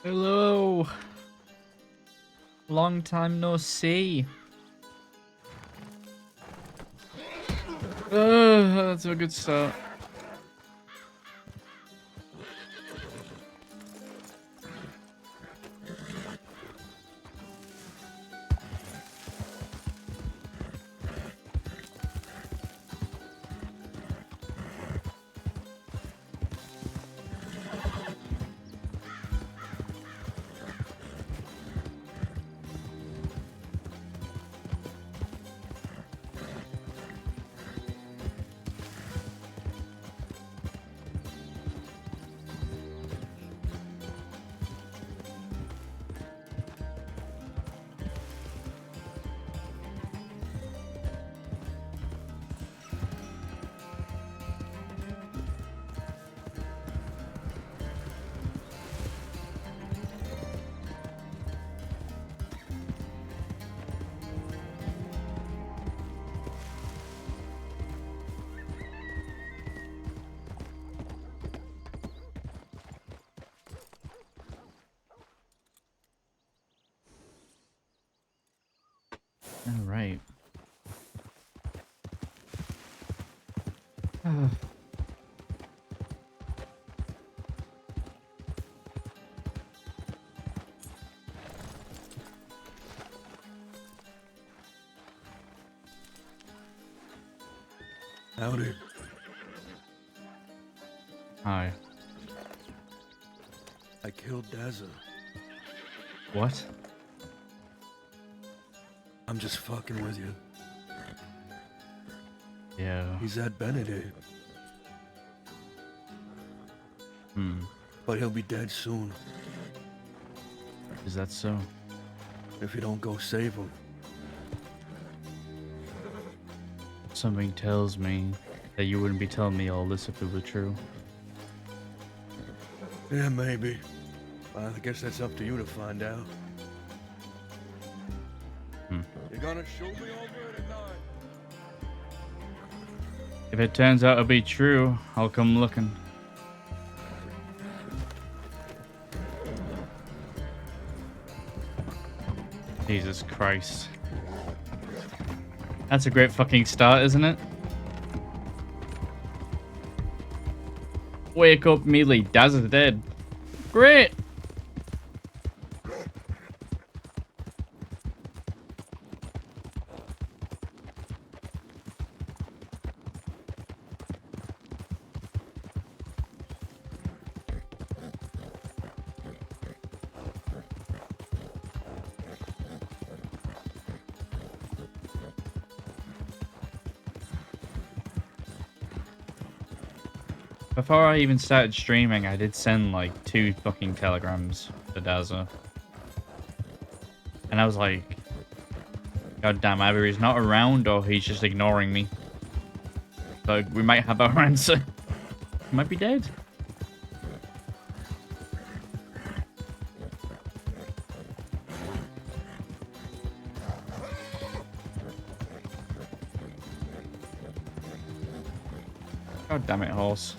Hello. Long time no see. That's a good start. All right. Howdy. Hi. I killed Daza. What? I'm just fucking with you. Yeah. He's at Benedict. But he'll be dead soon Is that so? if you don't go save him. Something tells me that you wouldn't be telling me all this if it were true. Yeah, maybe. I guess that's up to you to find out. You gonna show me over it or not? If it turns out to be true, I'll come looking. Jesus Christ. That's a great fucking start, isn't it? Wake up, Mealy. Daz is dead. Great! Before I even started streaming, I did send like 2 fucking telegrams to Daza. And I was like, God damn, either he's not around or he's just ignoring me. So we might have our answer. He might be dead. God damn it, horse.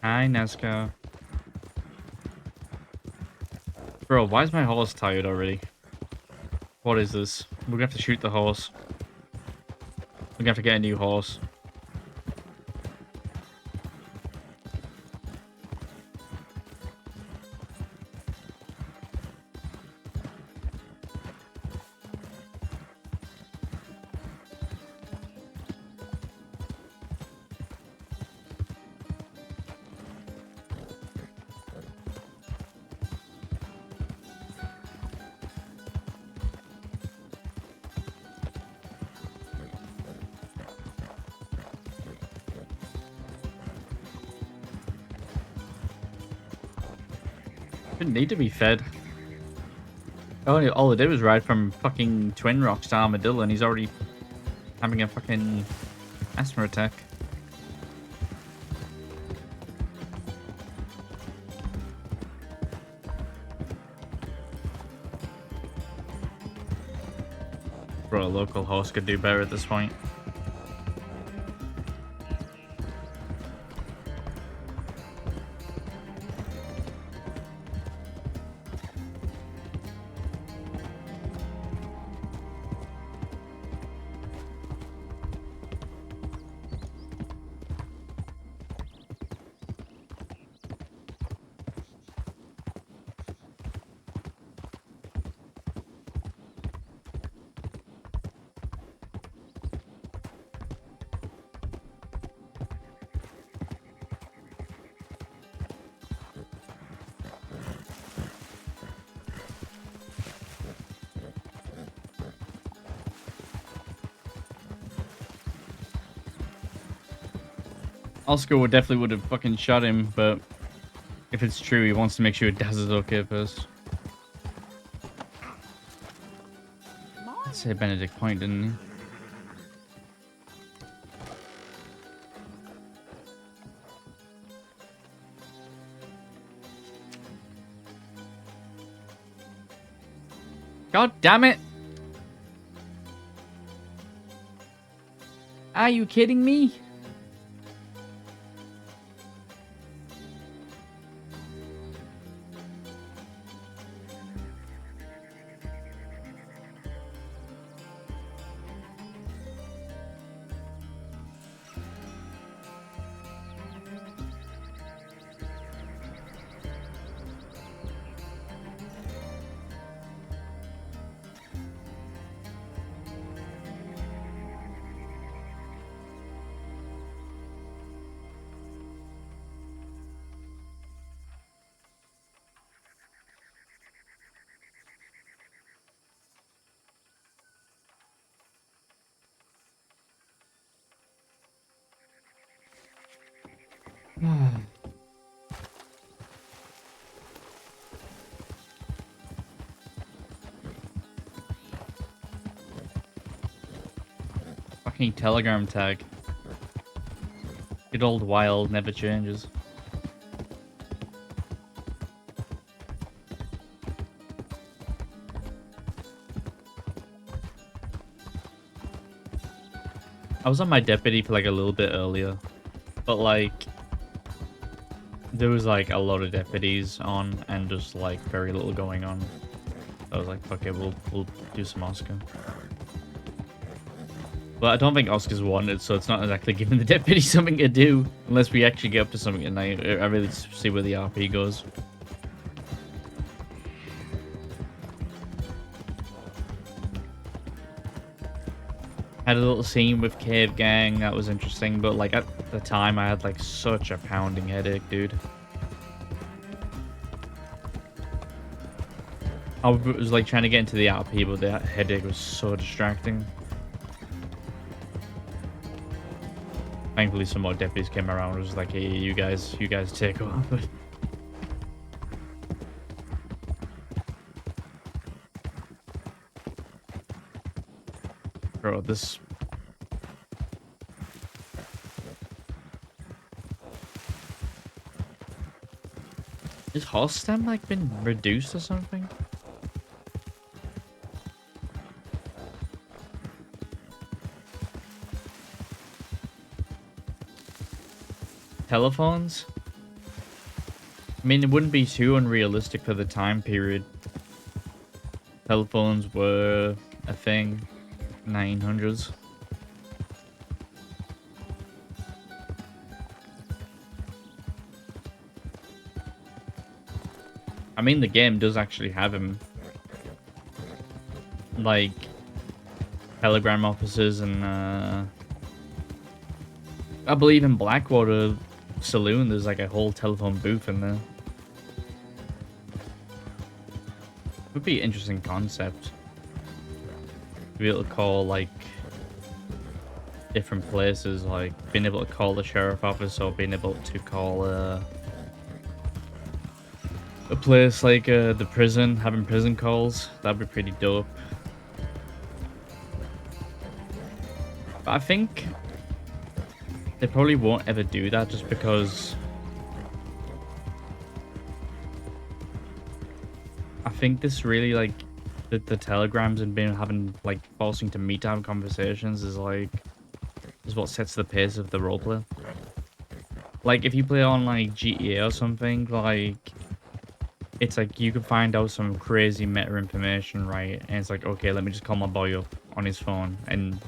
Hi, Nesca. Bro, why is my horse tired already? What is this? We're gonna have to shoot the horse. We're gonna have to get a new horse. Didn't need to be fed. All it did was ride from fucking Twin Rocks to Armadillo, and he's already having a fucking asthma attack. Bro, a local horse could do better at this point. Oscar definitely would have fucking shot him, but If it's true, he wants to make sure Daz is okay first. Let's say Benedict Point, didn't he? God damn it! Are you kidding me? Fucking Telegram tag. Good old wild never changes. I was on my deputy for like a little bit earlier, but like there was like a lot of deputies on and just like very little going on. So I was like, fuck it, we'll do some Oscar. But I don't think Oscar's wanted, so it's not exactly giving the deputy something to do unless we actually get up to something tonight. I really see where the RP goes. Had a little scene with Cave Gang, that was interesting, but like at the time I had like such a pounding headache, dude. I was like trying to get into the RP, but the headache was so distracting. Thankfully some more deputies came around and was like, hey, you guys take over. Bro, this... Is horse stem like been reduced or something? Telephones? I mean, it wouldn't be too unrealistic for the time period. Telephones were a thing. 900s. I mean, the game does actually have him. Like, telegram offices and, I believe in Blackwater Saloon, there's like a whole telephone booth in there. Would be an interesting concept. To be able to call, like, different places, like being able to call the sheriff office or being able to call, a place like the prison, having prison calls. That'd be pretty dope. But I think they probably won't ever do that just because I think this really like the telegrams and being having like forcing to meet to have conversations is like is what sets the pace of the roleplay. Like if you play on like GTA or something, like it's like you can find out some crazy meta information, right? And it's like, okay, let me just call my boy up on his phone, and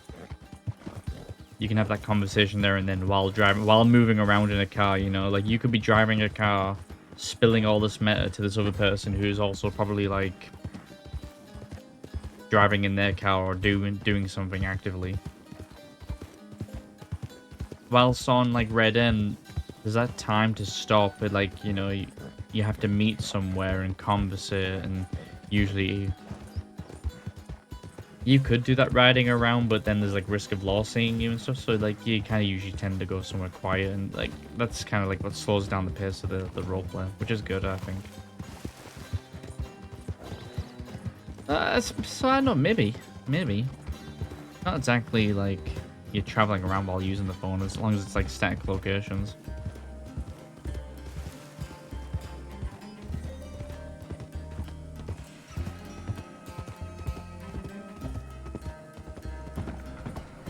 you can have that conversation there and then while moving around in a car, you know, like you could be driving a car, spilling all this meta to this other person who's also probably like driving in their car or doing something actively. Whilst on like Red End, there's that time to stop with like, you know, you have to meet somewhere and conversate, and usually You could do that riding around, but then there's like risk of law seeing you and stuff. So like you kind of usually tend to go somewhere quiet, and like that's kind of like what slows down the pace of the roleplay, which is good, I think. So I don't know, maybe not exactly like you're traveling around while using the phone, as long as it's like static locations.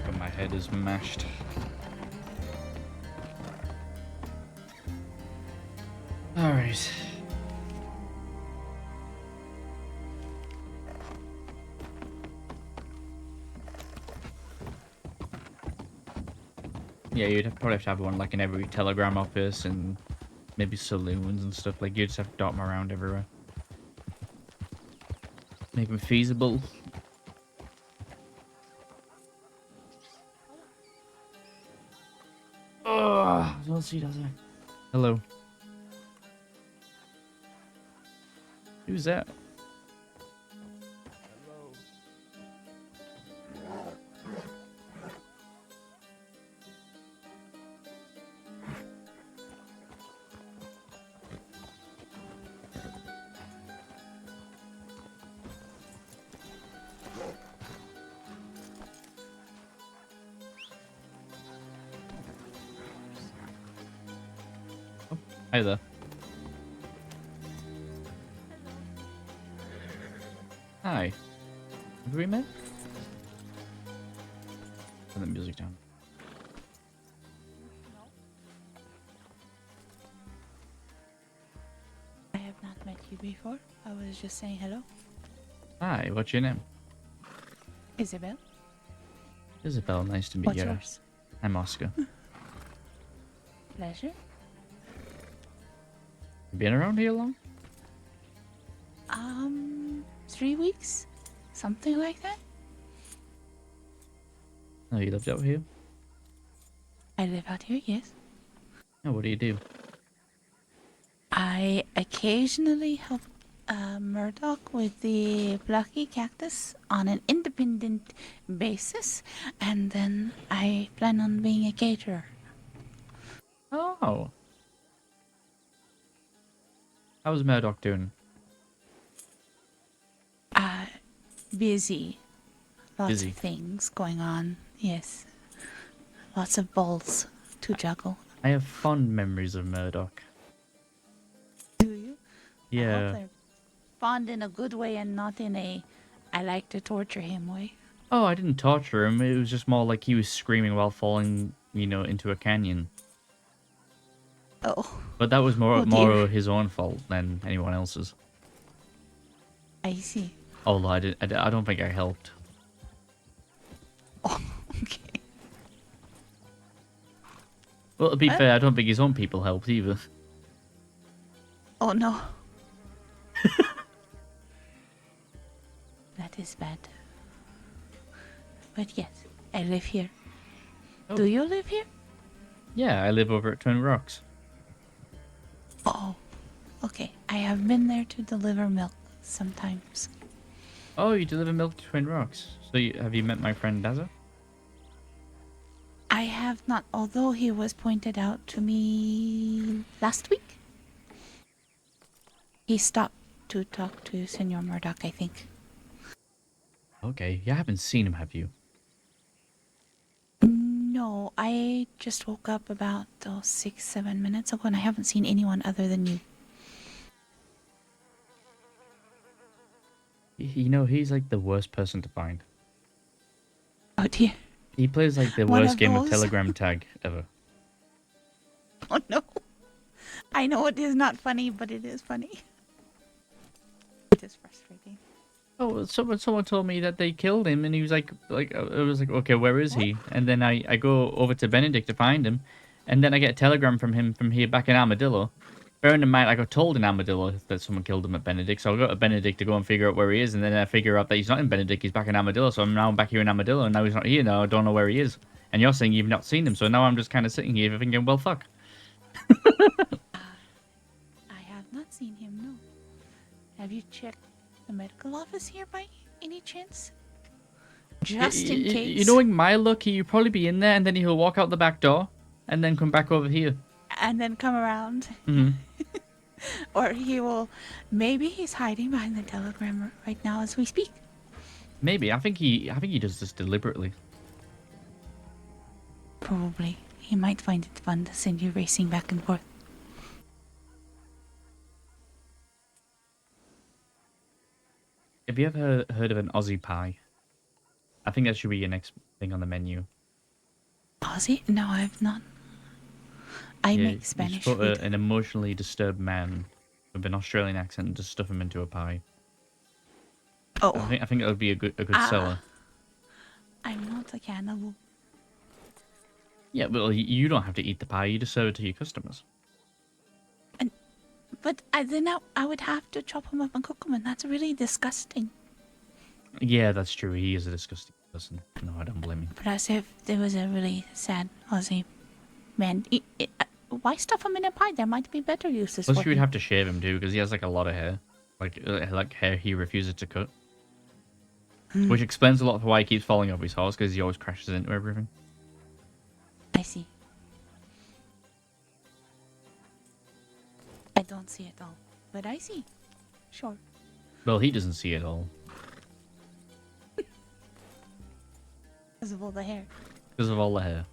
But my head is mashed. All right. Yeah, you'd probably have to have one like in every telegram office and maybe saloons and stuff. Like you just have to dot them around everywhere. Make them feasible. Oh, I don't see, does it? Hello. Who's that? Hello. Hi there. Hi. Have we met? Turn the music down. I have not met you before. I was just saying hello. Hi, what's your name? Isabel, Isabel, nice to meet what's you. yours? I'm Oscar. Pleasure. You been around here long? 3 weeks? Something like that? No, you lived out here? I live out here, yes. Oh, what do you do? I occasionally help Murdoch with the blocky cactus on an independent basis, and then I plan on being a caterer. Oh. How's Murdoch doing? Busy. Lots Busy. of things going on, yes. Lots of balls to juggle. I have fond memories of Murdoch. Do you? I hope Yeah. they're fond in a good way and not in a I like to torture him way. Oh, I didn't torture him. It was just more like he was screaming while falling, into a canyon. Oh, But that was more oh dear. more his own fault than anyone else's. I see. Although I don't think I helped. Oh, okay. Well, to be What? fair, I don't think his own people helped either. Oh no. That is bad. But yes, I live here. Oh. Do you live here? Yeah, I live over at Twin Rocks. Oh, okay. I have been there to deliver milk sometimes. Oh, you deliver milk to Twin Rocks. So have you met my friend Dazza? I have not, although he was pointed out to me last week. He stopped to talk to Senor Murdoch, I think. Okay, you haven't seen him, have you? No, I just woke up about 6-7 minutes ago and I haven't seen anyone other than you. He's like the worst person to find. Oh dear. He plays like the One worst of game of those? Telegram tag ever. Oh no. I know it is not funny, but it is funny. It is frustrating. Oh, someone told me that they killed him, and he was like, it was like, okay, where is he? And then I go over to Benedict to find him, and then I get a telegram from him from here back in Armadillo. Bearing in mind, I got told in Armadillo that someone killed him at Benedict, so I go to Benedict to go and figure out where he is, and then I figure out that he's not in Benedict, he's back in Armadillo, so I'm now back here in Armadillo, and now he's not here, now I don't know where he is. And you're saying you've not seen him, so now I'm just kind of sitting here thinking, well, fuck. I have not seen him, no. Have you checked the medical office here by any chance? Just in case. You knowing my luck, he'll probably be in there, and then he'll walk out the back door, and then come back over here. And then come around. Hmm. Or he will. Maybe he's hiding behind the telegram right now as we speak. Maybe. I think he does this deliberately. Probably. He might find it fun to send you racing back and forth. Have you ever heard of an Aussie pie? I think that should be your next thing on the menu. Aussie? No, I've not. I Yeah, make Spanish you just put food. an emotionally disturbed man with an Australian accent and just stuff him into a pie. Oh, I think that would be a good seller. I'm not a cannibal. Yeah, well, you don't have to eat the pie. You just serve it to your customers. But then I would have to chop him up and cook him, and that's really disgusting. Yeah, that's true. He is a disgusting person. No, I don't blame you. But as if there was a really sad Aussie man. Why stuff him in a pie? There might be better uses Plus, for you would him. have to shave him too, because he has like a lot of hair, like hair he refuses to cut, which explains a lot of why he keeps falling off his horse, because he always crashes into everything. I see. I don't see it all, but I see. Sure. Well, he doesn't see it all Because of all the hair. because of all the hair.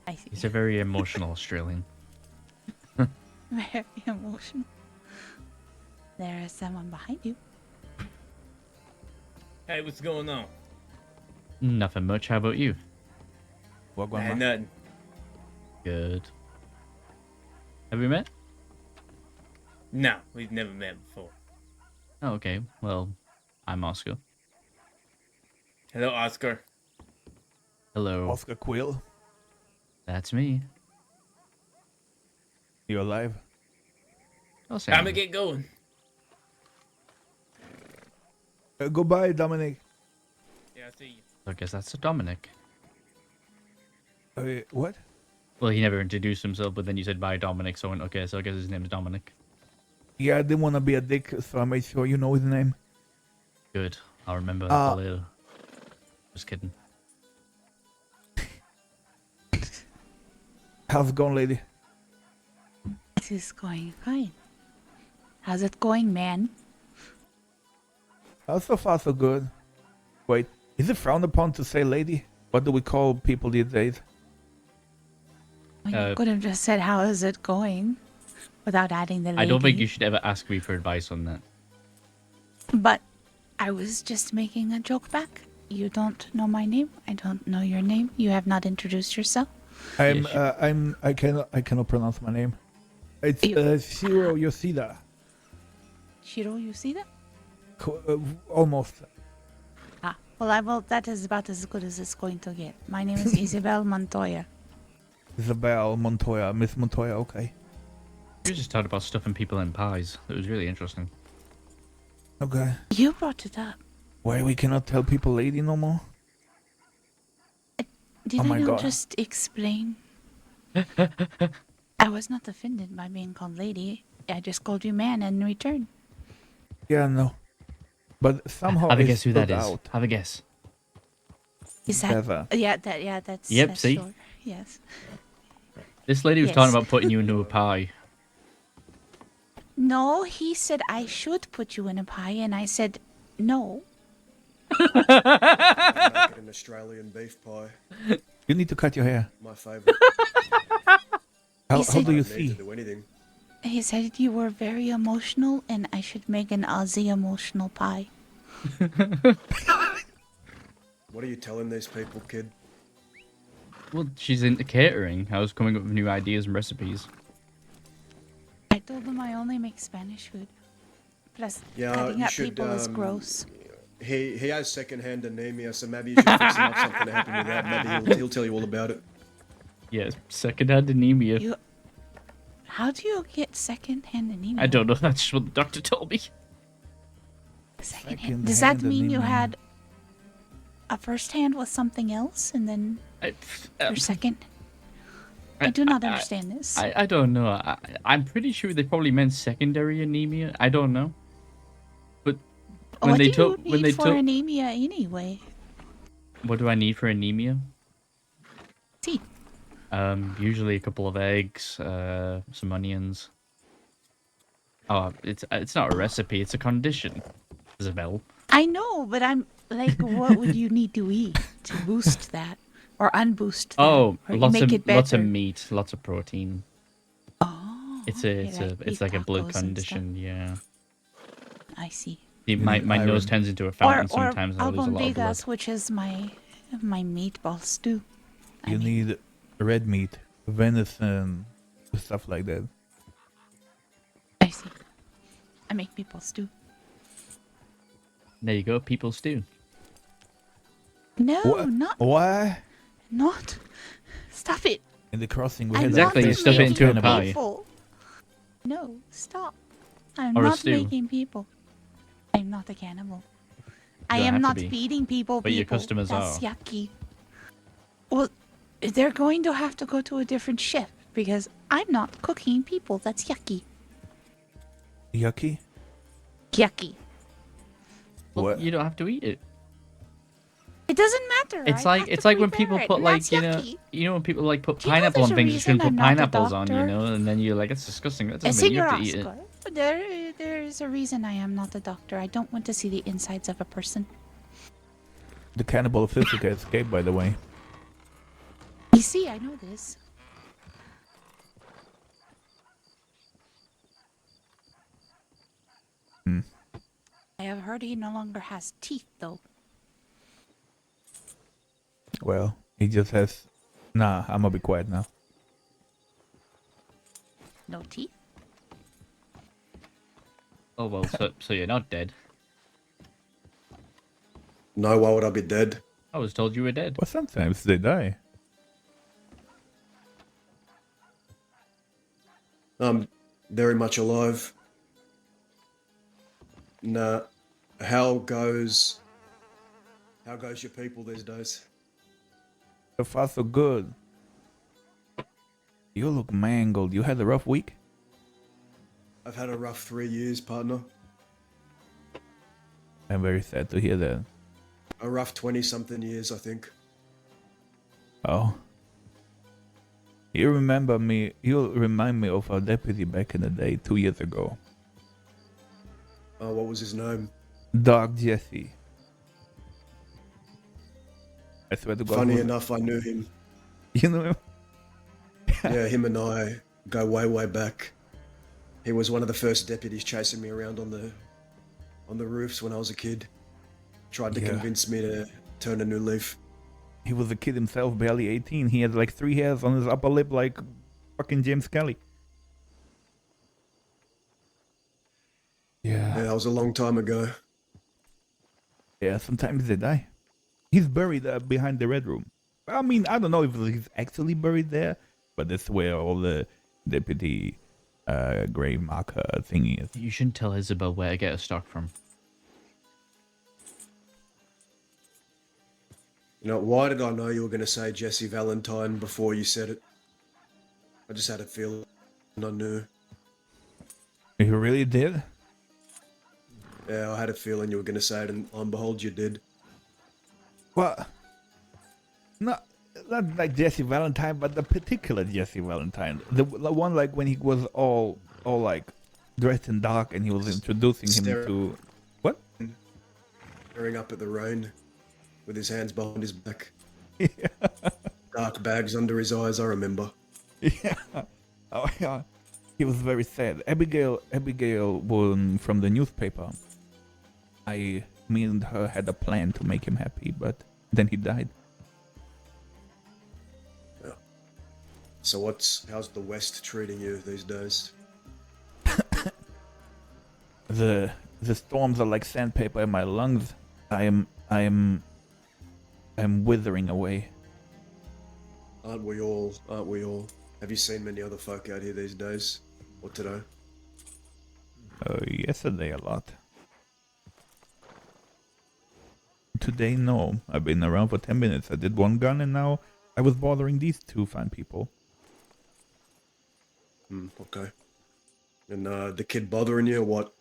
I see. He's a very emotional Australian. Very emotional. There is someone behind you. Hey, what's going on? Nothing much. How about you? What Nah, going nothing. Good. Have we met? No, we've never met before. Oh, okay. Well, I'm Oscar. Hello, Oscar. Hello. Oscar Quil, That's me. you alive? I'll say. Time to get going. Goodbye, Dominic. Yeah, I see you. I guess that's Dominic. What? Well, he never introduced himself, but then you said bye, Dominic. So I went, okay, so I guess his name's Dominic. Yeah, I didn't want to be a dick, so I made sure you know his name. Good. I'll remember that for later. Just kidding. How's it going, lady? This is going fine. How's it going, man? So far, so good. Wait, is it frowned upon to say lady? What do we call people these days? Well, you could have just said, how is it going? Without adding the lady. I don't think you should ever ask me for advice on that. But I was just making a joke back. You don't know my name. I don't know your name. You have not introduced yourself. I cannot pronounce my name. It's Shiro Yoshida. Shiro, you see that? Almost. Ah, well, that is about as good as it's going to get. My name is Isabel Montoya. Isabel Montoya, Miss Montoya, okay. You just talked about stuffing people in pies. It was really interesting. Okay. You brought it up. Why we cannot tell people lady no more? Did Oh I my not God. just explain? I was not offended by being called lady. I just called you man in return. Yeah, no. But somehow Have a it guess who that stood is. out. Have a guess. Is that? Clever. That's. Yep, that's see? Sure. Yes. This lady was Yes. talking about putting you into a pie. No, he said I should put you in a pie, and I said no. Make it an Australian beef pie. You need to cut your hair. My favourite. How said- do you Don't need see? to do anything. He said you were very emotional, and I should make an Aussie emotional pie. What are you telling these people, kid? Well, she's into catering. I was coming up with new ideas and recipes. I told him I only make Spanish food. Plus, Yeah, cutting you up should, people is gross. He has second-hand anemia, so maybe you should fix him up something to happen with that. Maybe he'll tell you all about it. Yeah, second-hand anemia. You. How do you get second-hand anemia? I don't know. That's just what the doctor told me. Second-hand. Does that Second-hand mean you anemia. had a first-hand with something else, and then your second? I do not understand this. I don't know. I'm pretty sure they probably meant secondary anemia. I don't know. But What do you when need they for took, anemia anyway? what do I need for anemia? See, Usually a couple of eggs, some onions. Oh, it's not a recipe, it's a condition, Isabel. I know, but I'm like, what would you need to eat to boost that or unboost that? Oh, or make it better? lots of meat, lots of protein. Oh, okay, It's eat like a blood tacos and stuff. condition, yeah. I see. My nose iron. turns into a fountain Or sometimes and I lose a lot of blood. albondigas, which is my meatball stew. You need red meat, venison, stuff like that. I see. I make meatball stew. There you go, people stew. No, What? not Why? not. Stop it. In the crossing, we I'm had Exactly, not you stuff it making into a cannibal. pie. people. No, stop. I'm Or a not stew. making people. I'm not a cannibal. I don't am have to not be. feeding people. But your customers That's are. yucky. Well, they're going to have to go to a different shift because I'm not cooking people. That's yucky. Yucky? Yucky. Well, What? you don't have to eat it. It doesn't matter. It's like when people put like you know when people like put Do you know pineapple on there's a things, you shouldn't reason put I'm not a pineapples on, you doctor? know, and then you're like, it's disgusting. That doesn't mean you Senior have to eat it. Oscar, there is a reason I am not a doctor. I don't want to see the insides of a person. The cannibal Physica escaped, by the way. You see, I know this. I have heard he no longer has teeth, though. Well, he just has... Nah, I'm gonna be quiet now. No teeth? Oh well, so you're not dead. No, why would I be dead? I was told you were dead. Well, sometimes they die. I'm very much alive. Nah. How goes your people these days? So far, so good. You look mangled. You had a rough week? I've had a rough 3 years, partner. I'm very sad to hear that. A rough 20-something years, I think. Oh. You remember me, you remind me of our deputy back in the day, 2 years ago. Oh, what was his name? Dog Jesse. I swear to God. Funny enough, I knew him. You know him? Yeah, him and I go way, way back. He was one of the first deputies chasing me around on the roofs when I was a kid. Tried to Yeah. convince me to turn a new leaf. He was a kid himself, barely 18. He had like 3 hairs on his upper lip like fucking James Kelly. Yeah, that was a long time ago. Yeah, sometimes they die. He's buried behind the Red Room. I mean, I don't know if he's actually buried there, but that's where all the deputy grave marker thingy is. You shouldn't tell Isabel where to get her stock from. You know, why did I know you were going to say Jesse Valentine before you said it? I just had a feeling I knew. You really did? Yeah, I had a feeling you were going to say it, and on behold, you did. Well, not like Jesse Valentine, but the particular Jesse Valentine. The one like when he was all like dressed in dark and he was introducing him to... What? Staring up at the rain with his hands behind his back. Yeah. Dark bags under his eyes, I remember. Yeah. Oh, yeah. He was very sad. Abigail from the newspaper. Me and her had a plan to make him happy, but then he died. Yeah. So how's the West treating you these days? The storms are like sandpaper in my lungs. I'm withering away. Aren't we all? Have you seen many other folk out here these days? Or today? Yesterday a lot. Today, no. I've been around for 10 minutes. I did one gun and now I was bothering these two fine people. Okay. And the kid bothering you or what?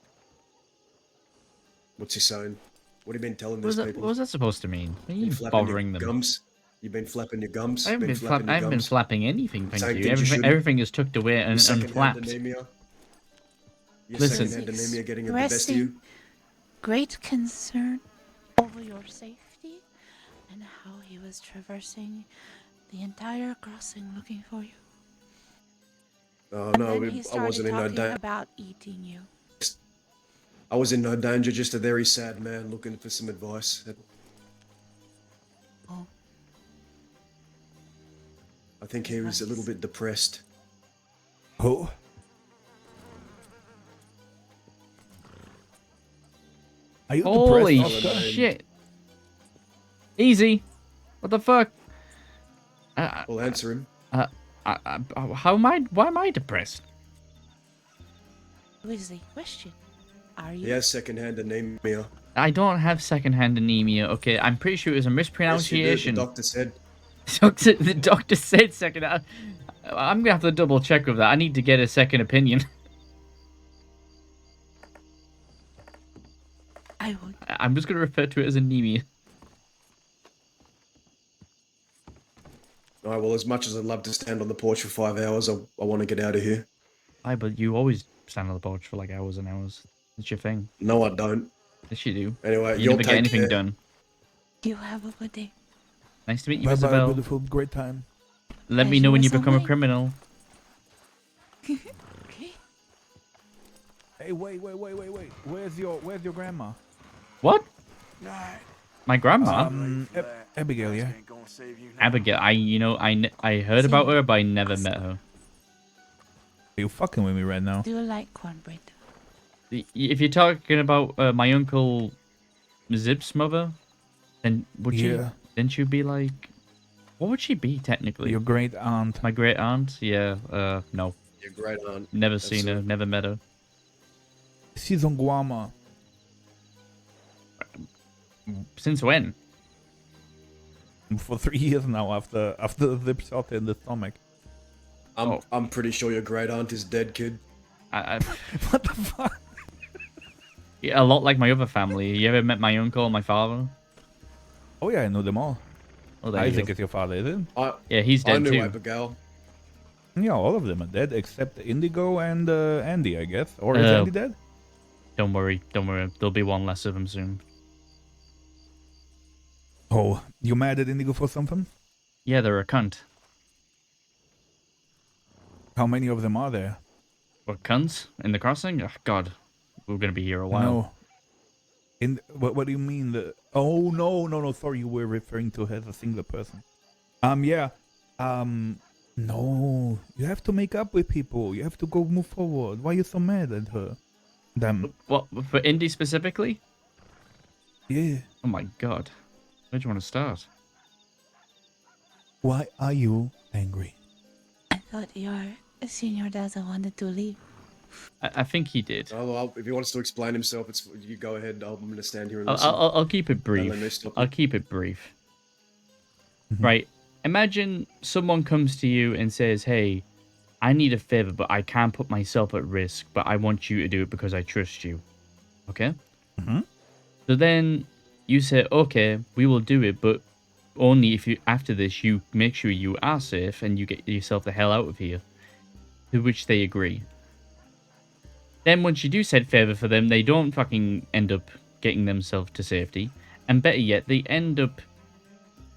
What's he saying? What have you been telling What was these that, people? what was that supposed to mean? Are Been you flapping your bothering them? gums? You've been flapping your gums? I haven't been flapping I your haven't been gums? flapping anything, thank Saying you. things you shouldn't? Everything is tucked away Your and second-hand flapped. anemia? Your Listen. second-hand anemia getting the best of you? Expressing great concern over your safety and how he was traversing the entire crossing looking for you. Oh And no, then he I started wasn't in no talking danger. about eating you. I was in no danger, just a very sad man looking for some advice. Oh, I think he was a little bit depressed. Who? Are you Holy depressed, Oscar? shit! Easy. What the fuck? I'll answer him. How am I? Why am I depressed? what is the question? Are you? He has second-hand anemia. I don't have secondhand anemia. Okay, I'm pretty sure it was a Yes, you do. mispronunciation. The doctor said. The doctor said second. I'm gonna have to double check with that. I need to get a second opinion. I would. I'm just gonna refer to it as anemia. All right, well, as much as I'd love to stand on the porch for 5 hours, I want to get out of here. Aye, but you always stand on the porch for like hours and hours. It's your thing. No, I don't. Yes, you do. Anyway, You you'll never get take anything care. done. You have a good day. Nice to meet you, Bye bye, Isabel. beautiful. Great time. Let me As know you when you was become a away. criminal. Okay. Hey, wait. Where's your grandma? What? My grandma? Abigail, yeah. Abigail. I heard about her, but I never met her. Are you fucking with me right now? Do you like cornbread? If you're talking about my uncle Zip's mother, then would she? Yeah. Then she'd be like, what would she be technically? Your great aunt. My great aunt? Yeah. No. Your great aunt. Never seen her. Absolutely. Never met her. She's on Guama. Since when? For 3 years now after the zip shot in the stomach. I'm pretty sure your great aunt is dead, kid. What the fuck? Yeah, a lot like my other family. You ever met my uncle and my father? Oh yeah, I know them all. Oh, there you Isaac go. is your father, is it? Yeah, he's I dead knew too. Abigail. Yeah, all of them are dead except Indigo and Andy, I guess. Or is Andy dead? Don't worry. There'll be one less of them soon. Oh, you mad at Indigo for something? Yeah, they're a cunt. How many of them are there? What, cunts? In the crossing? Oh, God. We're gonna be here a while. No. What do you mean? Oh no! Sorry, you were referring to her as a single person. Yeah. No. You have to make up with people. You have to go move forward. Why are you so mad at her? Damn. What, for Indy specifically? Yeah. Oh my God. Where do you want to start? Why are you angry? I thought your senior doesn't wanted to leave. I think he did. If he wants to explain himself, you go ahead. I'm going to stand here and I'll, listen. I'll keep it Don't let me brief. stop I'll you. keep it brief. Right. Imagine someone comes to you and says, hey, I need a favor, but I can't put myself at risk, but I want you to do it because I trust you. Okay? So then you say, okay, we will do it, but only if you, after this, you make sure you are safe and you get yourself the hell out of here. To which they agree. Then once you do said favor for them, they don't fucking end up getting themselves to safety. And better yet, they end up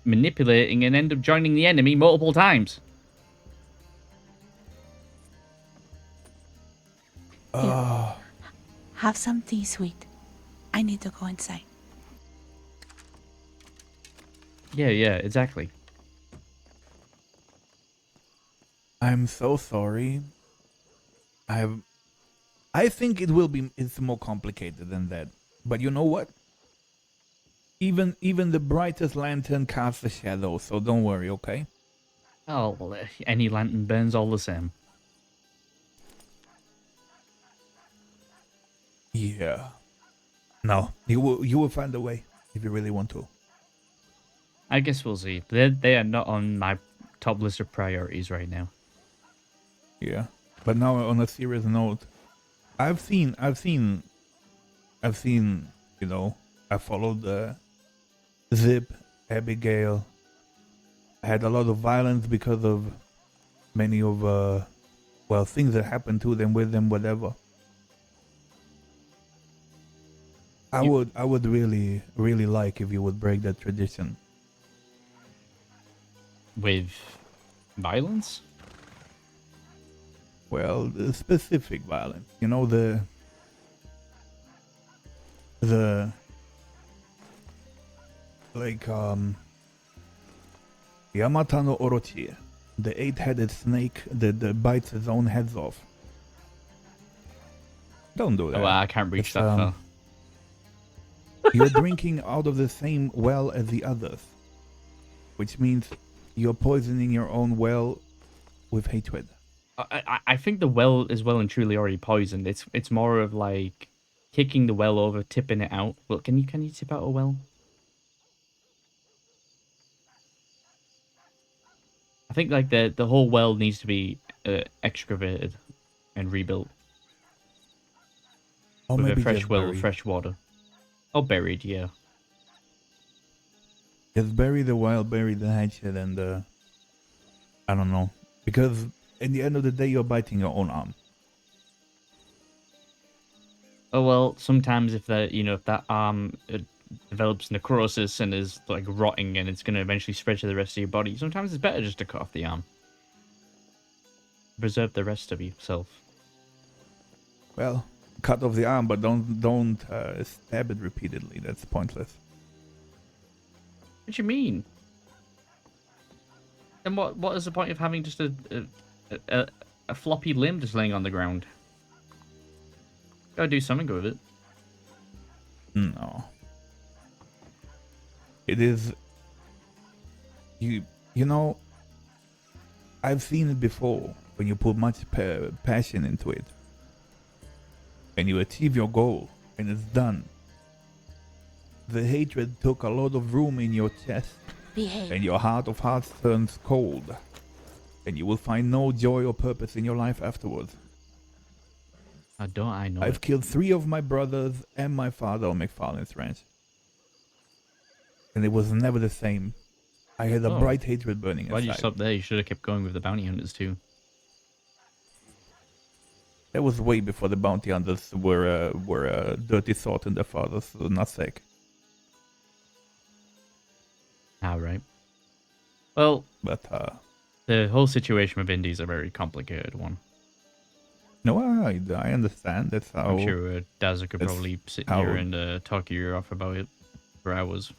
manipulating and end up joining the enemy multiple times. Have something sweet. I need to go inside. Yeah, exactly. I'm so sorry. I think it's more complicated than that. But you know what? Even the brightest lantern casts a shadow, so don't worry, okay? Oh, well, any lantern burns all the same. Yeah. No, you will find a way if you really want to. I guess we'll see. They are not on my top list of priorities right now. Yeah. But now on a serious note, I've seen You know, I followed Zip, Abigail. I had a lot of violence because of many of well, things that happened to them, with them, whatever. I would really like if you would break that tradition. With violence? Well, the specific violence. You know, the like Yamata no Orochi, the 8-headed snake that bites his own heads off. Don't do that. Oh, I can't reach It's, that far. You're drinking out of the same well as the others, which means you're poisoning your own well with hatred. I think the well is well and truly already poisoned. It's more of like kicking the well over, tipping it out. Well, can you tip out a well? I think like the whole well needs to be excavated and rebuilt Or with a maybe fresh just well, buried. fresh water. Or buried, yeah. Just bury the well, bury the hatchet, and I don't know. Because at the end of the day, you're biting your own arm. Oh well, sometimes if that if that arm develops necrosis and is like rotting and it's gonna eventually spread to the rest of your body, sometimes it's better just to cut off the arm. Preserve the rest of yourself. Well, cut off the arm, but don't stab it repeatedly. That's pointless. What do you mean? Then what is the point of having just a floppy limb just laying on the ground? Gotta do something with it. No. It is. You know, I've seen it before when you put much passion into it, and you achieve your goal, and it's done. The hatred took a lot of room in your chest, Behave. and your heart of hearts turns cold, and you will find no joy or purpose in your life afterwards. I know. I've killed 3 of my brothers and my father on McFarlane's ranch, and it was never the same. I had a Oh. bright hatred burning Why'd you inside. stop there? You should have kept going with the bounty hunters too. That was way before the bounty hunters were a dirty thought in their father's nutsack. Right. Well, But the whole situation with Indy is a very complicated one. no, I understand. That's how. I'm sure Daza could that's probably sit how- here and talk your ear off about it for hours.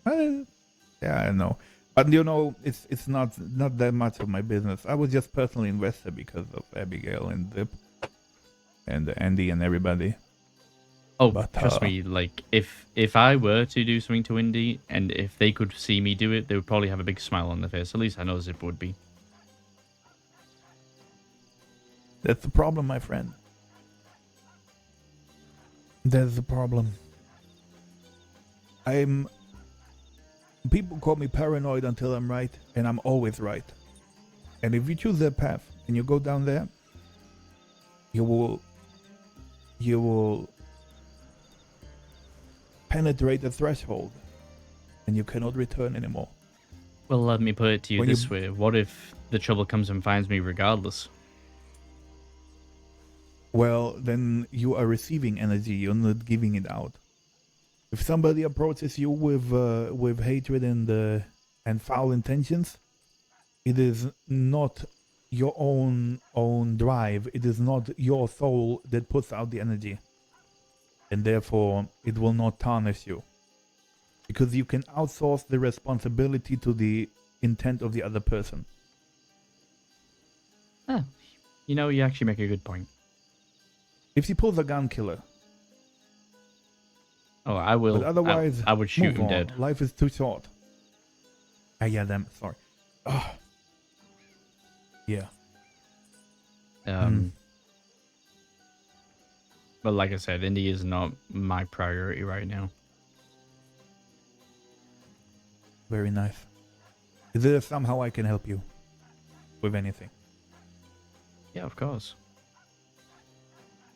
Yeah, I know. But you know, it's not that much of my business. I was just personally invested because of Abigail and Zip and Andy and everybody. Oh, But, trust me, like if I were to do something to Indy and if they could see me do it, they would probably have a big smile on their face. At least I know Zip would be. That's the problem, my friend. That's the problem. People call me paranoid until I'm right, and I'm always right. And if you choose that path and you go down there, you will penetrate the threshold, and you cannot return anymore. Well, let me put it to you When you- this way. What if the trouble comes and finds me regardless? Well, then you are receiving energy. You're not giving it out. If somebody approaches you with hatred and foul intentions, it is not your own drive. It is not your soul that puts out the energy, and therefore it will not tarnish you, because you can outsource the responsibility to the intent of the other person. Ah, you actually make a good point. If he pulls a gun, killer. Oh, I will. But otherwise, I would shoot move him on. dead. Life is too short. Yeah, damn. Sorry. Oh. Yeah. But like I said, Indy is not my priority right now. Very nice. Is there somehow I can help you with anything? Yeah, of course.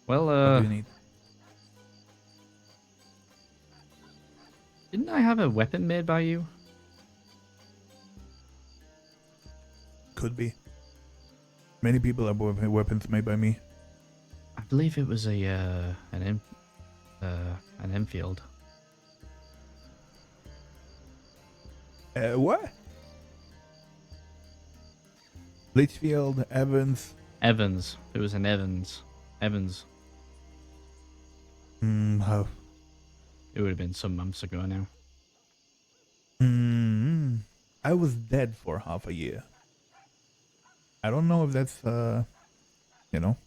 Well, What do you need? Didn't I have a weapon made by you? Could be. Many people have weapons made by me. I believe it was an Enfield. What? Litchfield, Evans. Evans. It was an Evans. Evans. How? It would have been some months ago now. I was dead for half a year. I don't know if that's you know.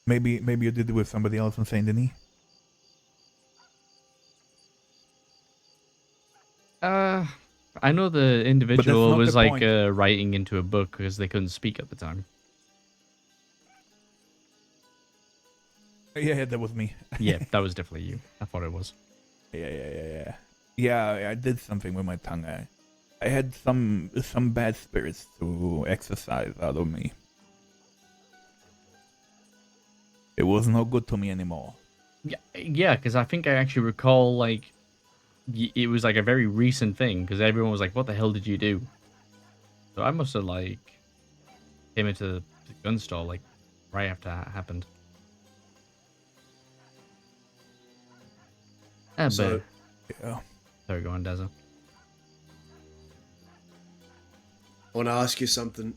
Maybe you did it with somebody else in Saint Denis. I know the individual not was the like point. writing into a book because they couldn't speak at the time. Yeah, that was me. Yeah, that was definitely you. I thought it was. Yeah. Yeah, I did something with my tongue. I had some bad spirits to exercise out of me. It was no good to me anymore. Yeah, because I think I actually recall like it was like a very recent thing because everyone was like, "What the hell did you do?" So I must have like came into the gun store like right after that happened. So, Yeah. Sorry, go on, Deza. I want to ask you something.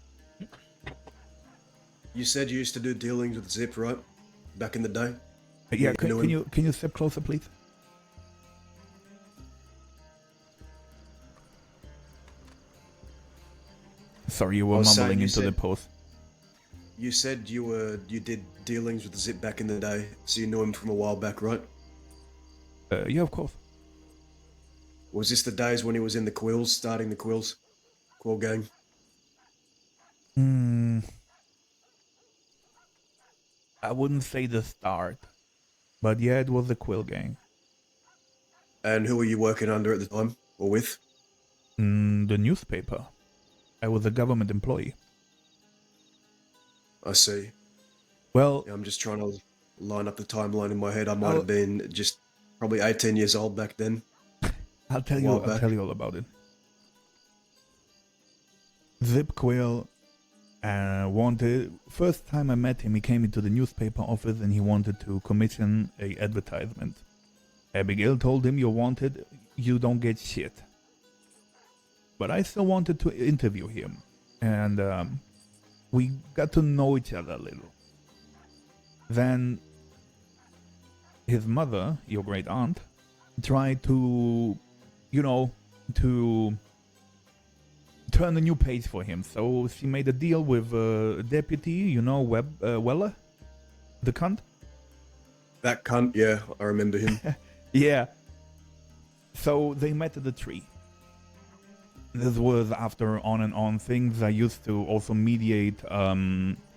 You said you used to do dealings with Zip, right? Back in the day? Yeah, You knew him? can you step closer, please? Sorry, you I were was saying mumbling you into the said- post. You said you did dealings with Zip back in the day, so you knew him from a while back, right? Yeah, of course. Was this the days when he was in the Quills, starting the Quill gang? I wouldn't say the start, but yeah, it was the Quill gang. And who were you working under at the time, or with? The newspaper. I was a government employee. I see. Well, Yeah, I'm just trying to line up the timeline in my head. I might Oh. have been just probably 18 years old back then. I'll tell you. While I'll back. tell you all about it. Zip Quil wanted. First time I met him, he came into the newspaper office and he wanted to commission a advertisement. Abigail told him, "You're wanted. You don't get shit." But I still wanted to interview him, and we got to know each other a little. Then his mother, your great aunt, tried to, to turn a new page for him. So she made a deal with a deputy, Weller, the cunt. That cunt, yeah, I remember him. Yeah. So they met at the tree. This was after on and on things. I used to also mediate,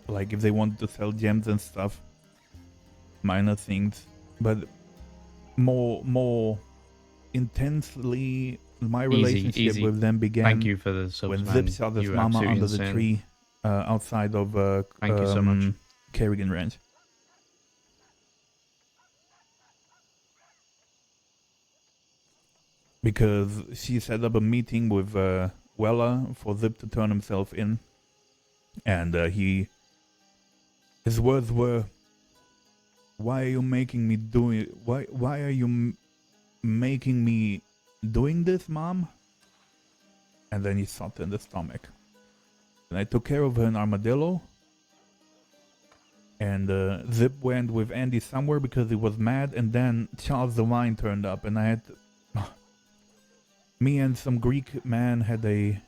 like if they wanted to sell gems and stuff. Minor things. But more intensely, my relationship easy. with them began Thank you for the subs, when man. Zip shot his You were mama absolutely under the insane. tree outside of Thank you so much. Kerrigan Ranch. Because she set up a meeting with Weller for Zip to turn himself in, and his words were, "Why are you making me do it? Why are you making me doing this, Mom?" And then he shot her in the stomach. And I took care of her in Armadillo. And Zip went with Andy somewhere because he was mad. And then Charles the Wine turned up, and I had me and some Greek man had a.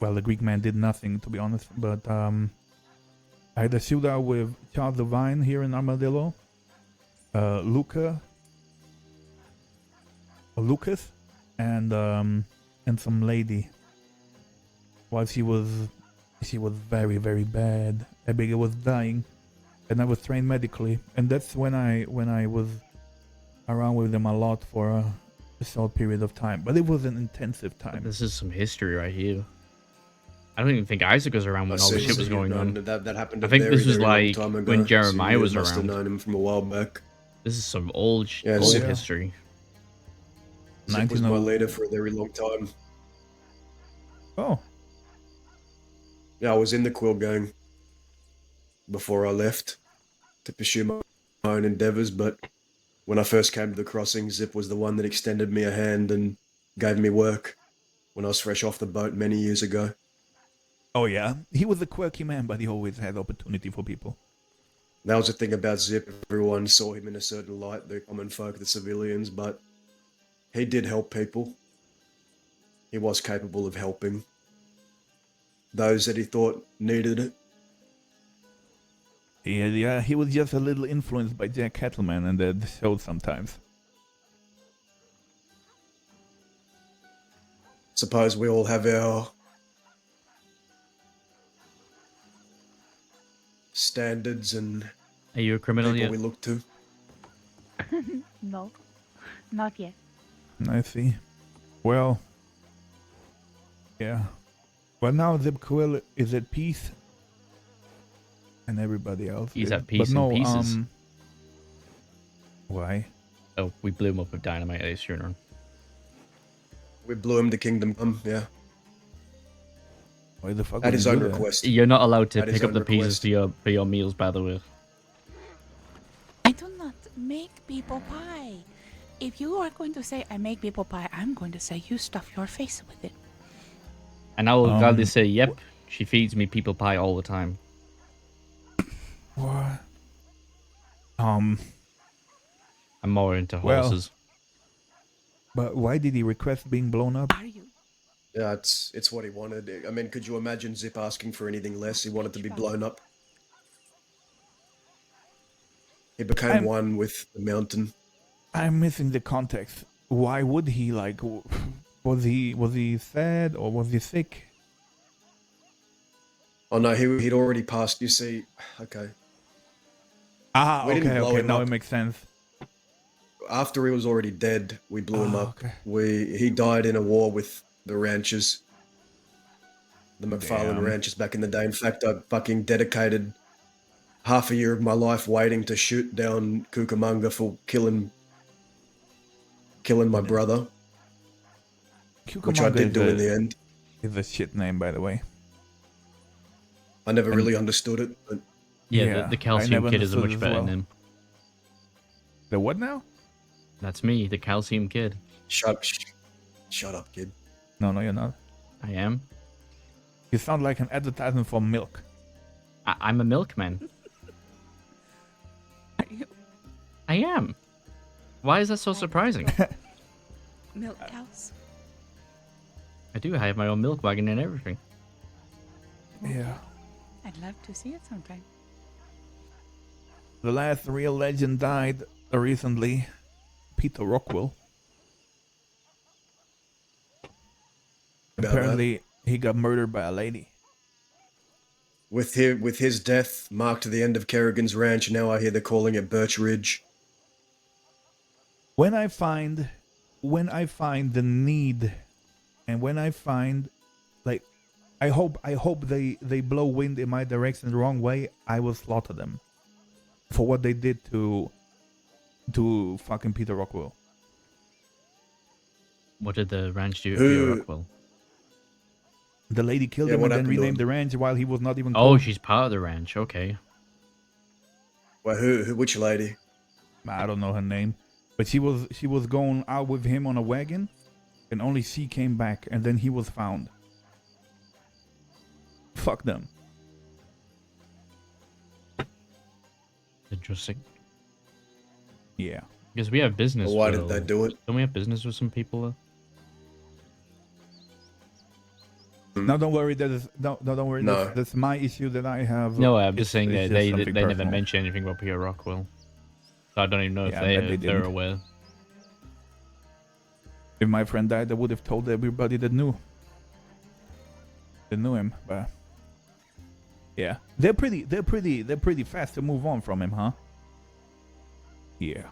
Well, the Greek man did nothing, to be honest. But I had a shootout with Charles the Vine here in Armadillo. Lucas, and some lady. While she was very, very bad. Abigail was dying, and I was trained medically, and that's when I was around with them a lot for a short period of time. But it was an intensive time. This is some history right here. I don't even think Isaac was around when all this see, shit so was you've going known on. That happened. I think very, this was very long like time ago, when so Jeremiah you was must around. have known him from a while back. This is some old Yeah, old so- history. Zip was my 19 leader for a very long time. Oh, Yeah, I was in the Quil gang before I left to pursue my own endeavors, but when I first came to the crossing, Zip was the one that extended me a hand and gave me work when I was fresh off the boat many years ago. oh yeah. He was a quirky man, but he always had opportunity for people. That was the thing about Zip. Everyone saw him in a certain light, the common folk, the civilians, but he did help people. He was capable of helping those that he thought needed it. Yeah, he was just a little influenced by Jack Kettleman, and that showed sometimes. Suppose we all have our standards and Are you a criminal people yet? we look to. No, not yet. I see. Well, yeah. But now Zip Quil is at peace, and everybody else He's is. at peace but no, in pieces. Why? Oh, we blew him up with dynamite at his funeral. We blew him to Kingdom Come, yeah. Why the fuck At would his you own do that? request. You're not allowed to At his pick up own the pieces request. for your meals, by the way. I do not make people pie. If you are going to say I make people pie, I'm going to say you stuff your face with it. And I will gladly Um, say, yep, she feeds me people pie all the time. What? I'm more into Well- horses. But why did he request being blown up? Are you? Yeah, it's what he wanted. I mean, could you imagine Zip asking for anything less? He wanted to be blown up. He became I'm- one with the mountain. I'm missing the context. Why would he like? Was he sad or was he sick? Oh no, he'd already passed. You see, okay. Ah, We didn't okay, blow okay. him Now up. it makes sense. After he was already dead, we blew him Oh, up. okay. He died in a war with the ranchers, the McFarlane Damn. ranchers back in the day. In fact, I fucking dedicated half a year of my life waiting to shoot down Cucamonga for killing my brother, which I Cucamonga did do in the end. is a shit name, by the way. I never really understood it, but Yeah, Yeah, the I calcium never kid is a understood much as better well. name. The what now? That's me, the calcium kid. shut up, kid. No, you're not. I am. You sound like an advertisement for milk. I'm a milkman. Are you I am. Why is that so surprising? milk cows? I do. I have my own milk wagon and everything. Yeah. I'd love to see it sometime. The last real legend died recently. Peter Rockwell. About Apparently, he got murdered by a lady. With his death marked the end of Kerrigan's ranch. Now I hear they're calling it Birch Ridge. When I find the need, and when I find, like, I hope they blow wind in my direction the wrong way, I will slaughter them for what they did to fucking Peter Rockwell. What did the ranch do to Who- Peter Rockwell? The lady killed Yeah, him what and then happened to renamed him? the ranch while he was not even Oh, called. she's part of the ranch. Okay. Well, which lady? I don't know her name, but she was going out with him on a wagon, and only she came back, and then he was found. Fuck them. Interesting. Yeah. Because we have business. Well, why with- did they do it? Don't we have business with some people? No, don't worry. Don't worry. No. That's my issue that I have. No, I'm just It's- saying it's that just they something never personal. mention anything about Peter Rockwell. So I don't even know Yeah, I bet they if they're didn't. aware. If my friend died, I would have told everybody that knew him. But yeah, they're pretty fast to move on from him, huh? Yeah.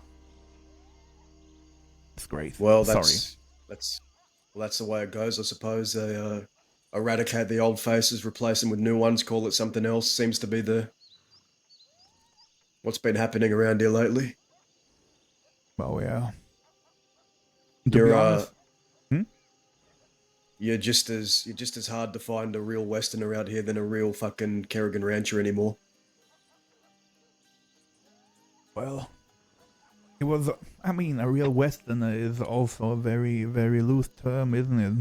It's great. Well, Sorry. that's the way it goes, I suppose. They eradicate the old faces, replace them with new ones, call it something else. Seems to be what's been happening around here lately. Oh yeah. To be You're honest, you're just as hard to find a real Westerner out here than a real fucking Kerrigan rancher anymore. well, it was. I mean, a real Westerner is also a very, very loose term, isn't it?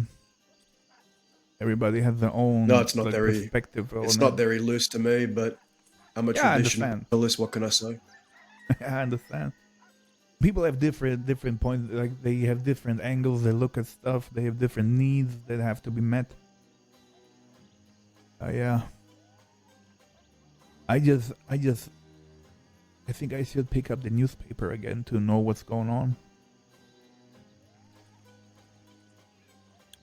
Everybody has their own No, it's not like, very. perspective It's on not it. very loose to me, but I'm a Yeah, I understand. traditionalist. What can I say? I understand. People have different points. Like they have different angles. They look at stuff. They have different needs that have to be met. Yeah. I think I should pick up the newspaper again to know what's going on.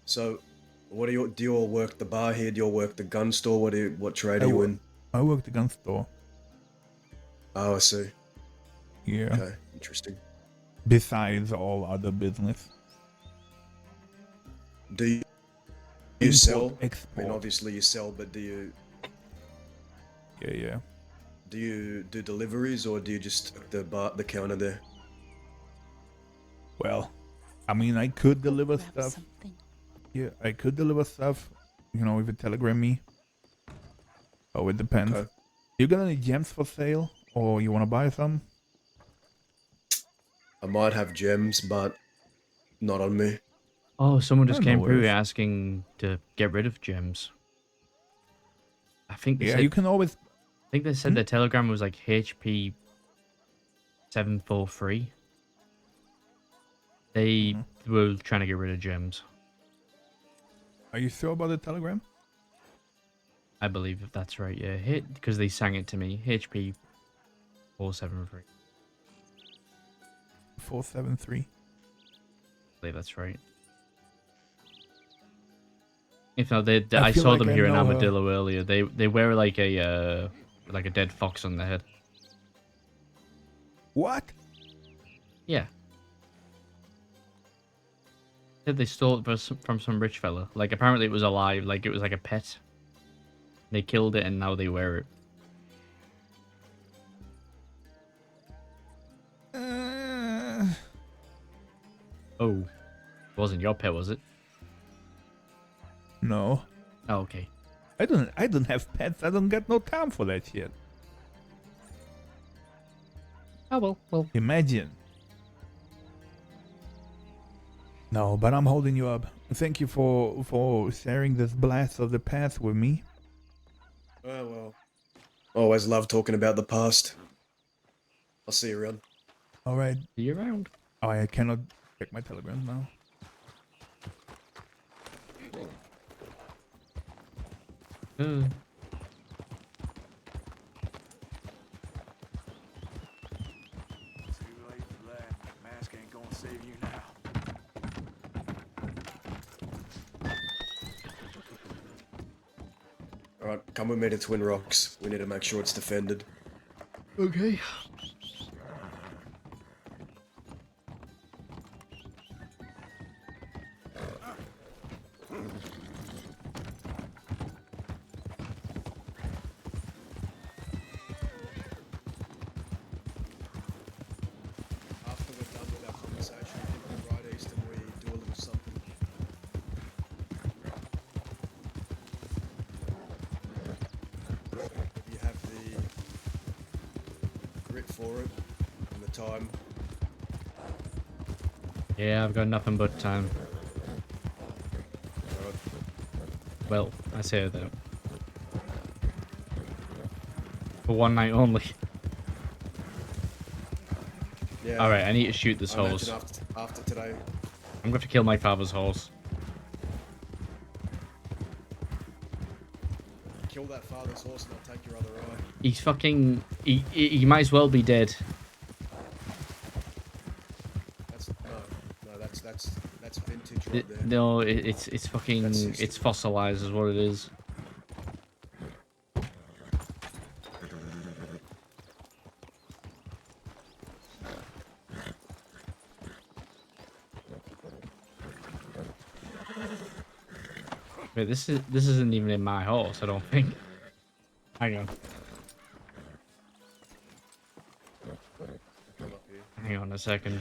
So, what do you all work the bar here? Do you all work the gun store? What trade I are you wo- in? I work the gun store. Oh, I see. Yeah. Okay, interesting. Besides all other business. Do you Import, sell? I export. mean, obviously you sell, but do you Yeah. do deliveries or do you just the counter there? Well, I mean, I could Go deliver grab stuff. something. Yeah, I could deliver stuff. You know, if you telegram me. Oh, it depends. Okay. You got any gems for sale, or you want to buy some? I might have gems, but not on me. Oh, someone just No came through worries. asking to get rid of gems. I think they Yeah, said. you can always. I think they said the telegram was like HP 743. They were trying to get rid of gems. Are you sure about the telegram? I believe if that's right. Yeah, hit because they sang it to me. HP 473. 473. I believe that's right. If not, I feel saw like them I here in know her. Armadillo earlier. They wear like a dead fox on their head. What? Yeah. Said they stole it from some rich fella. Like apparently it was alive. Like it was like a pet. They killed it and now they wear it. Oh, it wasn't your pet, was it? No. Oh, okay. I don't have pets. I don't got no time for that shit. Oh well. Imagine. No, but I'm holding you up. Thank you for sharing this blast of the past with me. Oh well. Always love talking about the past. I'll see you around. All right. See you around. Oh, I cannot check my telegrams now. Uh, Too late for that. Mask ain't gonna save you now. Alright, come with me to Twin Rocks. We need to make sure it's defended. okay. After we're done with our conversation, I think we're right east and we do a little something. If you have the grit for it and the time, Yeah, I've got nothing but time. alright. Well, I say that. For one night only. Yeah. Alright, I need to shoot this I horse. imagine after today, I'm going to kill my father's horse. kill that father's horse and I'll take your other eye. He's fucking... He might as well be dead. That's vintage right there. No, it's fucking... That's- It's fossilized is what it is. Wait, this isn't even in my horse, I don't think. Hang on. Come up here. Hang on a second.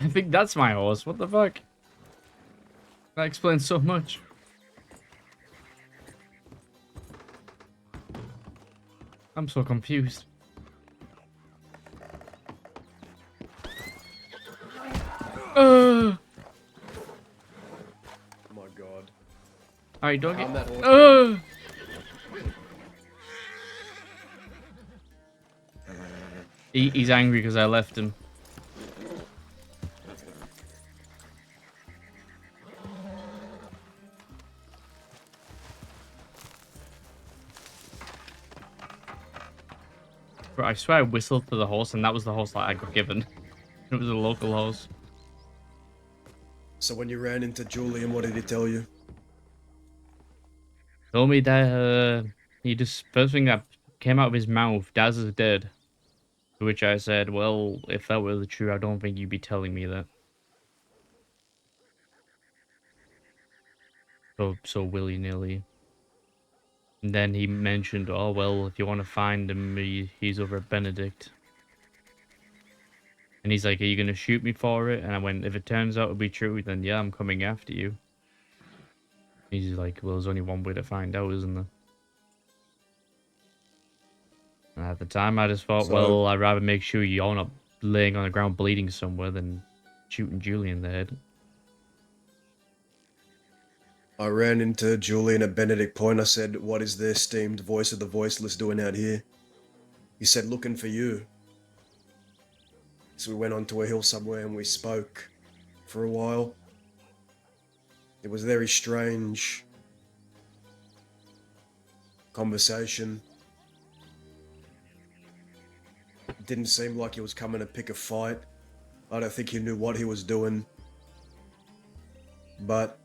I think that's my horse. What the fuck? That explains so much. I'm so confused. Oh my god. Alright, don't Calm get. that horse He's angry because I left him. Bro, I swear I whistled for the horse, and that was the horse that I got given. It was a local horse. So when you ran into Julian, what did he tell you? Told me that he just first thing that came out of his mouth, Daz is dead. To which I said, well, if that were true, I don't think you'd be telling me that. So willy-nilly. And then he mentioned, oh, well, if you want to find him, he's over at Benedict. And he's like, are you going to shoot me for it? And I went, if it turns out to be true, then yeah, I'm coming after you. He's like, well, there's only one way to find out, isn't there? And at the time, I just thought, So- well, I'd rather make sure you're not laying on the ground bleeding somewhere than shooting Julie in the head. I ran into Julian at Benedict Point. I said, what is the esteemed voice of the voiceless doing out here? He said, looking for you. So we went onto a hill somewhere and we spoke for a while. It was a very strange conversation. It didn't seem like he was coming to pick a fight. I don't think he knew what he was doing. But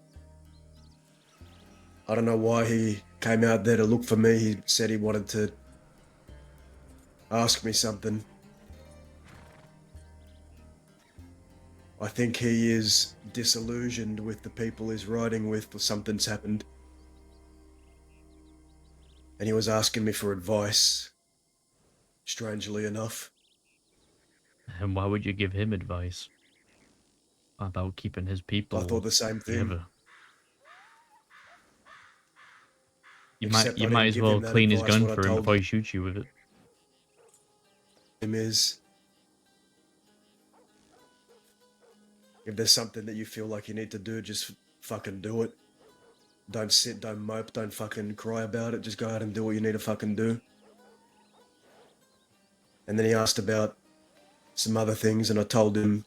I don't know why he came out there to look for me. He said he wanted to ask me something. I think he is disillusioned with the people he's riding with, or something's happened. And he was asking me for advice, strangely enough. And why would you give him advice about keeping his people I thought the same thing. together? You Except might I didn't as give well him that clean his advice. gun What I for him told before he shoots you with it. him is, if there's something that you feel like you need to do, just fucking do it. Don't sit, don't mope, don't fucking cry about it. Just go out and do what you need to fucking do. And then he asked about some other things, and I told him.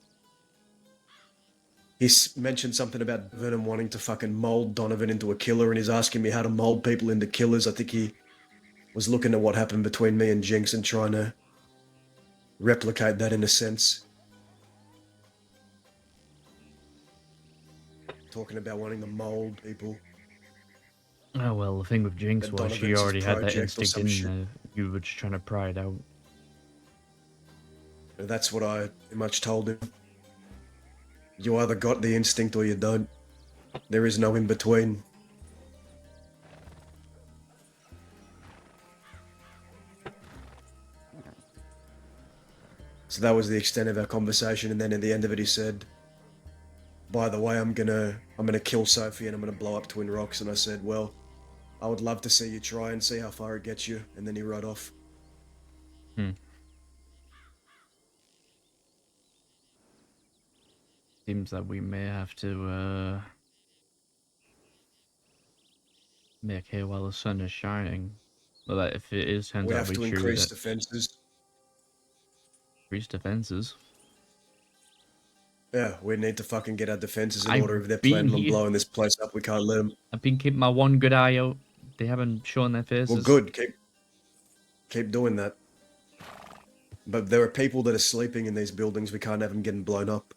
He mentioned something about Venom wanting to fucking mold Donovan into a killer, and he's asking me how to mold people into killers. I think he was looking at what happened between me and Jinx and trying to replicate that in a sense. Talking about wanting to mold people. Oh well, the thing with Jinx That was she Donovan's his already had that project or instinct some in shit. there. You were just trying to pry it out. That's what I pretty much told him. You either got the instinct or you don't. There is no in between. So that was the extent of our conversation, and then at the end of it he said, by the way, I'm gonna kill Sophie and I'm gonna blow up Twin Rocks. And I said, well, I would love to see you try and see how far it gets you. And then he rode off. Seems that we may have to make hay while the sun is shining. Well, that if it is turns We out have to to be true, increase that defenses. increase defenses. Yeah, we need to fucking get our defenses in I've order. If they're been planning on here. blowing this place up, we can't let them. I've been keeping my one good eye out. They haven't shown their faces. Well, good. Keep doing that. But there are people that are sleeping in these buildings. We can't have them getting blown up.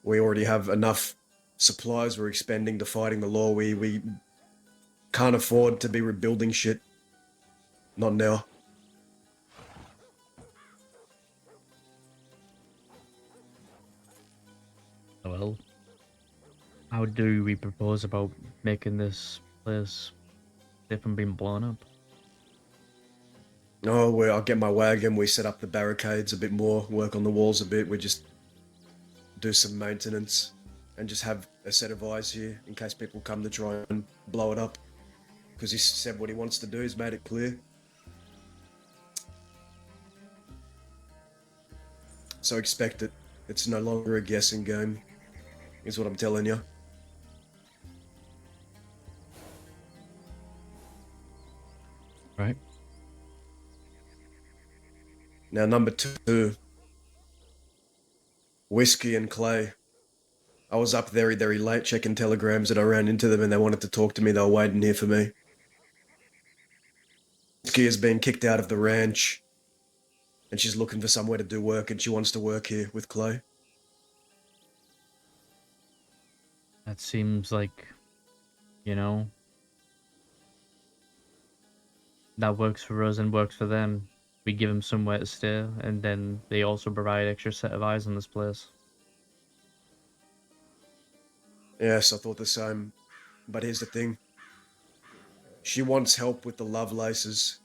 We already have enough supplies we're expending to fighting the law. We can't afford to be rebuilding shit. Not now. Well, how do we propose about making this place safe from being blown up? Oh, I'll get my wagon. We set up the barricades a bit more, work on the walls a bit. We just do some maintenance and just have a set of eyes here in case people come to try and blow it up. Because he said what he wants to do, he's made it clear. So expect it. It's no longer a guessing game, is what I'm telling you. Right. Now, number 2, Whiskey and Clay. I was up very, very late checking telegrams and I ran into them and they wanted to talk to me. They were waiting here for me. Whiskey has been kicked out of the ranch and she's looking for somewhere to do work and she wants to work here with Clay. That seems like, you know, that works for us and works for them. We give them somewhere to stay, and then they also provide extra set of eyes on this place. Yes, I thought the same. But here's the thing. She wants help with the Lovelaces.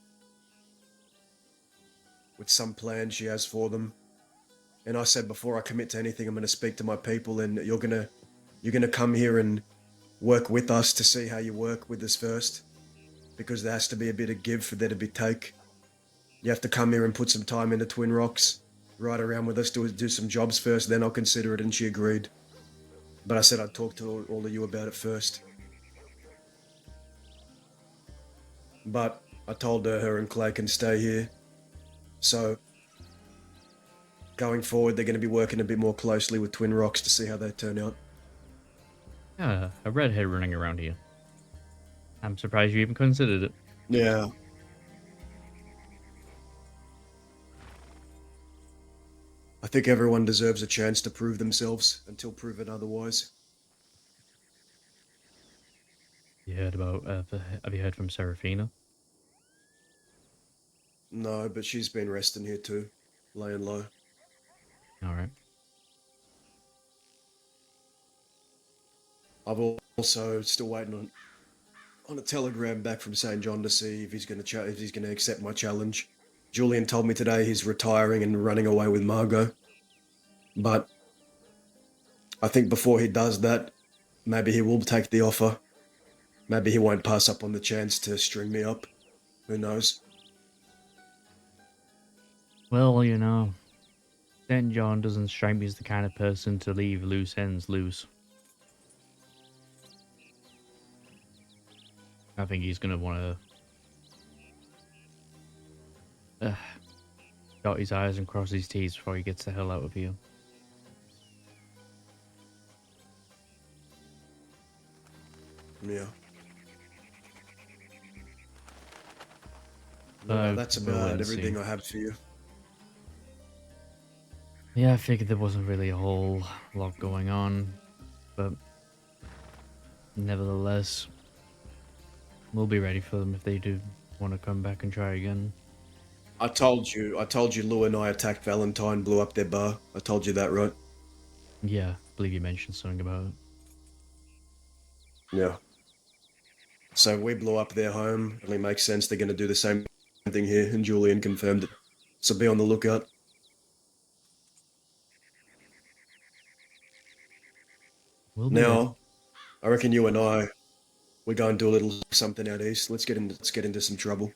With some plan she has for them. And I said before I commit to anything, I'm going to speak to my people and you're going to come here and work with us to see how you work with us first. Because there has to be a bit of give for there to be take. You have to come here and put some time into Twin Rocks, ride around with us, do some jobs first, then I'll consider it, and she agreed. But I said I'd talk to all of you about it first. But I told her and Clay can stay here. So, going forward, they're going to be working a bit more closely with Twin Rocks to see how they turn out. Yeah, a redhead running around here. I'm surprised you even considered it. Yeah. I think everyone deserves a chance to prove themselves until proven otherwise. You heard about, have you heard from Serafina? No, but she's been resting here too, laying low. Alright. I've also still waiting on a telegram back from St. John to see if he's going to accept my challenge. Julian told me today he's retiring and running away with Margot. But I think before he does that, maybe he will take the offer. Maybe he won't pass up on the chance to string me up. Who knows? Well, you know, St. John doesn't strike me as the kind of person to leave loose ends loose. I think he's going to want to dot his I's and cross his T's before he gets the hell out of here. Yeah. No, that's about everything I have for you. Yeah, I figured there wasn't really a whole lot going on, but nevertheless, we'll be ready for them if they do want to come back and try again. I told you Lou and I attacked Valentine, blew up their bar. I told you that, right? Yeah, I believe you mentioned something about it. Yeah. So we blew up their home. It only makes sense they're going to do the same thing here, and Julian confirmed it. So be on the lookout. We'll be ready. Now, I reckon you and we're going to do a little something out east. Let's get into some trouble.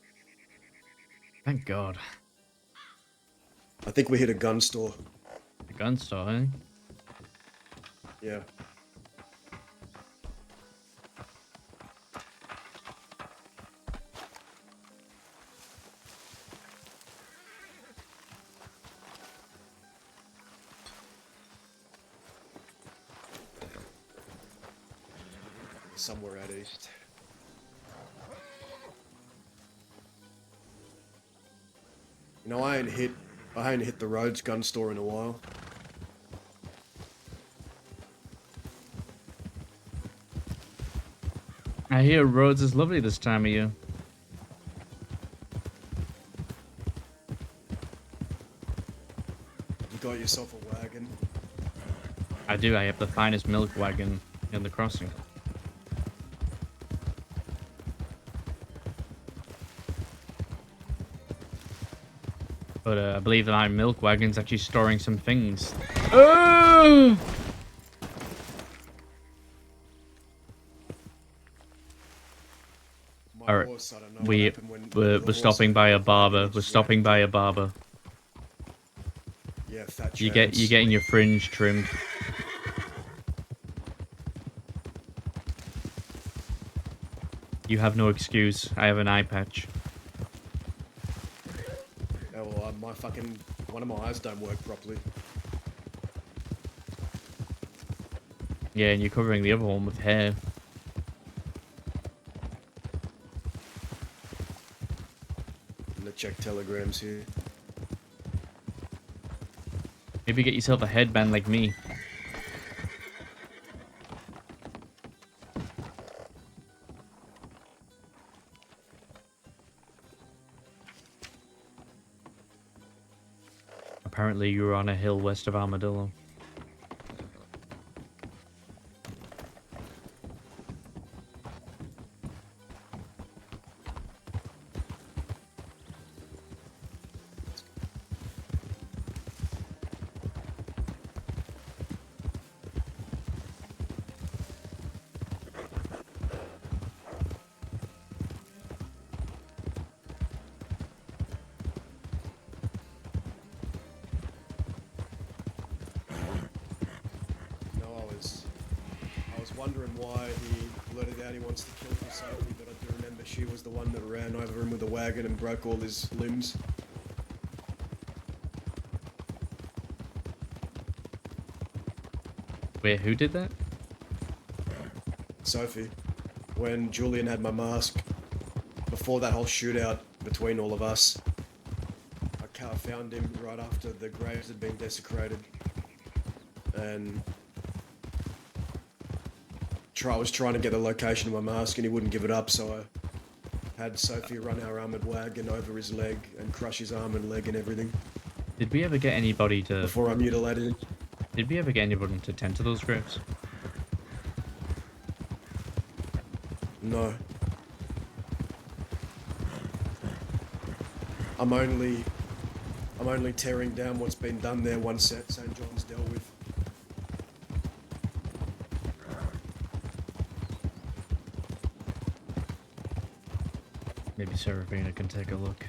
Thank God. I think we hit a gun store. The gun store, eh? Yeah. Somewhere out east. You know, I ain't hit the Rhodes gun store in a while. I hear Rhodes is lovely this time of year. You got yourself a wagon. I do, I have the finest milk wagon in the crossing. But I believe that my milk wagon's actually storing some things. Oh! My Alright, horse, I don't know what happened when the we're horse stopping went by a off, barber. he We're just stopping ran by into a barber. Yeah, fat You're chance. getting your fringe trimmed. You have no excuse. I have an eye patch. Oh, well, one of my eyes don't work properly. Yeah, and you're covering the other one with hair. I'm gonna check telegrams here. Maybe get yourself a headband like me. Apparently you were on a hill west of Armadillo. No, I was wondering why he blurted out he wants to kill for Sophie, but I do remember she was the one that ran over him with a wagon and broke all his limbs. Wait, who did that? Sophie. When Julian had my mask, before that whole shootout between all of us, I found him right after the graves had been desecrated. And I was trying to get the location of my mask and he wouldn't give it up, so I had Sophie run our armoured wagon over his leg and crush his arm and leg and everything Did we ever get anybody to... before I mutilated him. Did we ever get anybody to tend to those graves? No. I'm only tearing down what's been done there once St. John's dealt with. Maybe Serafina can take a look.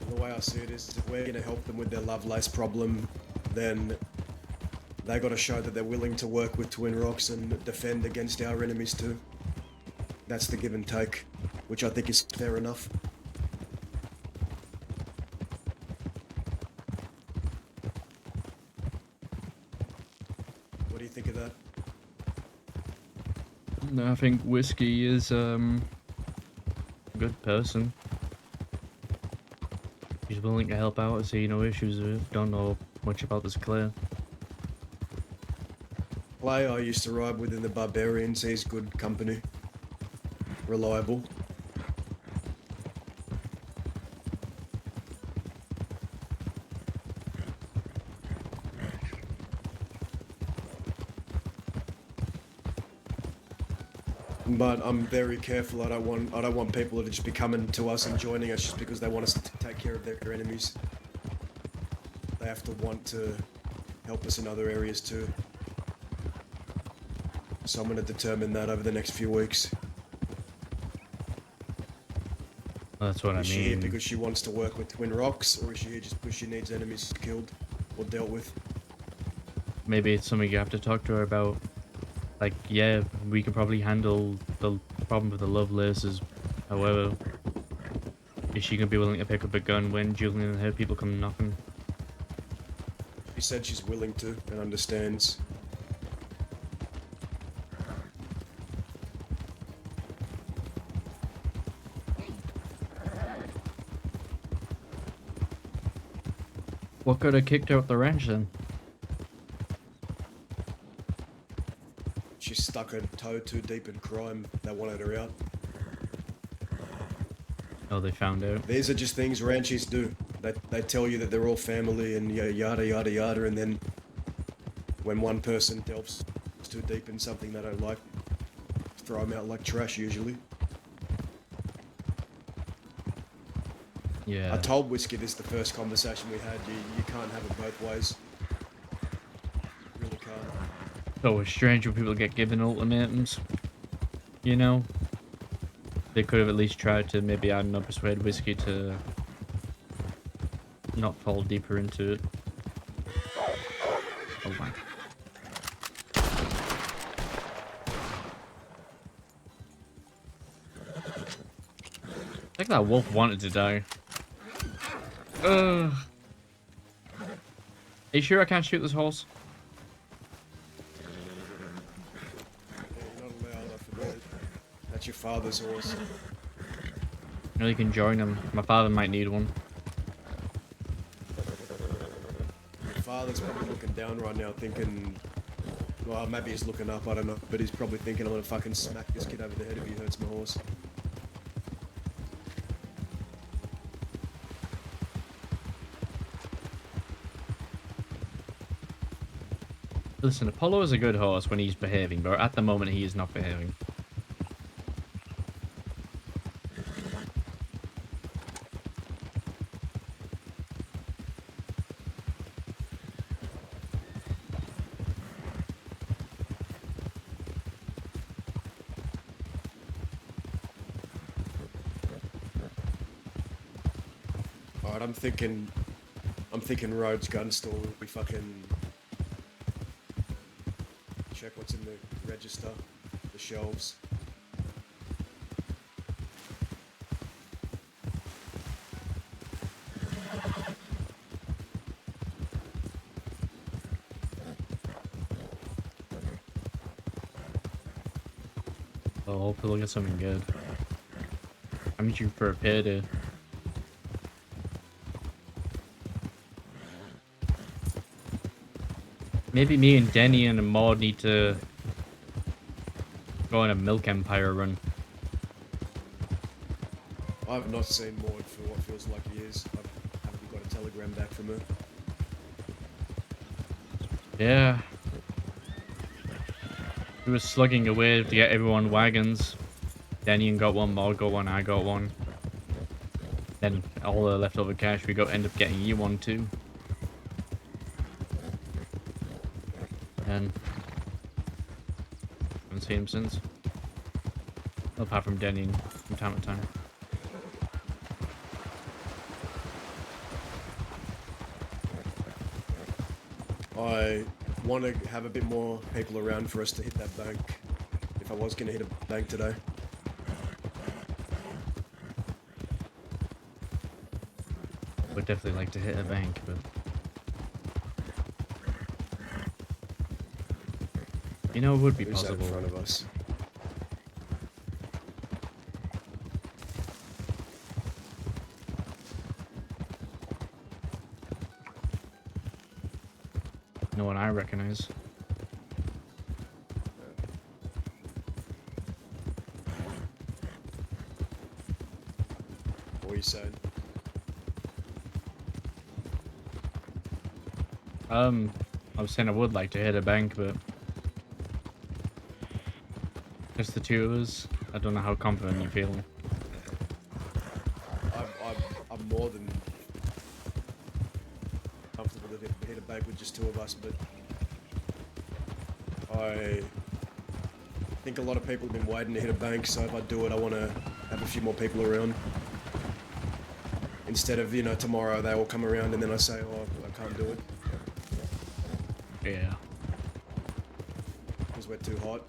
The way I see it is, if we're going to help them with their Lovelace problem, then they got to show that they're willing to work with Twin Rocks and defend against our enemies too. That's the give and take, which I think is fair enough. What do you think of that? No, I think Whiskey is a good person. He's willing to help out. I see no issues with it. Don't know much about this Claire. Clay I used to ride with in the Barbarians, he's good company. Reliable. But I'm very careful. I don't want people to just be coming to us and joining us just because they want us to take care of their enemies. They have to want to help us in other areas too. So I'm going to determine that over the next few weeks. That's what I Is she here mean. because she wants to work with Twin Rocks, or is she here just because she needs enemies killed or dealt with? Maybe it's something you have to talk to her about. Like, yeah, we could probably handle the problem with the Lovelaces. However, is she gonna be willing to pick up a gun when Julian and her people come knocking? She said she's willing to and understands. What could have kicked her out the ranch then? She stuck her toe too deep in crime. They wanted her out. Oh, they found out. These are just things ranchies do. They tell you that they're all family and yada yada yada, and then when one person delves too deep in something they don't like, throw them out like trash usually. Yeah. I told Whiskey this the first conversation we had. You can't have it both ways. You really can't. It's always strange when people get given ultimatums. You know? They could have at least tried to maybe, I don't know, persuade Whiskey to not fall deeper into it. Oh my. I think that wolf wanted to die. Ugh. Are you sure I can't shoot this horse? You're not allowed, I forget. That's your father's horse. No, you can join him. My father might need one. Your father's probably looking down right now thinking, well, maybe he's looking up, I don't know. But he's probably thinking, I'm gonna fucking smack this kid over the head if he hurts my horse. Listen, Apollo is a good horse when he's behaving, but at the moment he is not behaving. Alright, I'm thinking Rhodes gun store. We fucking check what's in the register, the shelves. Oh, hopefully we'll get something good. I'm you for a payday. Maybe me and Denny and Maud need to go on a Milk Empire run. I have not seen Maud for what feels like years. I haven't got a telegram back from her. Yeah. We were slugging away to get everyone wagons. Denny got one, Maud got one, I got one. Then all the leftover cash we got end up getting you one too. And haven't seen him since. Apart from Denny from time to time. I want to have a bit more people around for us to hit that bank. If I was going to hit a bank today. Would definitely like to hit a bank, but you know, it would be Who's that in possible. front of us? No one I recognize. What are you saying? I was saying I would like to hit a bank, but just the two of us. I don't know how confident you feel. I'm more than comfortable to hit a bank with just two of us, but I think a lot of people have been waiting to hit a bank, so if I do it, I want to have a few more people around. Instead of, you know, tomorrow they all come around and then I say, oh, I can't do it Yeah. because we're too hot.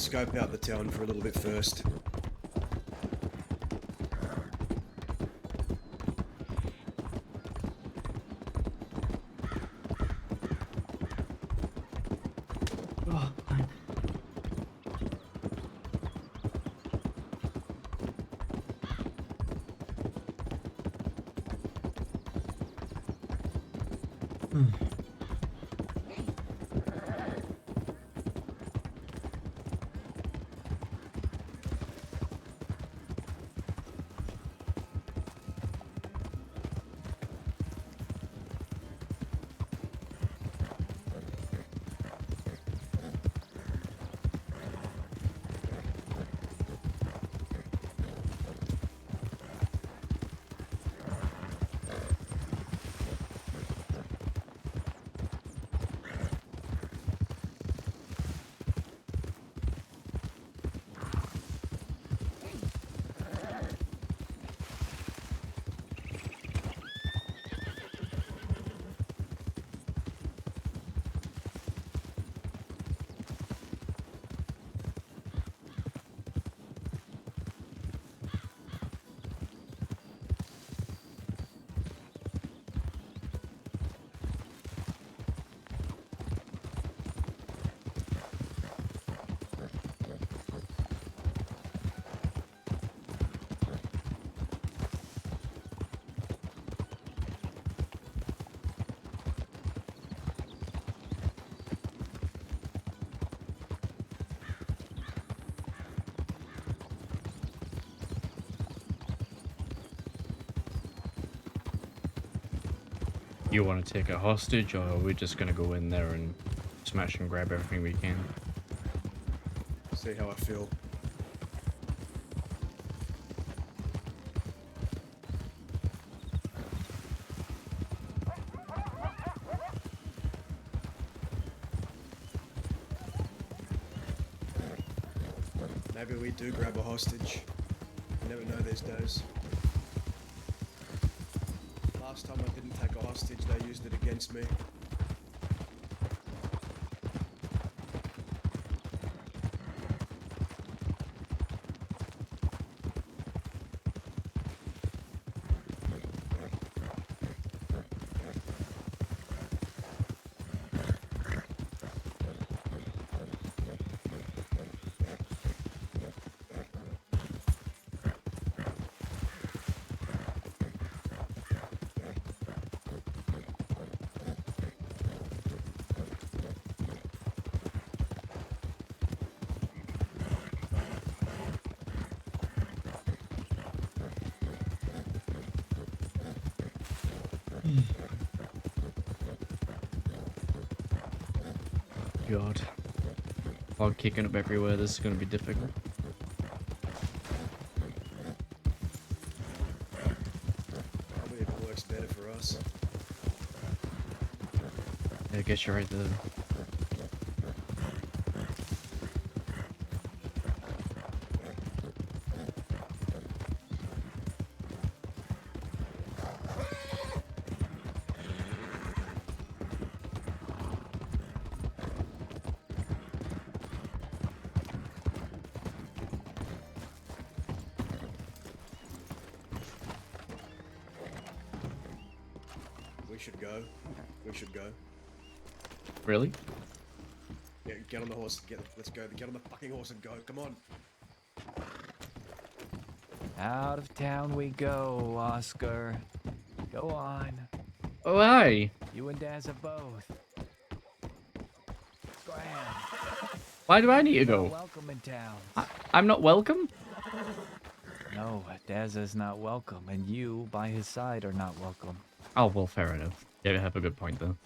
scope out the town for a little bit first. Oh, fine. You want to take a hostage, or are we just gonna go in there and smash and grab everything we can? See how I feel. Maybe we do grab a hostage. You never know these days. Last time I didn't take a hostage, they used it against me. God. Fog kicking up everywhere, this is gonna be difficult. Probably it works better for us. Yeah, I guess you're right there. We should go. We should go. Really? Yeah, get on the horse. Let's go. Get on the fucking horse and go. Come on. Out of town we go, Oscar. Go on. Oh, hi! You and Dazza both. Grand. Why do I need to You're go? welcome in town. I'm not welcome? No, Dazza's not welcome, and you, by his side, are not welcome. Oh, well, fair enough. Yeah, you have a good point, though.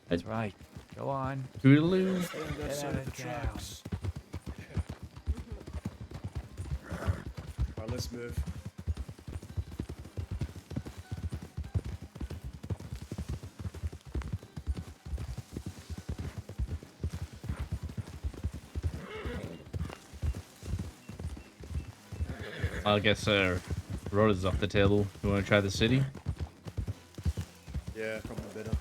That's right. Go on. Toodaloo. Get out of town. Alright, let's move. I guess road is off the table. You want to try the city? Yeah, probably better.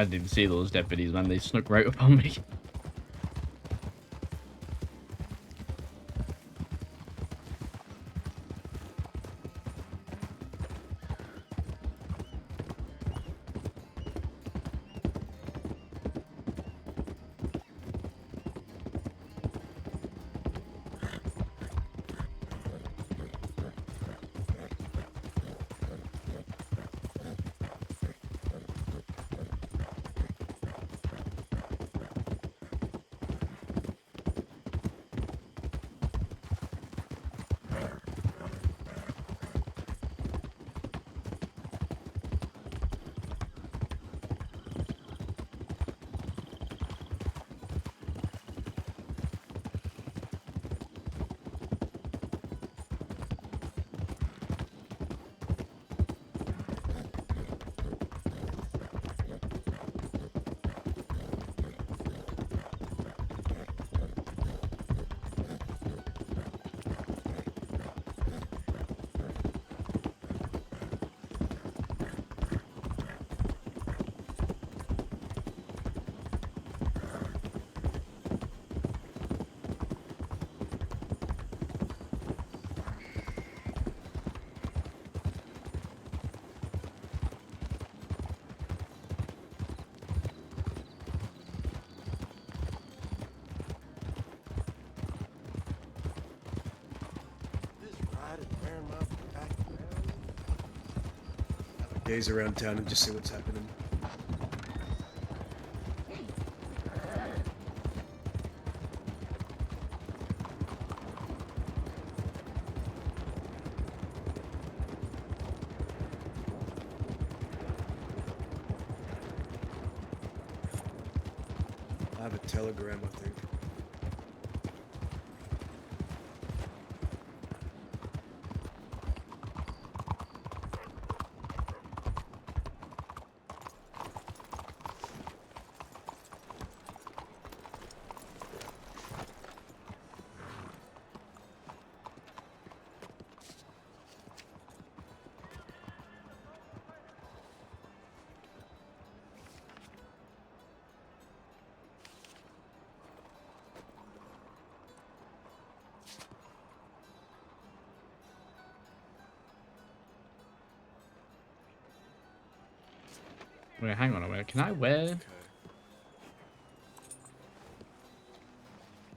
I didn't see those deputies, man. They snuck right up on me. Gaze around town and just see what's happening. I have a telegram, I think. Wait, hang on a minute. Can I wear? Okay.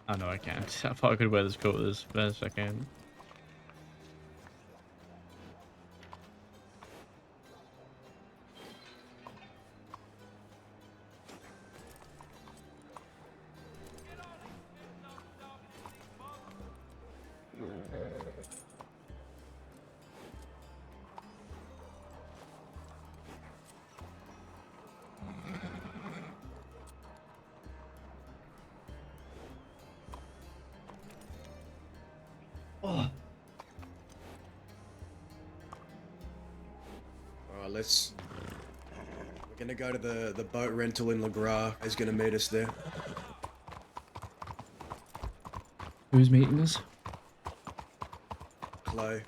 Oh no, I can't. I thought I could wear this coat with this. Wait a second. Alright, let's... We're gonna go to the boat rental in LeGras. He's gonna meet us there. Who's meeting us? Clay.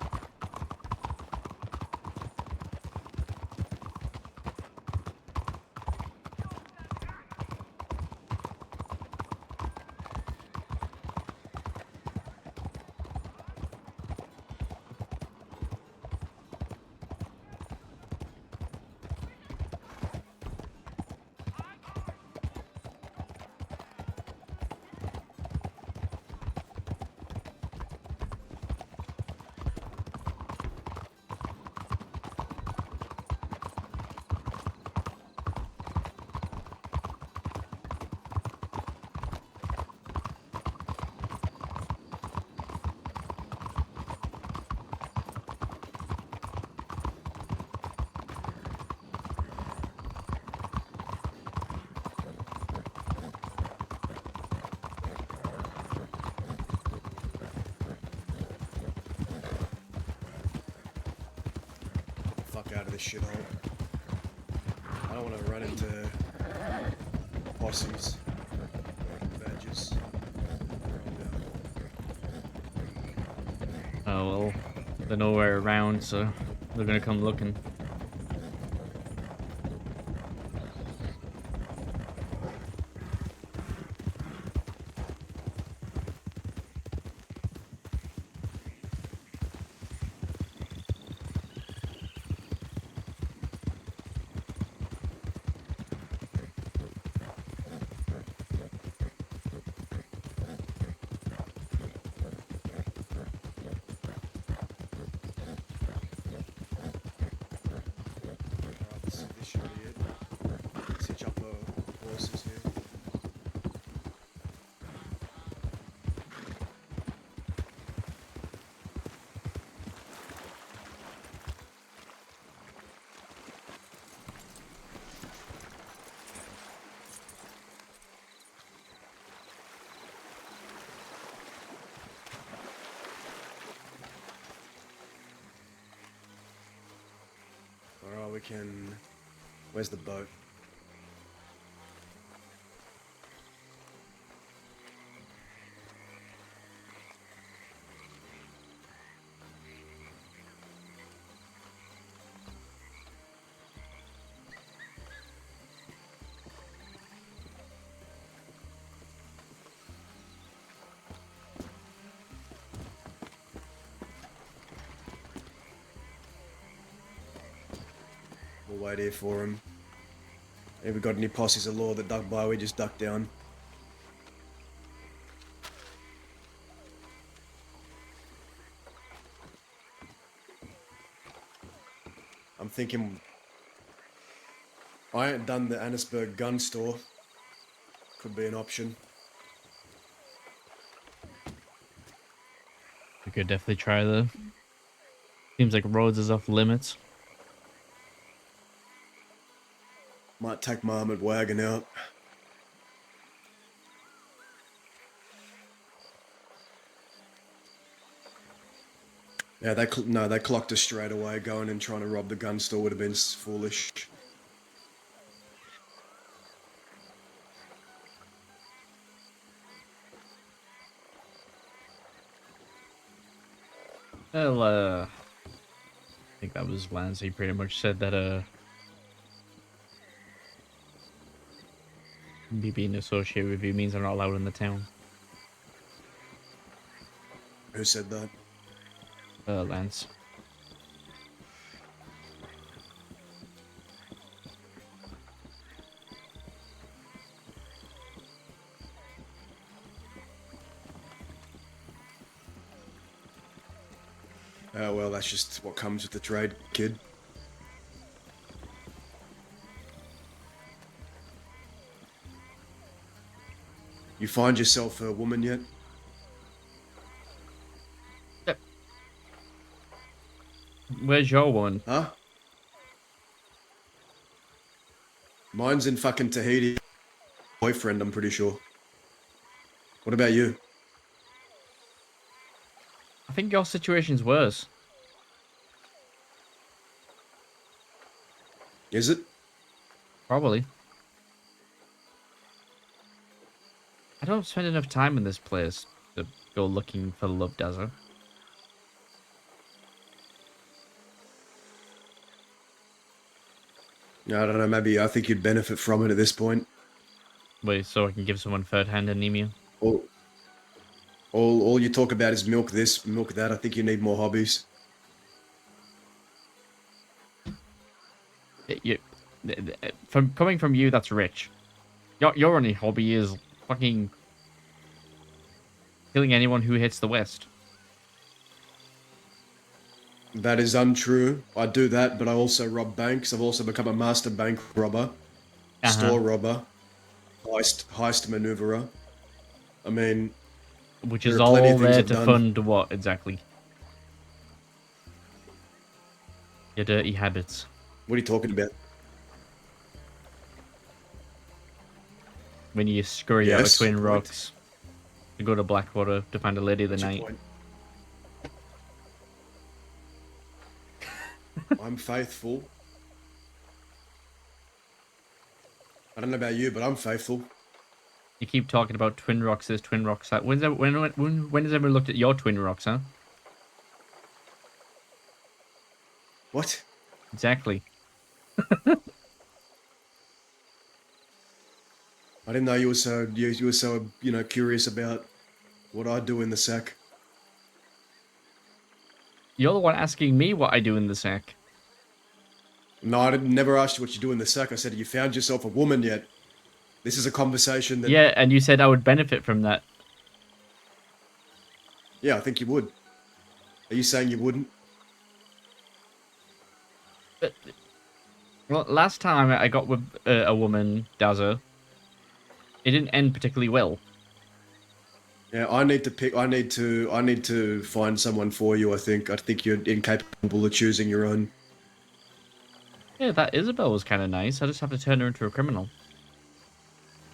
Fuck out of this shithole. I don't want to run into posses, badges. Oh well, they're nowhere around, so they're gonna come looking. Alright, we can... Where's the boat? We'll wait here for him. If we got any posses of law that duck by, we just duck down. I'm thinking... I ain't done the Annisburg gun store. Could be an option. We could definitely try though. Seems like Rhodes is off limits. Might take my armoured wagon out. Yeah, they clocked us straight away. Going and trying to rob the gun store would have been foolish. Well, I think that was Lance. He pretty much said that me being associated with you means I'm not allowed in the town. Who said that? Lance. Oh well, that's just what comes with the trade, kid. You find yourself a woman yet? Where's your one? Huh? Mine's in fucking Tahiti. Boyfriend, I'm pretty sure. What about you? I think your situation's worse. Is it? Probably. I don't spend enough time in this place to go looking for love, does it? I don't know, maybe I think you'd benefit from it at this point. Wait, so I can give someone third-hand anemia? All you talk about is milk this, milk that. I think you need more hobbies. From coming from you, that's rich. Your only hobby is fucking killing anyone who hits the West. That is untrue. I do that, but I also rob banks. I've also become a master bank robber, store robber, heist maneuverer. I mean, Which there is are plenty all of things there I've to done. fund what exactly? Your dirty habits. What are you talking about? When you scurry out of Yes, Twin point. Rocks to go to Blackwater to find a lady of the What's your night. point? I'm faithful. I don't know about you, but I'm faithful. You keep talking about Twin Rocks this, Twin Rocks that. When has everyone looked at your Twin Rocks, huh? What? Exactly. I didn't know you were so curious about what I do in the sack. You're the one asking me what I do in the sack. No, I never asked you what you do in the sack. I said, have you found yourself a woman yet? This is a conversation that... Yeah, and you said I would benefit from that. Yeah, I think you would. Are you saying you wouldn't? Well, last time I got with a woman, Dazza, it didn't end particularly well. Yeah, I need to find someone for you, I think. I think you're incapable of choosing your own. Yeah, that Isabel was kind of nice. I just have to turn her into a criminal.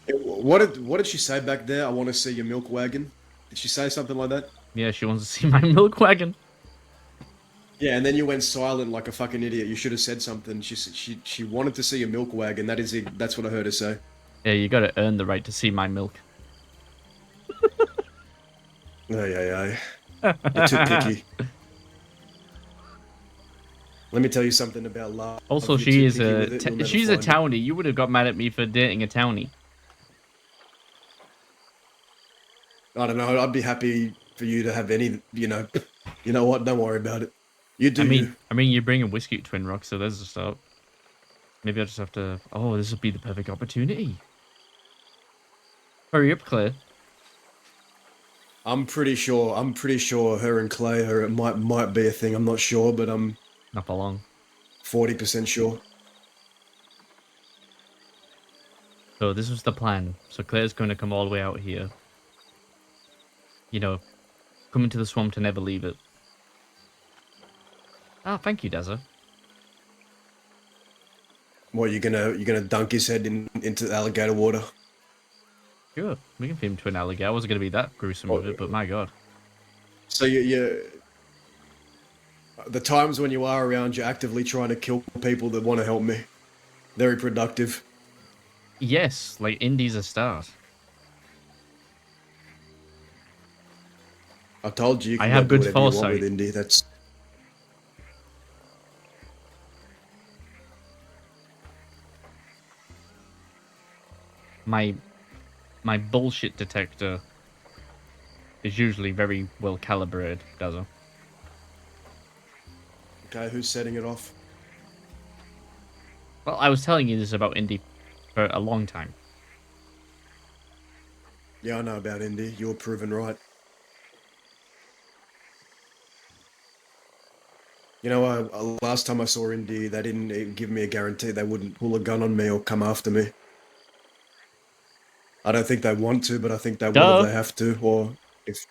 What did she say back there? I want to see your milk wagon. Did she say something like that? Yeah, she wants to see my milk wagon. Yeah, and then you went silent like a fucking idiot. You should have said something. She wanted to see a milk wagon. That's what I heard her say. Yeah, you gotta earn the right to see my milk. Ay, ay, ay. You're too picky. Let me tell you something about love. Also, You're too picky with it. You'll never she's a find it. townie. You would have got mad at me for dating a townie. I don't know. I'd be happy for you to have any. You know what? Don't worry about it. You do you. I mean, you're bringing whiskey to Twin Rock, so there's a start. Maybe I just have to. Oh, this would be the perfect opportunity. Hurry up, Claire. I'm pretty sure. Her and Clay. It might be a thing. I'm not sure, but I'm Not for long. 40% sure. So this was the plan. So Claire's going to come all the way out here. You know, come into the swamp to never leave it. Ah, thank you, Dazza. What you're gonna dunk his head into the alligator water? Sure, we can feed him to an alligator. I wasn't going to be that gruesome with it, but my god. So the times when you are around, you're actively trying to kill people that want to help me. Very productive. Yes, like Indy's a start. I told you. You I can have go do good whatever you want foresight. with Indy. That's My bullshit detector is usually very well calibrated, Dazza. okay. Who's setting it off? Well, I was telling you this about Indy for a long time. Yeah, I know about Indy. You were proven right. You know, last time I saw Indy, they didn't even give me a guarantee they wouldn't pull a gun on me or come after me. I don't think they want to, but I think they will if Duh. they have to, or if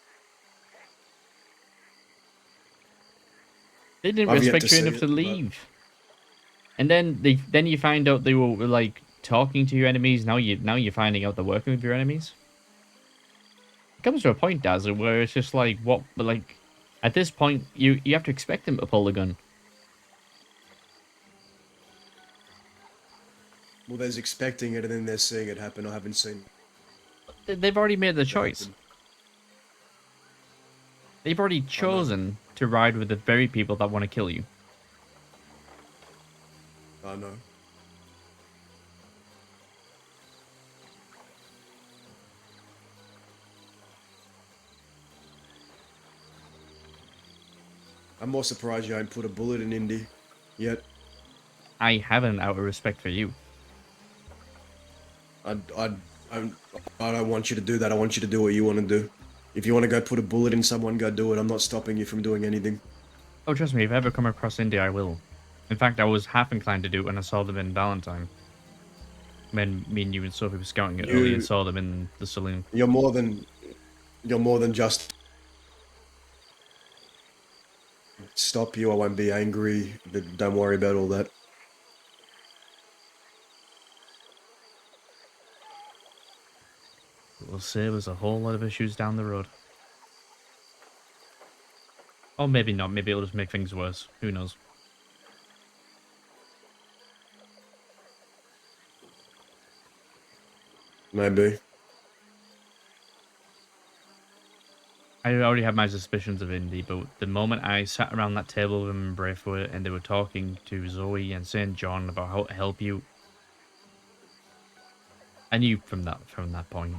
They didn't I've yet respect to you see enough to it. But leave. And then you find out they were like talking to your enemies. Now you're finding out they're working with your enemies. It comes to a point, Dazzle, where it's just like what, but like at this point you have to expect them to pull the gun. well, there's expecting it and then there's seeing it happen. I haven't seen They've already made the that choice. happen. They've already chosen to ride with the very people that want to kill you. I know. I'm more surprised you ain't put a bullet in Indy yet. I haven't, out of respect for you. I don't want you to do that. I want you to do what you want to do. If you want to go put a bullet in someone, go do it. I'm not stopping you from doing anything. Oh, trust me, if I ever come across India, I will. In fact, I was half inclined to do it when I saw them in Valentine. When me and you and Sophie were scouting it earlier and saw them in the saloon. You're more than just stop you. I won't be angry. Don't worry about all that. It will save us a whole lot of issues down the road. Or maybe not. Maybe it'll just make things worse. Who knows? Maybe. I already have my suspicions of Indy, but the moment I sat around that table with them in Braithwaite and they were talking to Zoe and St. John about how to help you, I knew from that point.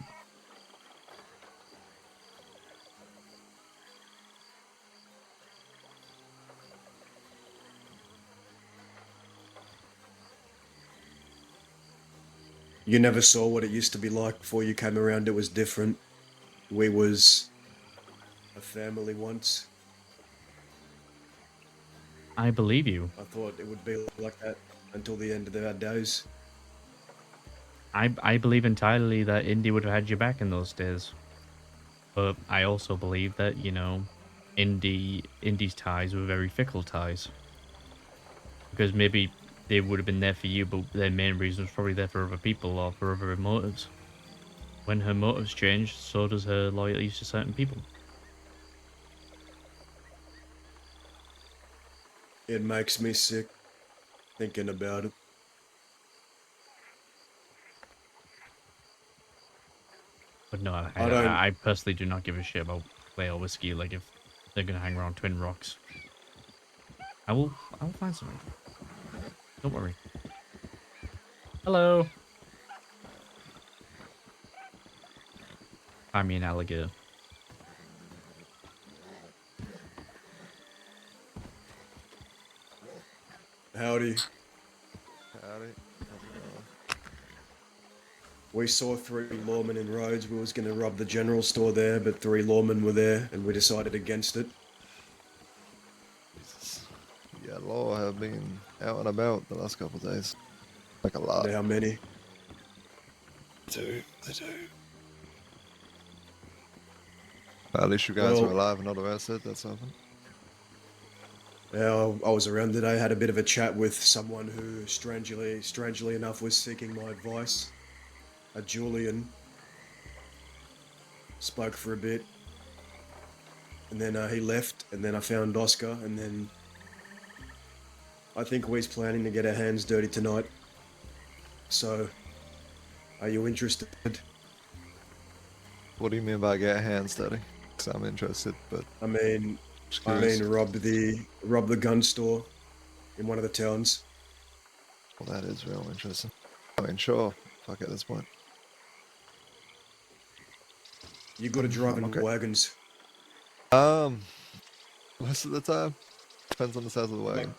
You never saw what it used to be like before you came around. It was different. We was a family once. I believe you. I thought it would be like that until the end of our days. I believe entirely that Indy would have had you back in those days. But I also believe that, you know, Indy's ties were very fickle ties. Because maybe they would have been there for you, but their main reason was probably there for other people or for other motives. When her motives change, so does her loyalties to certain people. It makes me sick thinking about it. But no, I don't. I personally do not give a shit about whale whiskey. Like if they're gonna hang around Twin Rocks, I will find something. Don't worry. Hello. Find me an alligator. Howdy. Howdy. How's it going? We saw 3 lawmen in Rhodes. We was going to rob the general store there, but 3 lawmen were there, and we decided against it. Jesus. Yeah, law have been out and about the last couple of days. Like a lot. How many? They do. Well, at least you guys Well- are alive and not arrested. That's something. Yeah, I was around today, had a bit of a chat with someone who, strangely enough, was seeking my advice. A Julian. Spoke for a bit. And then he left, and then I found Oscar, and then I think we're planning to get our hands dirty tonight. So, are you interested? What do you mean by get hands dirty? 'Cause I'm interested, but I mean, just I curious. mean, rob the gun store in one of the towns. Well, that is real interesting. I mean, sure. Fuck at this point. You got to drive in Okay. wagons. Most of the time. Depends on the size of the wagon.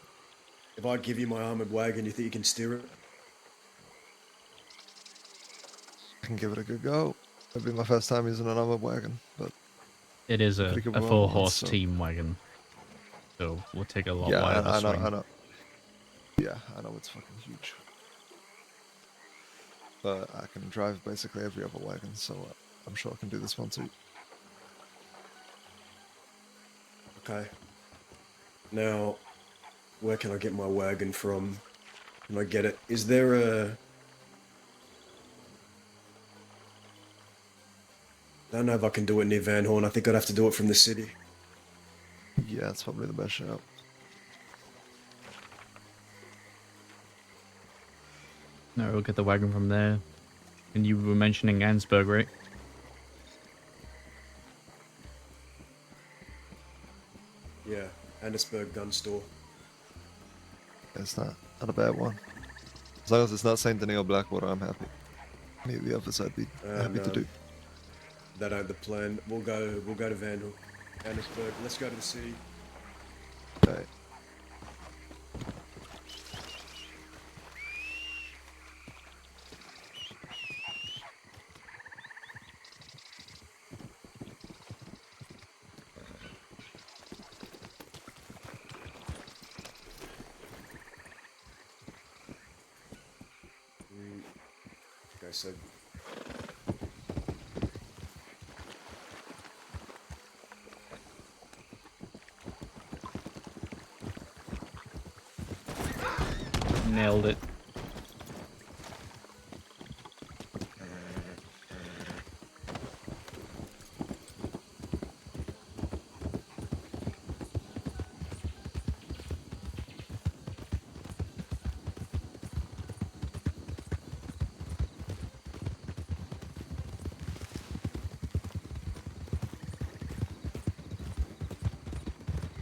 If I give you my armored wagon, you think you can steer it? I can give it a good go. It'll be my first time using an armored wagon, but It is a Pretty good 4-horse once, so- team wagon, so we'll take a lot yeah, wider I swing. know. Yeah, I know it's fucking huge. But I can drive basically every other wagon, so I'm sure I can do this one too. Okay. Now, where can I get my wagon from? Can I get it? Is there a... I don't know if I can do it near Van Horn. I think I'd have to do it from the city. Yeah, it's probably the best shout. No, we'll get the wagon from there. And you were mentioning Ansburg, right? Yeah, Annisburg gun store. It's not a bad one. As long as it's not Saint Denis or Blackwater, I'm happy. Maybe the others I'd be happy to no. do. That ain't the plan. We'll go to Van Horn. Annisburg. Let's go to the city. Right. Okay, so Nailed it.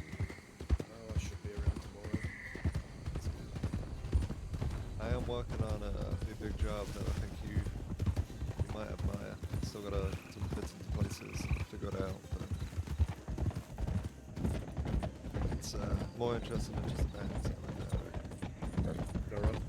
I should be around tomorrow. I am working on a pretty big job that I think you might admire. Still gotta some bits into places and figure it out, but it's more interesting than just a band or something like that. I reckon. All right.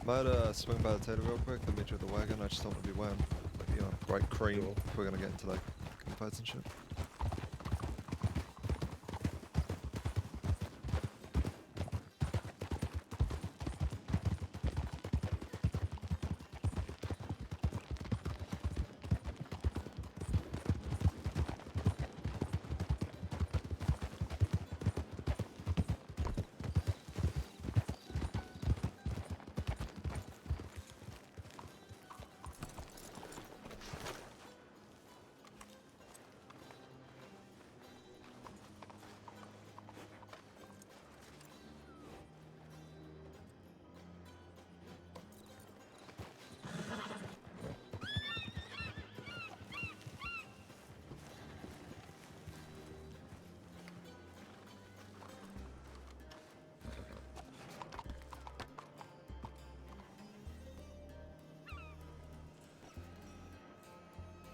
Might swing by the tater real quick and meet you at the wagon. I just don't want to be wearing, you know, bright cream Cool. if we're gonna get into like fights and shit.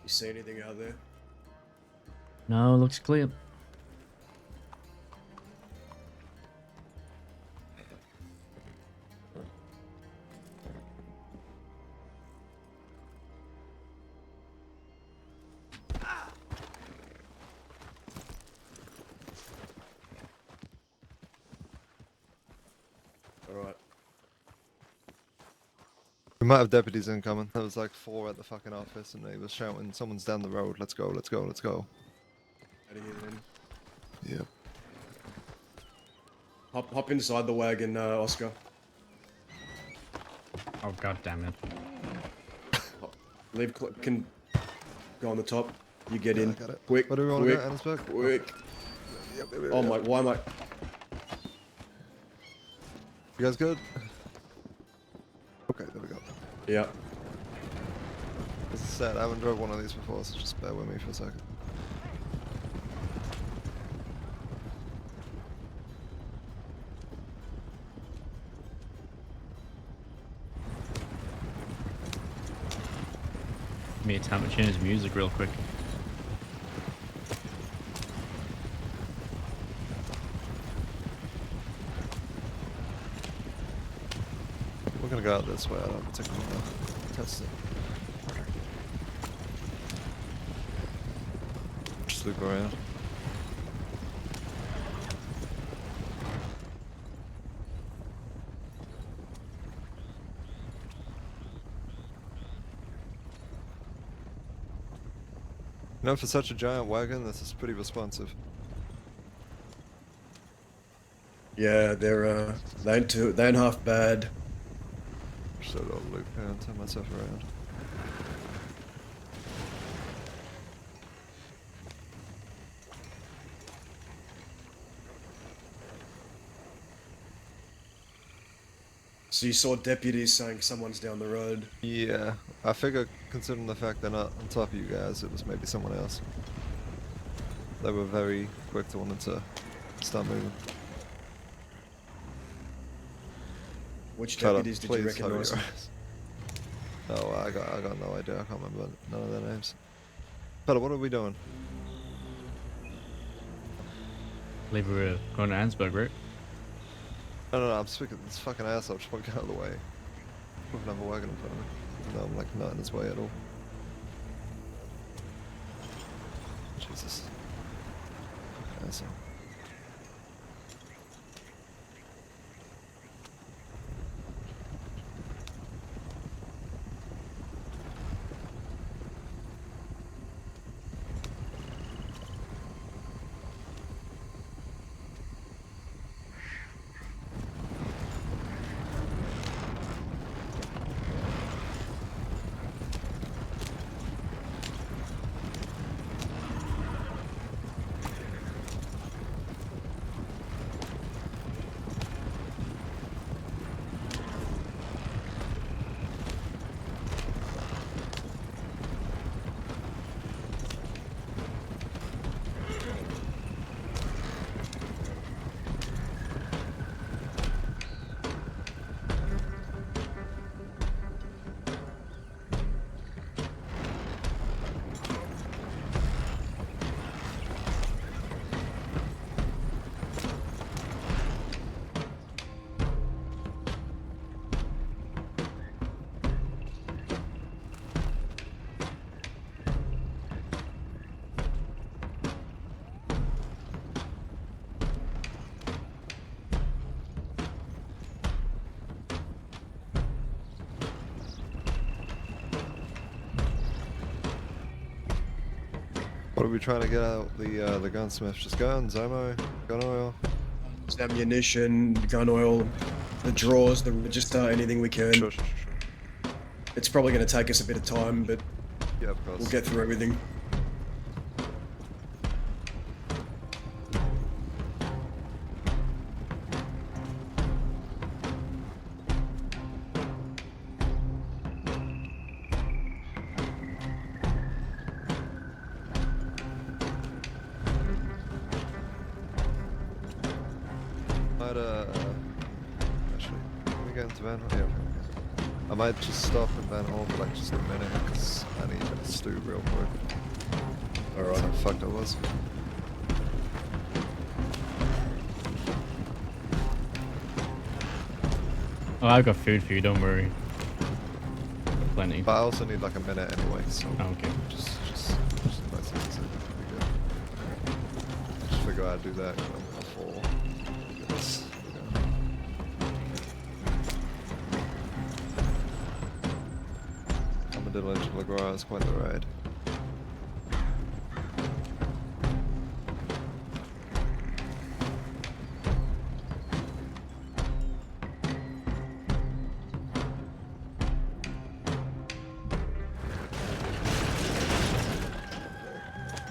You see anything out there? No, looks clear. Alright. We might have deputies incoming. There was like 4 at the fucking office, and they were shouting, "Someone's down the road. Let's go! Let's go! Let's go!" Out of here then. Yep. Hop inside the wagon, Oscar. Oh god damn it. Leave. Can go on the top. You get in. Got it. Quick. Where do we want to quick, go? Annisburg? Quick. Yep, Oh my. Why am I? You guys good? Okay, there we go. Yeah. As I said, I haven't drove one of these before, so just bear with me for a second. Give me a time to change his music real quick. We're gonna go out this way. I don't particularly want to test it. Just loop around. You know, for such a giant wagon, this is pretty responsive. Yeah, they ain't half bad. Just a little loop around, turn myself around. So you saw deputies saying someone's down the road. Yeah, I figure considering the fact they're not on top of you guys, it was maybe someone else. They were very quick to want to start moving. Which Shut up, deputies did you please, cover recognize? your eyes. Oh, I got no idea. I can't remember none of their names. Fella, what are we doing? I believe we're going to Ansburg, right? No, I'm speaking to this fucking asshole. Just want to get out of the way. With another wagon in front of me. No, I'm like not in his way at all. Jesus. Fucking asshole. What are we trying to get out the gunsmith? Just guns, ammo, gun oil? Just ammunition, gun oil, the drawers, the register, anything we can. Sure. It's probably going to take us a bit of time, but Yeah, of course. we'll get through everything. Might, actually, can we get into van? Yeah, okay. I might just stop in Van Hall for like just a minute because I need a stew real quick. Alright. That's how fucked I was. Oh, I've got food for you, don't worry. Plenty. But I also need like a minute anyway, so Okay. just nice and easy. Be good. Just figure out how to do that 'cause I'm gonna fall. Look at this. Armadillo to LaGuardia is quite the ride.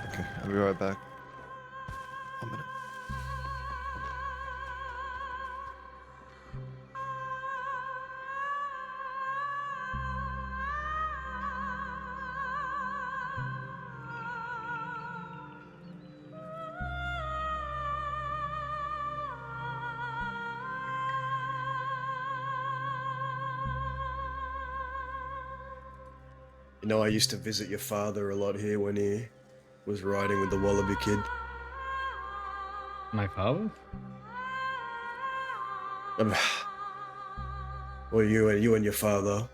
Okay, I'll be right back. 1 minute. You know, I used to visit your father a lot here when he was riding with the Wallaby Kid. My father? Well, you and your father.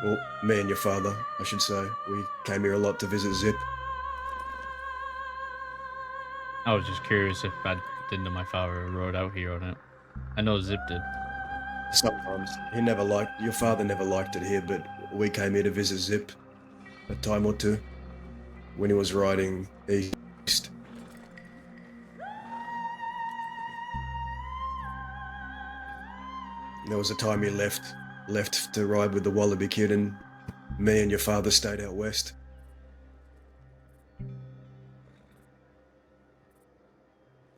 Well, me and your father, I should say. We came here a lot to visit Zip. I was just curious if I didn't know my father rode out here on it. I know Zip did. Sometimes your father never liked it here, but we came here to visit Zip a time or two when he was riding east. There was a time he left to ride with the Wallaby Kid, and me and your father stayed out west.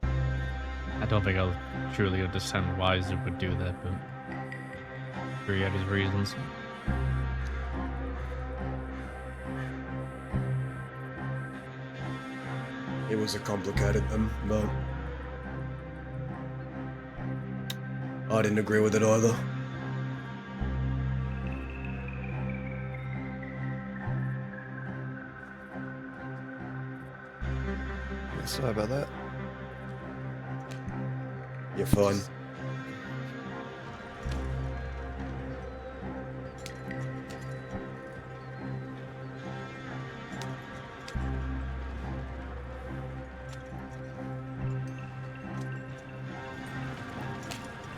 I don't think I'll truly understand why Zip would do that, but sure he had his reasons. It was a complicated one, but I didn't agree with it either. Yeah, sorry about that. You're fine.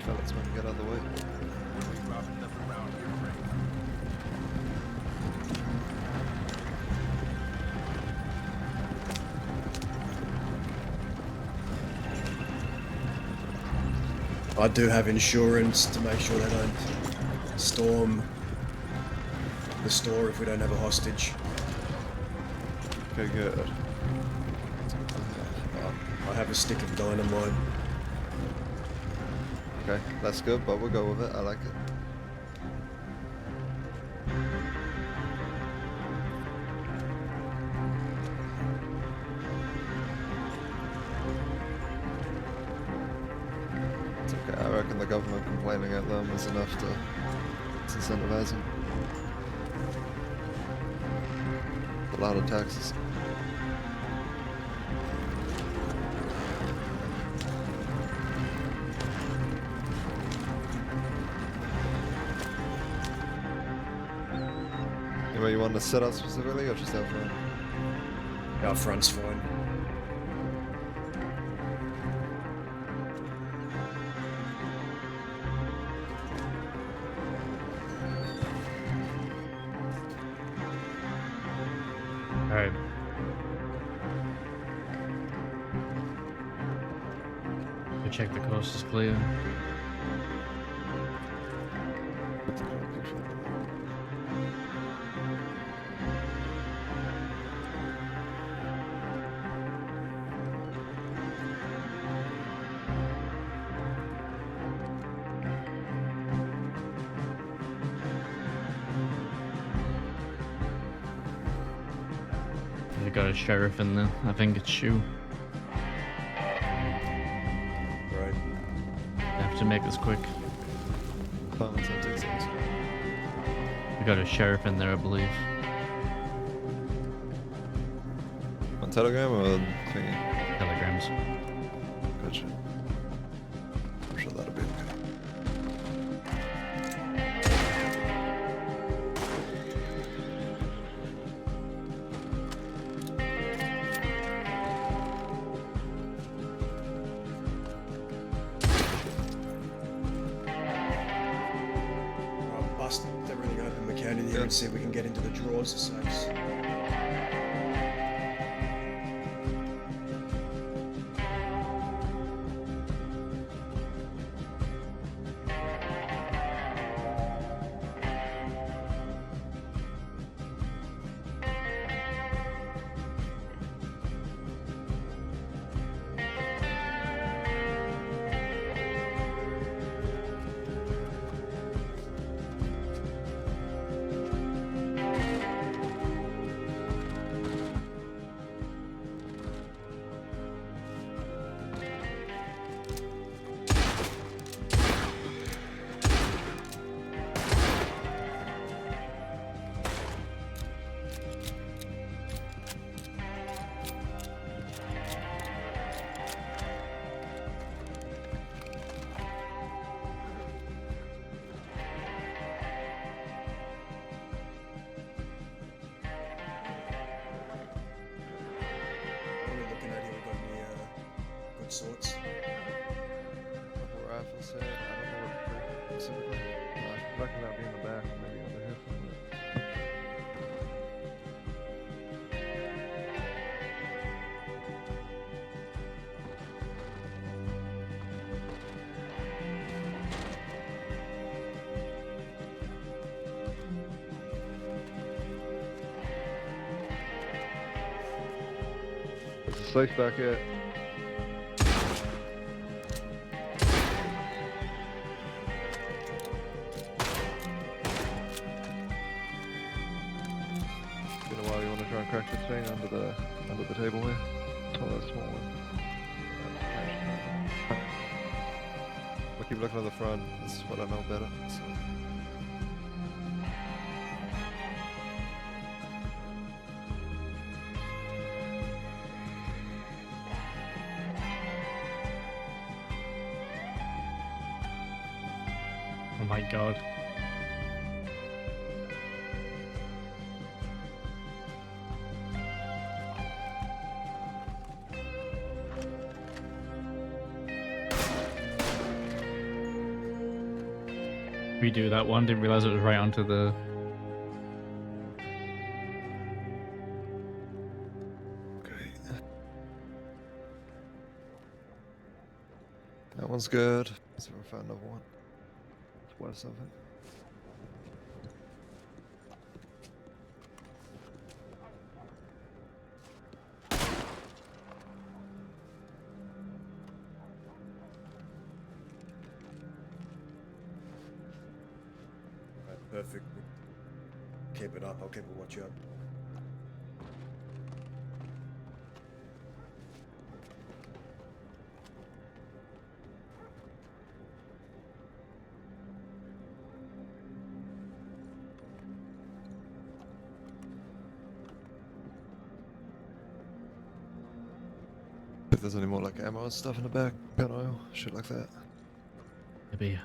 Fellas, want to get out of the way? I do have insurance to make sure they don't storm the store if we don't have a hostage. Okay, good. I have a stick of dynamite. Okay, that's good, but we'll go with it. I like it. It's okay. I reckon the government complaining at them is enough to incentivize them. A lot of taxes. Anyway, you want to set up specifically or just out front? Out front's fine. Alright. Go check the coast is clear. They got a sheriff in there. I think it's Shu. Right. I have to make this quick. Comments on 2 seconds. We got a sheriff in there, I believe. On Telegram or on thingy? Telegrams. Gotcha. I'm sure that'll be okay. I'll bust everything open, McCann, in here and see if we can get into the drawers of safes. What are we looking at here? We got any good sorts? Couple rifles set. I don't know what specifically. I reckon that'll be in the back, maybe under here somewhere. There's a safe back at. Been a while. You want to try and crack this thing under the table here? Oh, that small one. I'll keep looking at the front. This is what I know better. So. Oh my god. Redo that one, didn't realize it was right onto the... Okay. That one's good. Let's see if I found another one. It's worth something. Right, perfect. Keep it up. I'll keep a watch out. If there's any more like ammo and stuff in the back, gun oil, shit like that. Maybe.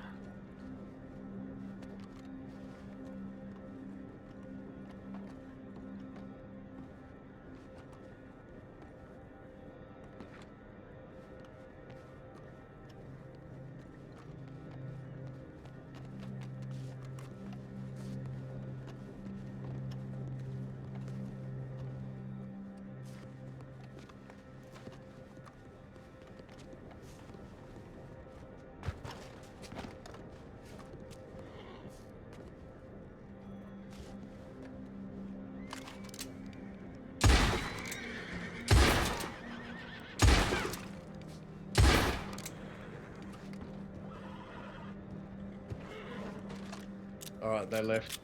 Alright, they left.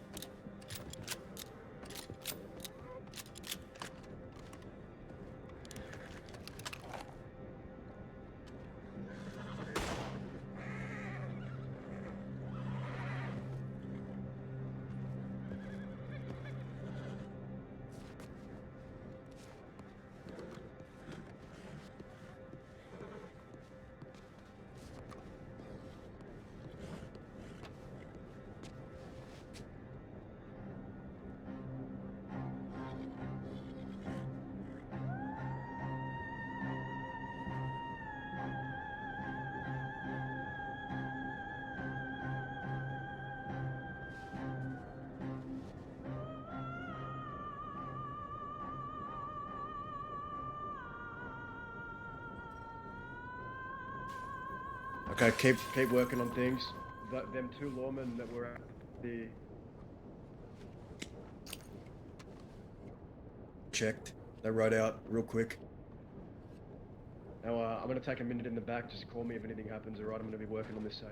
Okay, keep working on things. Them two lawmen that were at the checked. They rode out real quick. Now I'm gonna take a minute in the back. Just call me if anything happens. Alright, I'm gonna be working on this safe.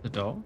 The door?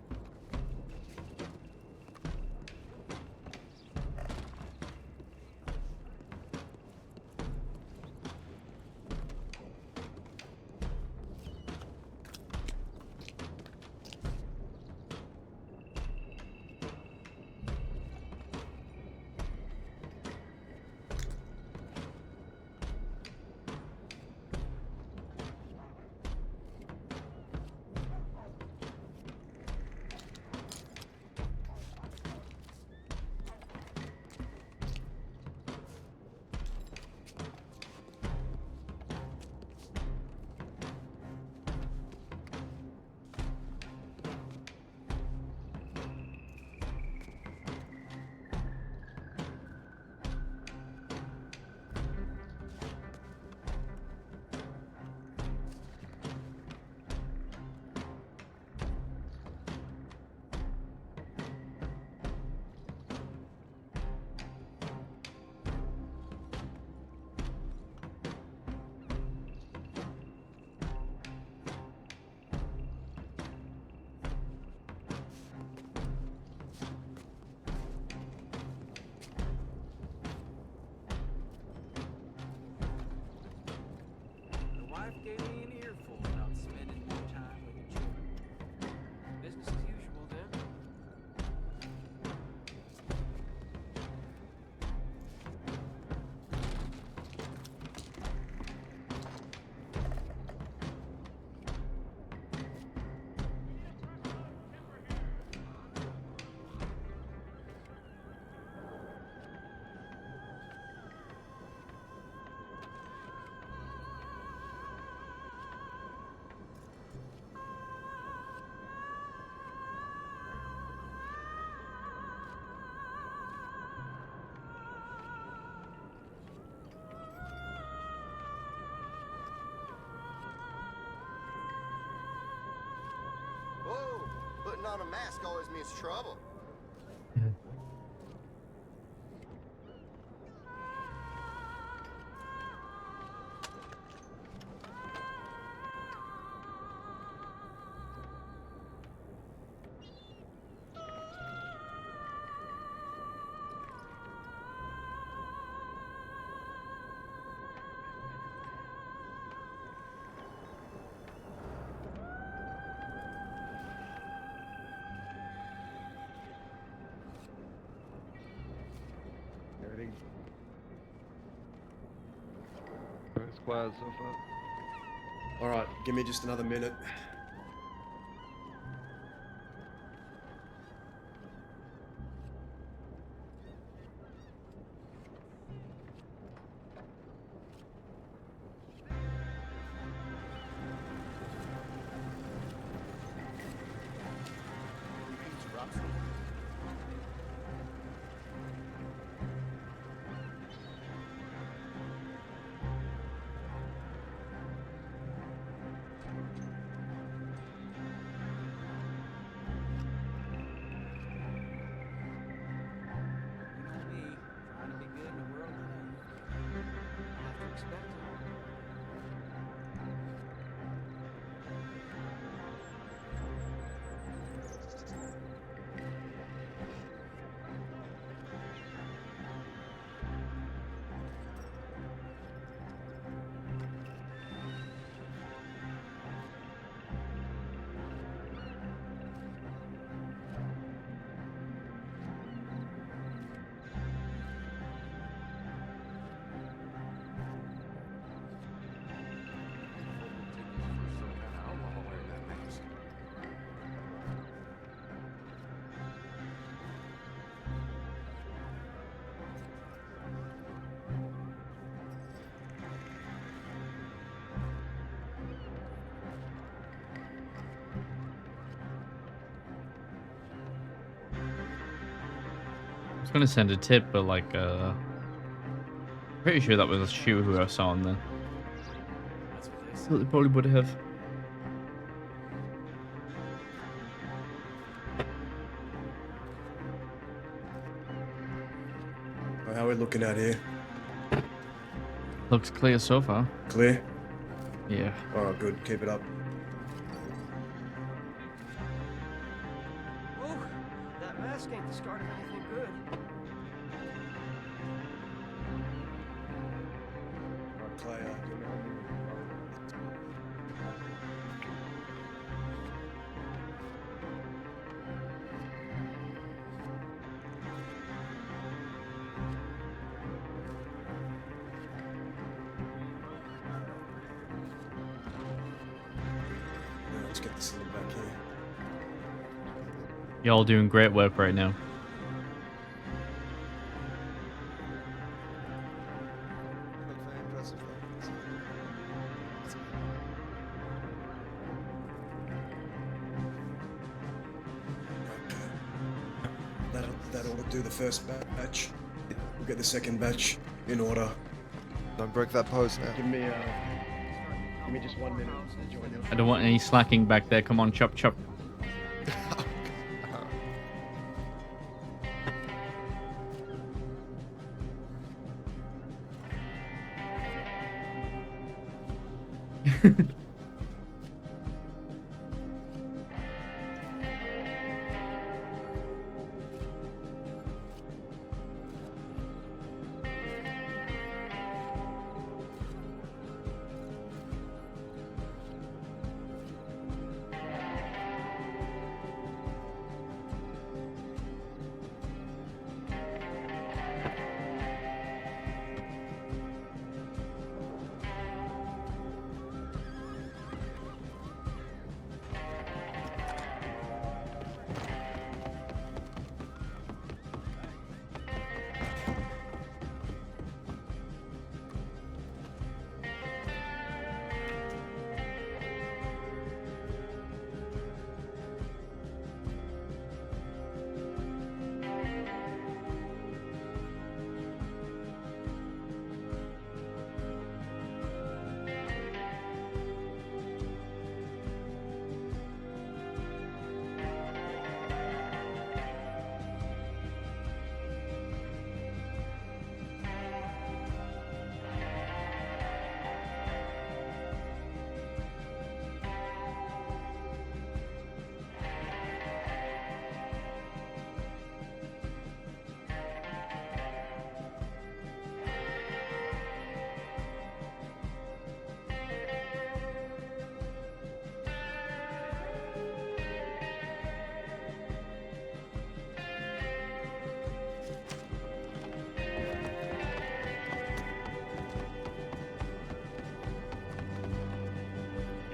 The wife gave me an earful about spending more time with the children. Business as usual then. Whoa! Putting on a mask always means trouble. Everything. It's quiet so far. Alright, give me just another minute. gonna send a tip, but like, pretty sure that was a shoe who I saw on there. That's what they So they probably would have. How are we looking at here? Looks clear so far. Clear? Yeah. Oh, good. Keep it up. Whoa, that mask ain't the start of anything good. Right, Clay, do you want to help me? Yeah, let's get this in the back here. Y'all doing great work right now. You look very impressive, though. That ought to do the first batch. We'll get the second batch in order. Don't break that pose now. Give me just 1 minute. I'll join you. I don't want any slacking back there. Come on, chop chop.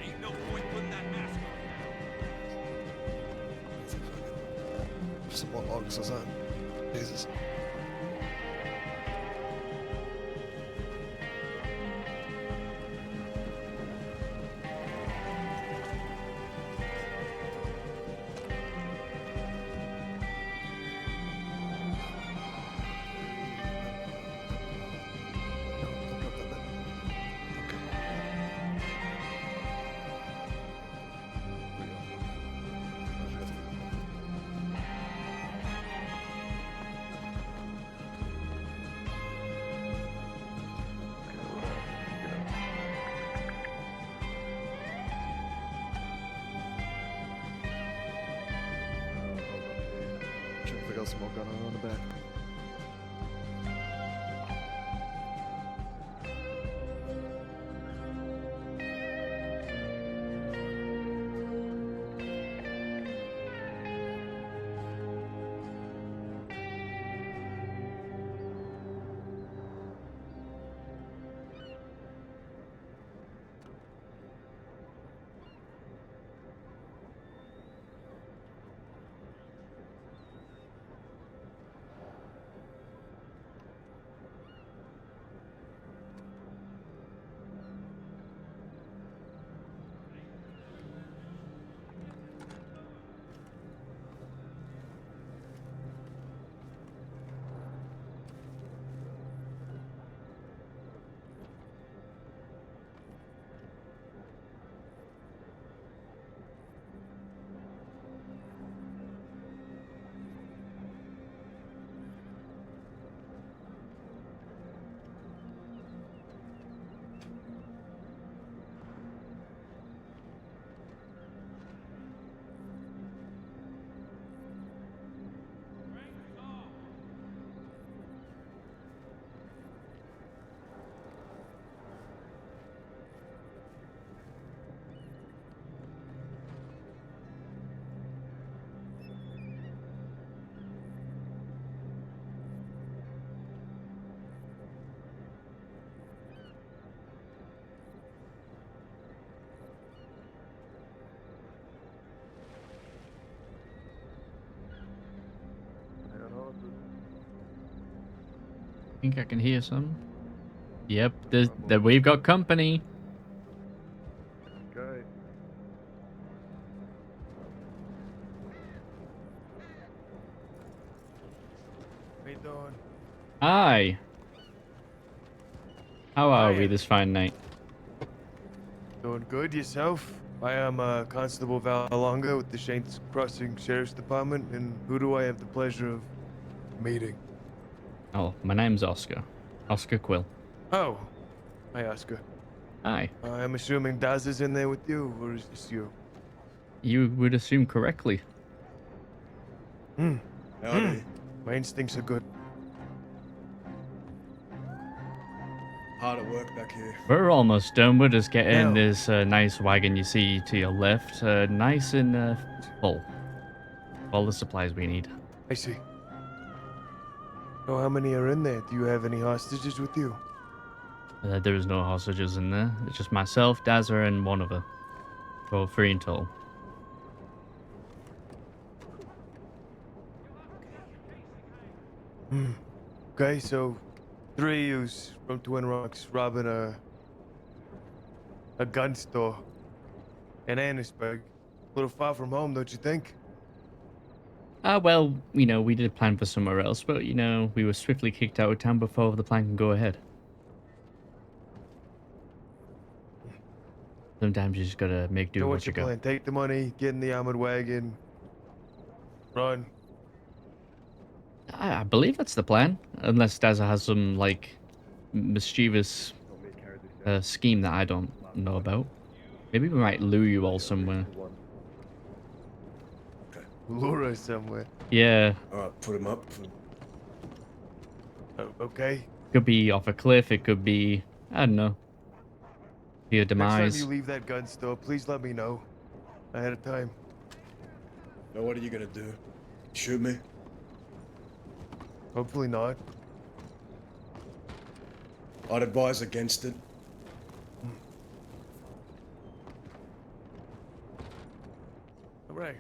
Ain't no point putting that mask on. Some more logs or something. Jesus. Check if we got some more going on the back. think I can hear some. Yep, we've got company. Okay. How you doing? Hi. How are we Hiya. this fine night? Doing good yourself? I am Constable Valonga with the Saints Crossing Sheriff's Department, and who do I have the pleasure of meeting? Oh, my name's Oscar. Oscar Quil. Oh, hi Oscar. Hi. I'm assuming Daz is in there with you, or is this you? You would assume correctly. Howdy. My instincts are good. Hard at work back here. We're almost done. We're just getting Now. this nice wagon you see to your left, nice and full. All the supplies we need. I see. So how many are in there? Do you have any hostages with you? There is no hostages in there. It's just myself, Dazza, and one other. So 3 in total. Okay, so 3 of yous from Twin Rocks robbing a gun store in Annisburg. A little far from home, don't you think? Well, you know, we did plan for somewhere else, but, you know, we were swiftly kicked out of town before the plan can go ahead. Sometimes you just gotta make do So with what's what you your got. plan? Take the money, get in the armored wagon, run. I believe that's the plan. Unless Dazza has some, like, mischievous scheme that I don't know about. Maybe we might lure you all somewhere. Lure us somewhere. Yeah, Alright, put him up. Oh, okay. could be off a cliff, it could be, I don't know, your Next time demise. you leave that gun store, please let me know ahead of time. Now what are you gonna do? Shoot me? Hopefully not. I'd advise against it. All right.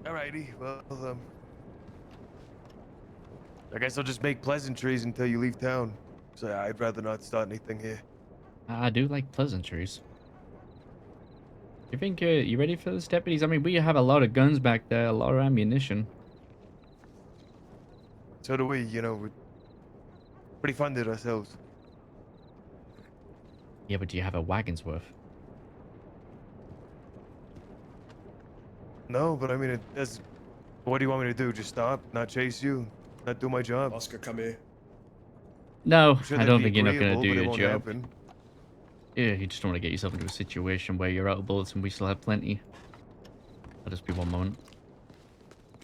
Alrighty, well, I guess I'll just make pleasantries until you leave town. So I'd rather not start anything here. I do like pleasantries. You think you ready for this, deputies? I mean, we have a lot of guns back there, a lot of ammunition. So do we, you know, we're pretty funded ourselves. Yeah, but do you have a wagon's worth? No, but I mean, it does. What do you want me to do? Just stop, not chase you, not do my job? Oscar, come here. No, I'm sure I that'd don't be think you're not going to agreeable, do but it your won't job. happen. Yeah, you just don't want to get yourself into a situation where you're out of bullets and we still have plenty. I'll just be one moment.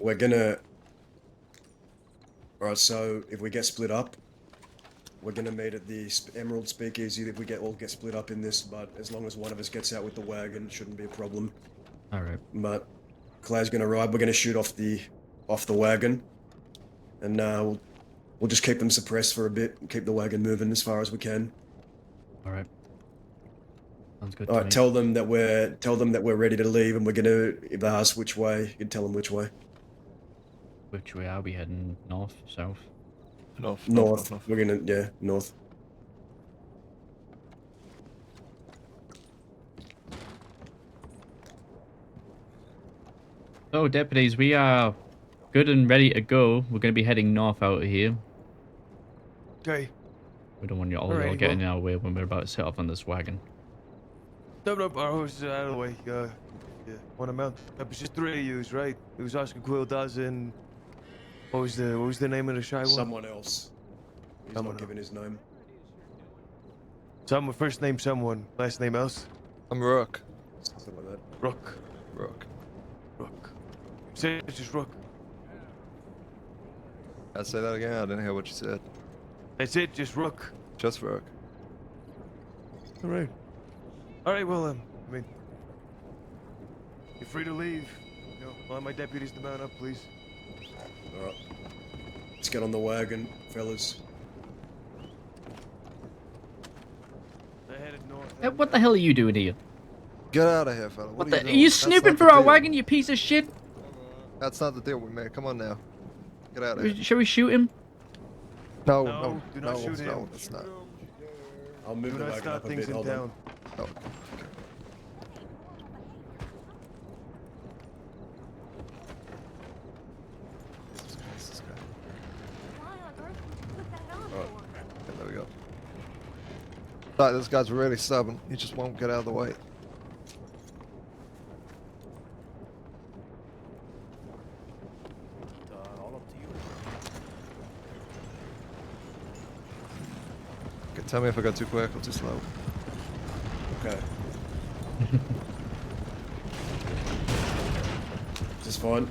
We're gonna... Alright, so if we get split up, we're gonna meet at the Emerald Speakeasy if we all get split up in this, but as long as one of us gets out with the wagon, it shouldn't be a problem. Alright. But Claire's gonna ride, we're gonna shoot off the wagon, and we'll just keep them suppressed for a bit and keep the wagon moving as far as we can. Alright. Sounds good Alright, to me. tell them that we're ready to leave, and we're gonna, if they ask which way, you can tell them which way. Which way are we heading? North? South? North. We're gonna, yeah, north. So, deputies, we are good and ready to go. We're going to be heading north out of here. Okay. We don't want you all Alrighty, getting well- in our way when we're about to set off on this wagon. No, our horses are out of the way. Yeah. Want to mount up? It's just 3 of yous, right? It was Oscar, Quil, Daz, and what was the name of the shy one? Someone else. He's Someone not given his name. Someone, first name someone, last name else. I'm Rook. Something like that. Rook. Rook. Say it's just Rook. I'd say that again. I didn't hear what you said. That's it, just Rook. Just Rook. All right. All right. Well, I mean, you're free to leave. You know, allow my deputies to mount up, please. All right. Let's get on the wagon, fellas. They're headed north. What the hell are you doing here? Get out of here, fella. What are the? you Are doing? you That's snooping not for the our deal. wagon, you piece of shit? That's not the deal we made. Come on now. Get out of here. Shall we shoot him? No, No, no, do not shoot him. no, it's not. I'll move Do the not wagon start up a things bit. in Hold on. town. No. This guy. Why on earth would you put that on Alright. for? Okay, there we go. Right, this guy's really stubborn. He just won't get out of the way. All up to you. Okay, tell me if I go too quick or too slow. Okay. Is this fine?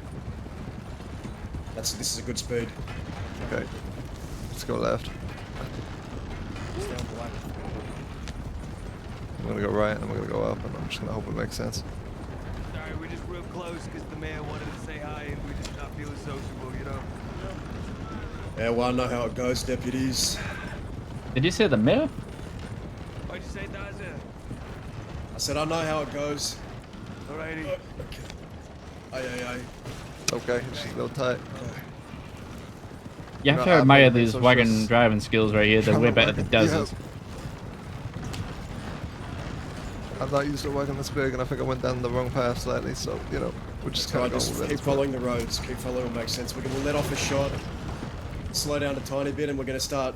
This is a good speed. Okay. Let's go left. Stay on the wagon. I'm gonna go right and I'm gonna go up and I'm just gonna hope it makes sense. Sorry, we're just real close because the mayor wanted to say hi and we're just not feeling sociable, you know? Yeah, well, I know how it goes, deputies. Did you say the mayor? Why'd you say Daza? I said I know how it goes. Alrighty. Okay. Aye. Okay, it's just a little tight. You have No, to I'm admire gonna be these so wagon stressed. driving skills right here. They're way better than Dez's. I'm not used to wagon this big and I think I went down the wrong path slightly, so, you know, we're just kind Right, of just going with it. keep following the roads. Keep following will make sense. We're going to let off a shot, slow down a tiny bit, and we're going to start.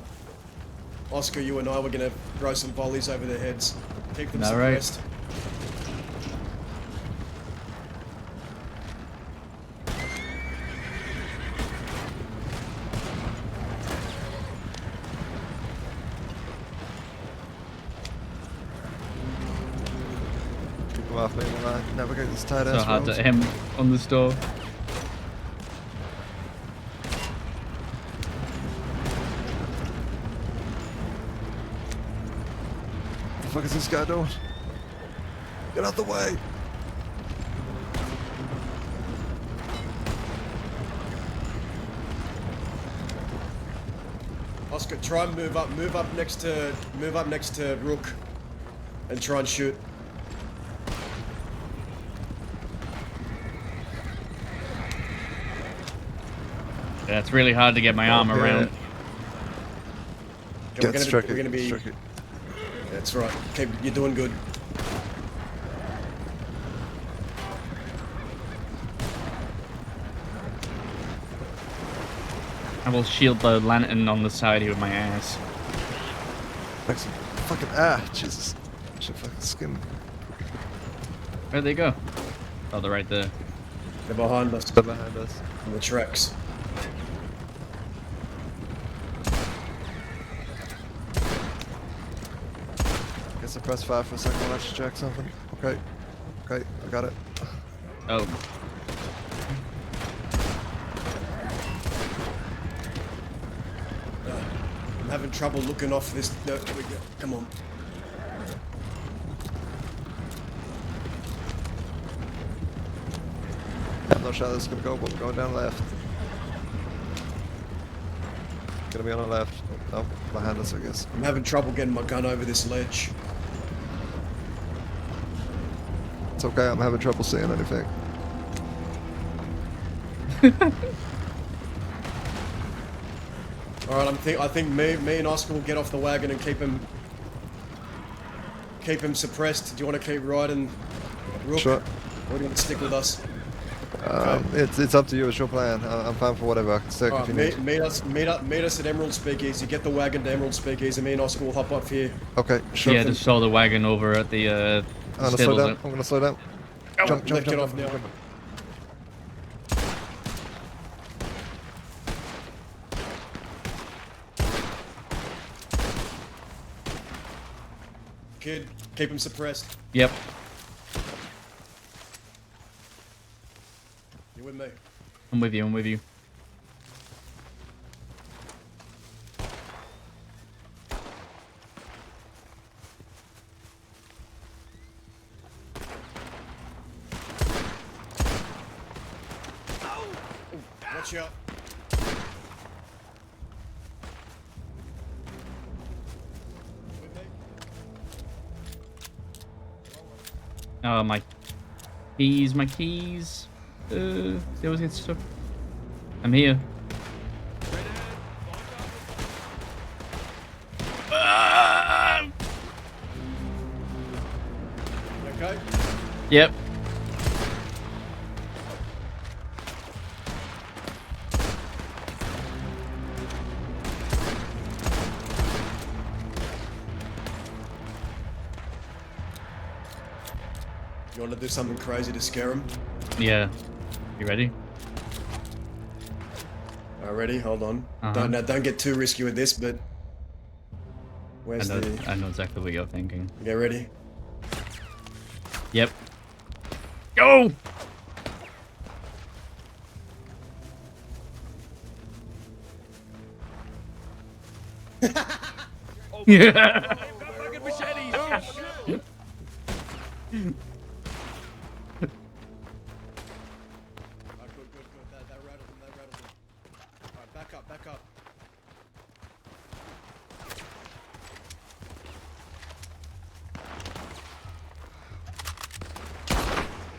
Oscar, you and I, we're going to throw some volleys over their heads. Keep them All right. suppressed. Keep them off me when I navigate this tight So ass hard roads. to him on the store. What the fuck is this guy doing? Get out the way! Oscar, try and move up next to Rook, and try and shoot. Yeah, it's really hard to get my arm Okay. around. Okay, Gets tricky. We're gonna be. It's tricky. That's right. Keep. You're doing good. I will shield the lantern on the side here with my ass. Like some fucking Jesus. Should fucking skin. Where'd they go? Oh, they're right there. They're behind us. They're behind us. On the tracks. Guess I pressed 5 for a second when I should check something. Okay. Okay, I got it. Oh. I'm having trouble looking off this. No, here we go. Come on. I'm not sure how this is gonna go, but we're going down left. Gonna be on the left. Oh, behind us, I guess. I'm having trouble getting my gun over this ledge. It's okay, I'm having trouble seeing anything. All right, I think me and Oscar will get off the wagon and keep him suppressed. Do you want to keep riding, Rook? Sure. Or do you want to stick with us? It's up to you. It's your plan. I'm fine for whatever. I can stick if you need. Meet us at Emerald Speakeasy. Get the wagon to Emerald Speakeasy. Me and Oscar will hop up here. Okay, sure. Yeah, just saw the wagon over at the I'm gonna slow stables. down. I'm gonna slow down. Jump, Get off now. Kid, keep him suppressed. Yep. You with me? I'm with you. I'm with you. Watch out. My keys. They always get stuck. I'm here. You okay? Yep. You want to do something crazy to scare him? Yeah. You ready? Ready? Hold on. Uh-huh. Don't get too risky with this, but where's I the? know exactly what you're thinking. Get ready. Yep. Go! Yeah. Good. That rattled him. Alright, back up.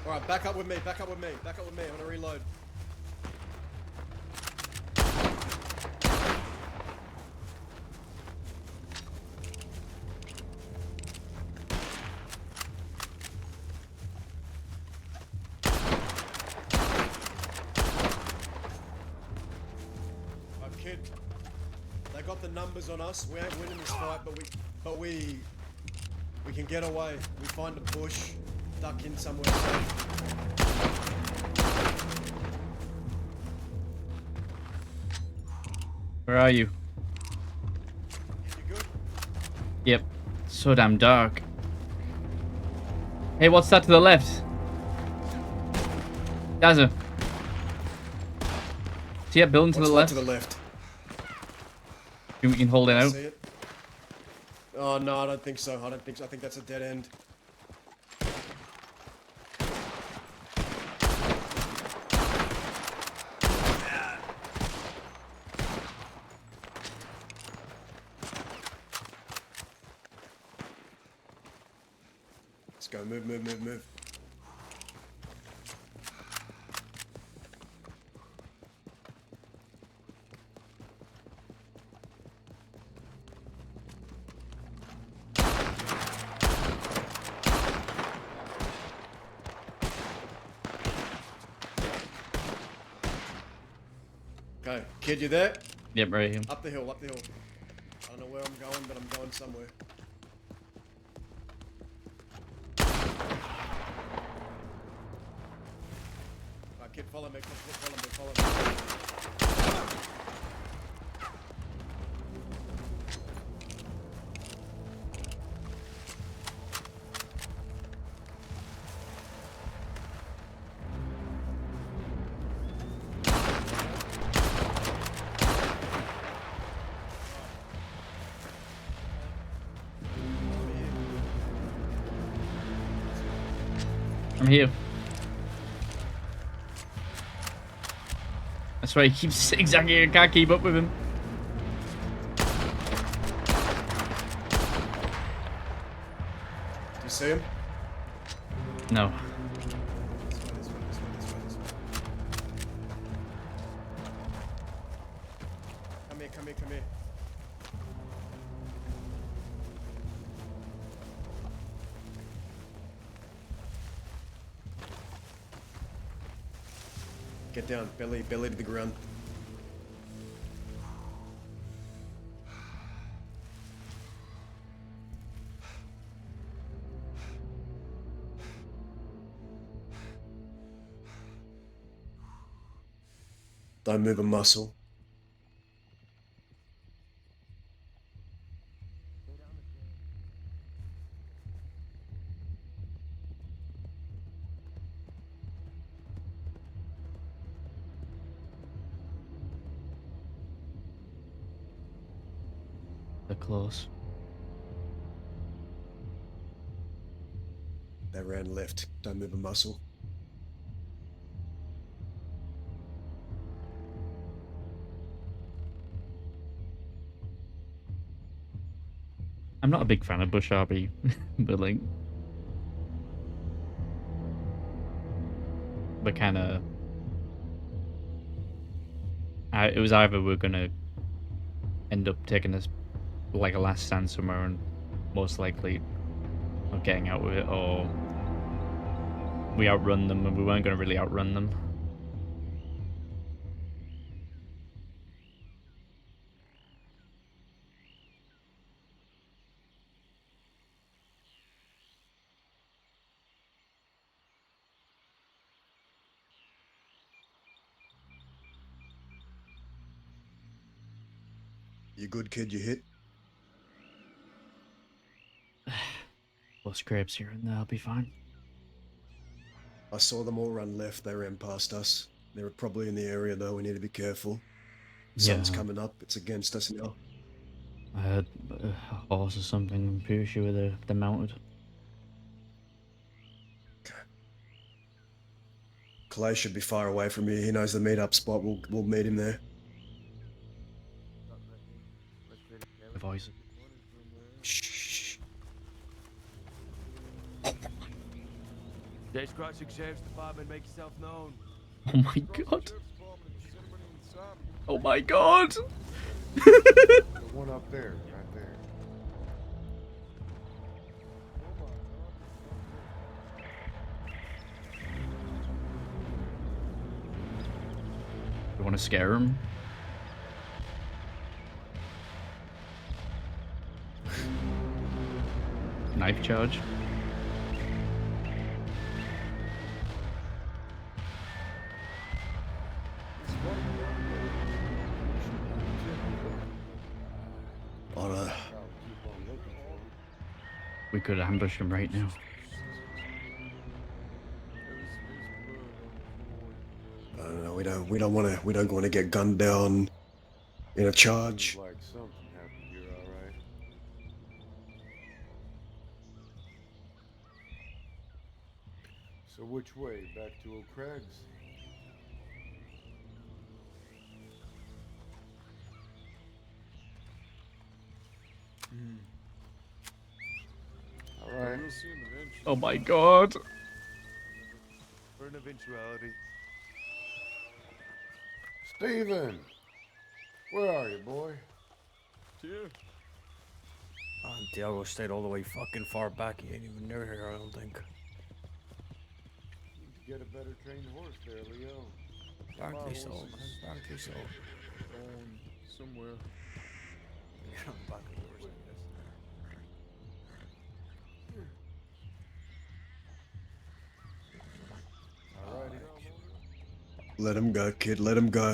Alright, back up with me. I'm gonna reload. Kid, they got the numbers on us. We ain't winning this fight, but we can get away. We find a bush, duck in somewhere safe. Where are you? You good? Yep. So damn dark. Hey, what's that to the left? Gaza. See that building to the left? To the left. You can hold it out. See it? Oh no, I don't think so. I think that's a dead end. Let's go. Move. Okay, kid, you there? Yep, right here. Up the hill. I don't know where I'm going, but I'm going somewhere. Alright, kid, follow me. I'm here. That's right, he keeps zigzagging. I can't keep up with him. Do you see him? No. This way. Come here. Get down, belly to the ground. Don't move a muscle. They're close. They ran left. Don't move a muscle. I'm not a big fan of Bush RB, but like, but kind of, it was either we're gonna end up taking this like a last stand somewhere and most likely not getting out with it, or we outrun them and we weren't gonna really outrun them. You good, kid? You hit? Plus scrapes here and there, I'll be fine. I saw them all run left. They ran past us. They were probably in the area, though. We need to be careful. Sun's Yeah. coming up. It's against us now. I heard a horse or something. I'm pretty sure they're mounted. Clay should be far away from here. He knows the meet-up spot. We'll meet him there. The voice. Shh. Days Crossing Sheriff's Department, make yourself known. Oh my god. Oh my god. The one up there, right there. You want to scare him? Knife charge. We could ambush him right now. No, we don't want to get gunned down in a charge. Seems like something happened here, all right. So which way? Back to O'Craig's? All right. We'll see him eventually. Oh my god. For an eventuality. Steven! Where are you, boy? Here. Diego stayed all the way fucking far back. He ain't even near here, I don't think. Need to get a better trained horse there, Leo. Apparently so, man. Apparently so. Going somewhere. Get on the back of the horse, I guess. Alrighty. Let him go, kid. Let him go.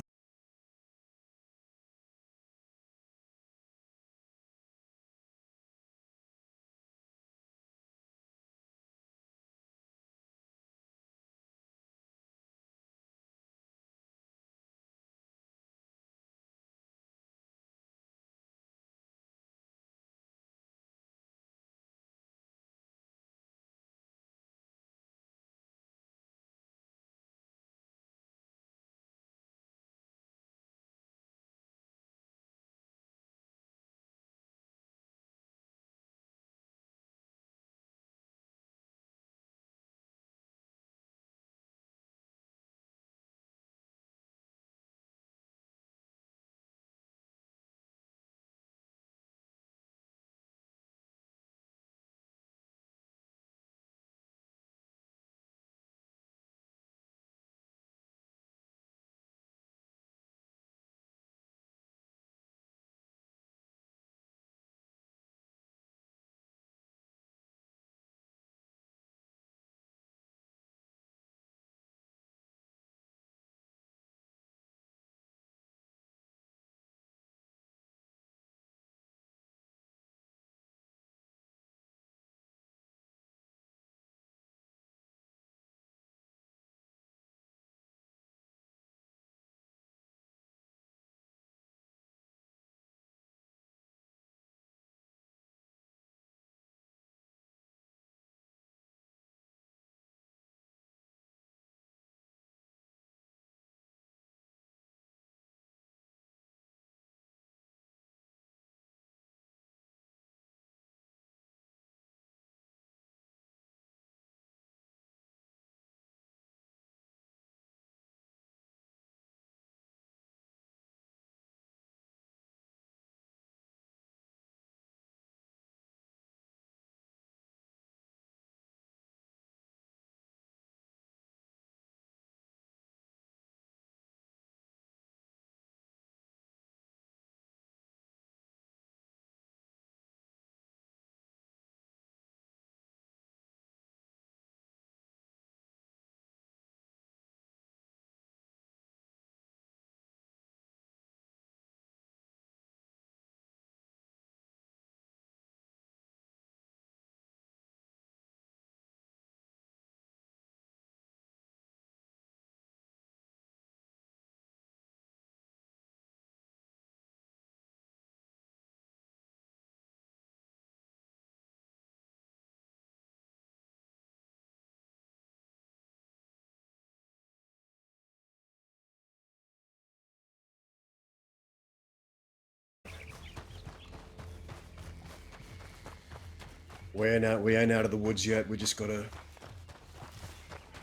We ain't out of the woods yet. We just gotta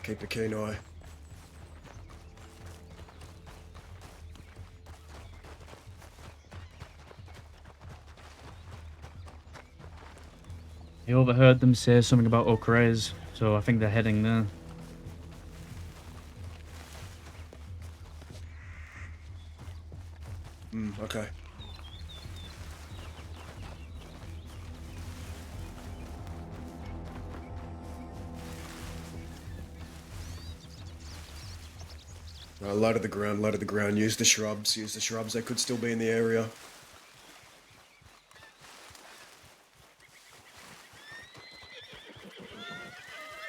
keep a keen eye. I overheard them say something about O'Craze, so I think they're heading there. Okay. Low to the ground, low to the ground. Use the shrubs, use the shrubs. They could still be in the area.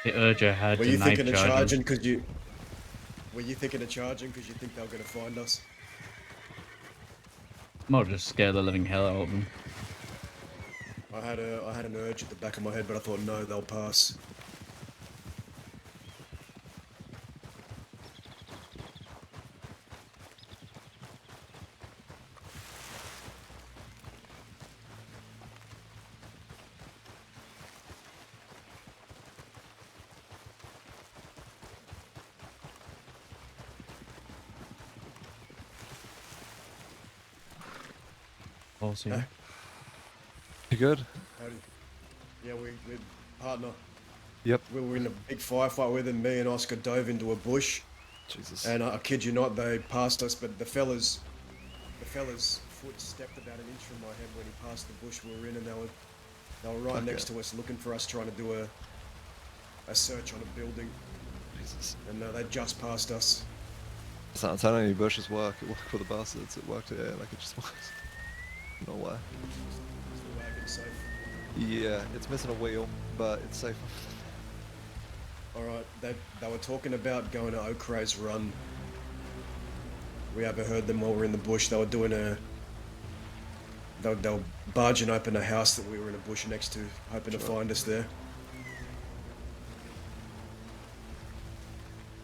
The Urger had Were to you knife thinking of charge charging him. because you... Were you thinking of charging because you think they were going to find us? Might just scare the living hell out of them. I had an urge at the back of my head, but I thought, no, they'll pass. Also, Huh? You good? Yeah, we partner. Yep. We were in a big firefight with them. Me and Oscar dove into a bush. Jesus. And I kid you not, they passed us, but the fella's foot stepped about an inch from my head when he passed the bush we were in, and they were right next to us, looking for us, trying to do a search on a building. Jesus. And they just passed us. It's not telling you bushes work. It worked for the bastards. It worked here, like it just works. No way. Is the wagon safe? Yeah, it's missing a wheel, but it's safe. All right, they were talking about going to O'Craze Run. We overheard them while we were in the bush. They were doing they were barging open a house that we were in a bush next to, hoping to find us there.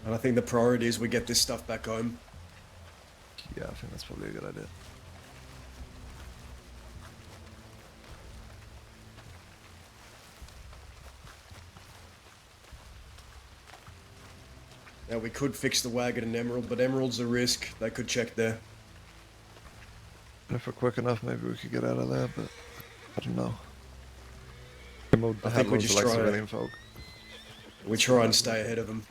And I think the priority is we get this stuff back home. Yeah, I think that's probably a good idea. Now we could fix the wagon and Emerald, but Emerald's a risk. They could check there. And if we're quick enough, maybe we could get out of there, but I don't know. I think we just try. Folk. We try and stay ahead of them.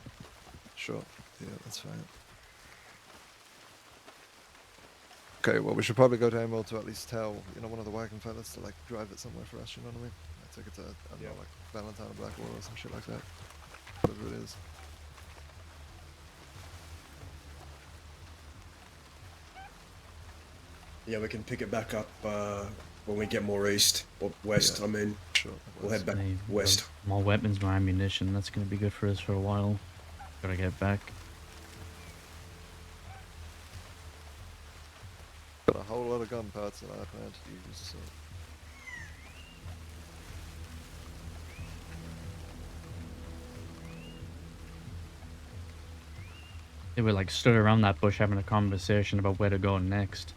Sure. Yeah, that's fine. Okay, well, we should probably go to Emerald to at least tell, one of the wagon fellas to, drive it somewhere for us, you know what I mean? I take it to, I don't know, Valentine or Blackwater or some shit like that. Whatever it is. Yeah, we can pick it back up when we get more east, or west, I mean. Sure. We'll head back west. More weapons, more ammunition. That's going to be good for us for a while. Gotta get back. Got a whole lot of gun parts that I plan to use, so... They were stood around that bush having a conversation about where to go next.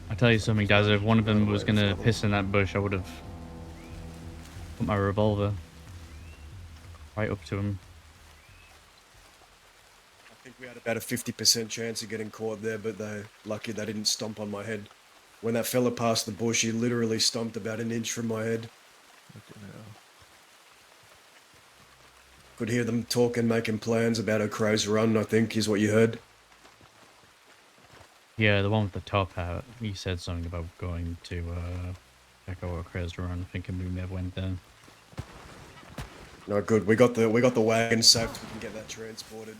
I'll tell you something, guys. If one of them was gonna piss in that bush, I would have put my revolver right up to him. I think we had about a 50% chance of getting caught there, but lucky they didn't stomp on my head. When that fella passed the bush, he literally stomped about an inch from my head. Okay, now. Could hear them talking, making plans about O'Craze Run, I think, is what you heard. Yeah, the one with the top hat. He said something about going to check out O'Craze Run. Thinking we may have went there. No, good. We got the wagon safe. We can get that transported.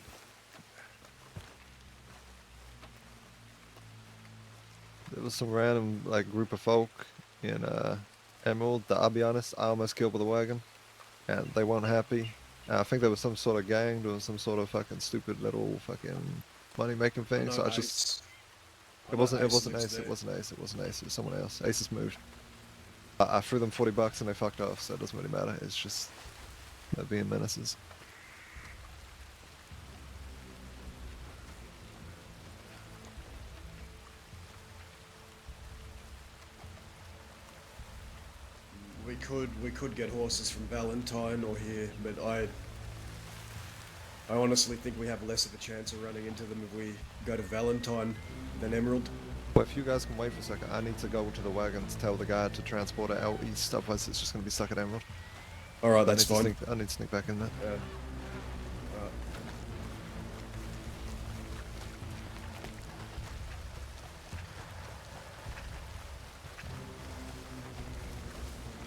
There was some random group of folk in Emerald that, I'll be honest, I almost killed with a wagon, and they weren't happy. I think there was some sort of gang doing some sort of fucking stupid little fucking money making thing. No, so I Ace. just I it know wasn't Ace Ace. lives It there. wasn't Ace. It wasn't Ace. It was someone else. Ace has moved. I threw them $40 and they fucked off. So it doesn't really matter. It's just they're being menaces. we could get horses from Valentine or here, but I honestly think we have less of a chance of running into them if we go to Valentine than Emerald. Well, if you guys can wait for a second, I need to go to the wagon to tell the guy to transport it out east, otherwise it's just going to be stuck at Emerald. Alright, that's fine. I need to sneak back in there. Yeah.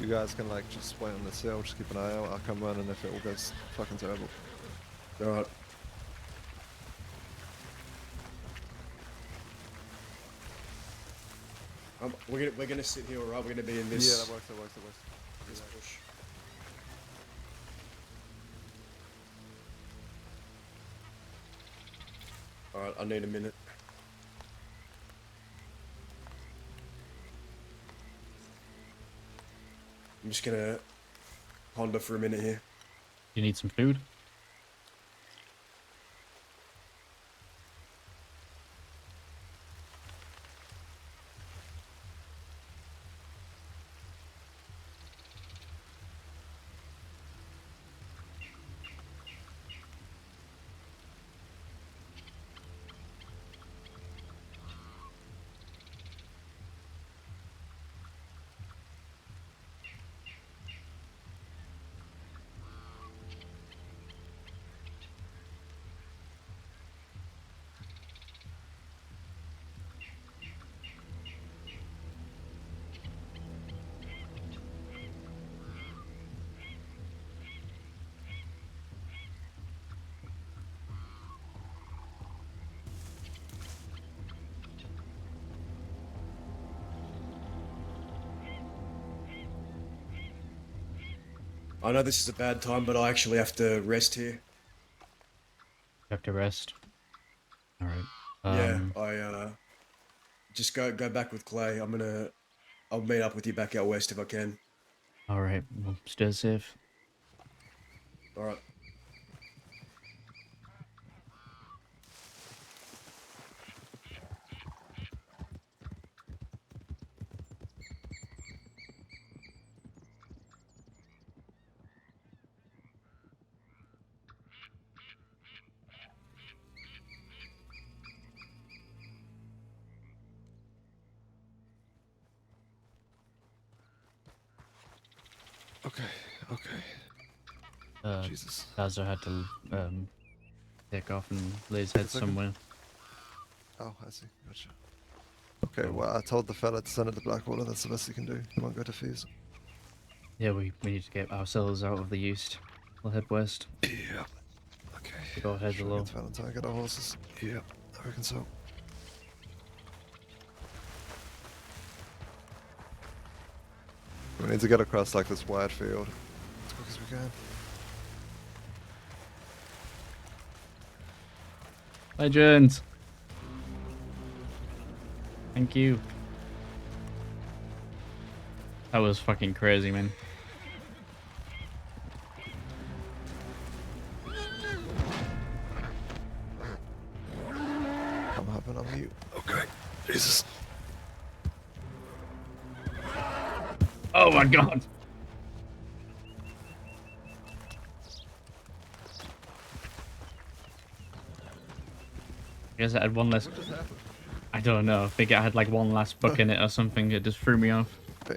You guys can like just wait on the cell, just keep an eye out. I'll come running if it all goes fucking terrible. Alright. We're gonna sit here, alright? We're gonna be in this. Yeah, that works. This bush. Alright, I need a minute. I'm just gonna ponder for a minute here. You need some food? I know this is a bad time, but I actually have to rest here. You have to rest. All right. Yeah, I just go back with Clay. I'll meet up with you back out west if I can. All right. Well, stay safe. All right. Okay. Jesus. Lazar had to take off and lay his head somewhere. Oh, I see. Gotcha. Okay, well, I told the fella to send it to Blackwater. That's the best he can do. He won't go to Fuse. Yeah, we need to get ourselves out of the east. We'll head west. Yeah. Okay. Go ahead Sure, below. get to Valentine, get our horses. Yeah, I reckon so. We need to get across like this wide field as quick as we can. Legend! Thank you. That was fucking crazy, man. I'm hopping on mute. Okay. Jesus. Oh my god! I guess I had one less. What just happened? I don't know. I think I had like one last book in it or something. It just threw me off. Okay.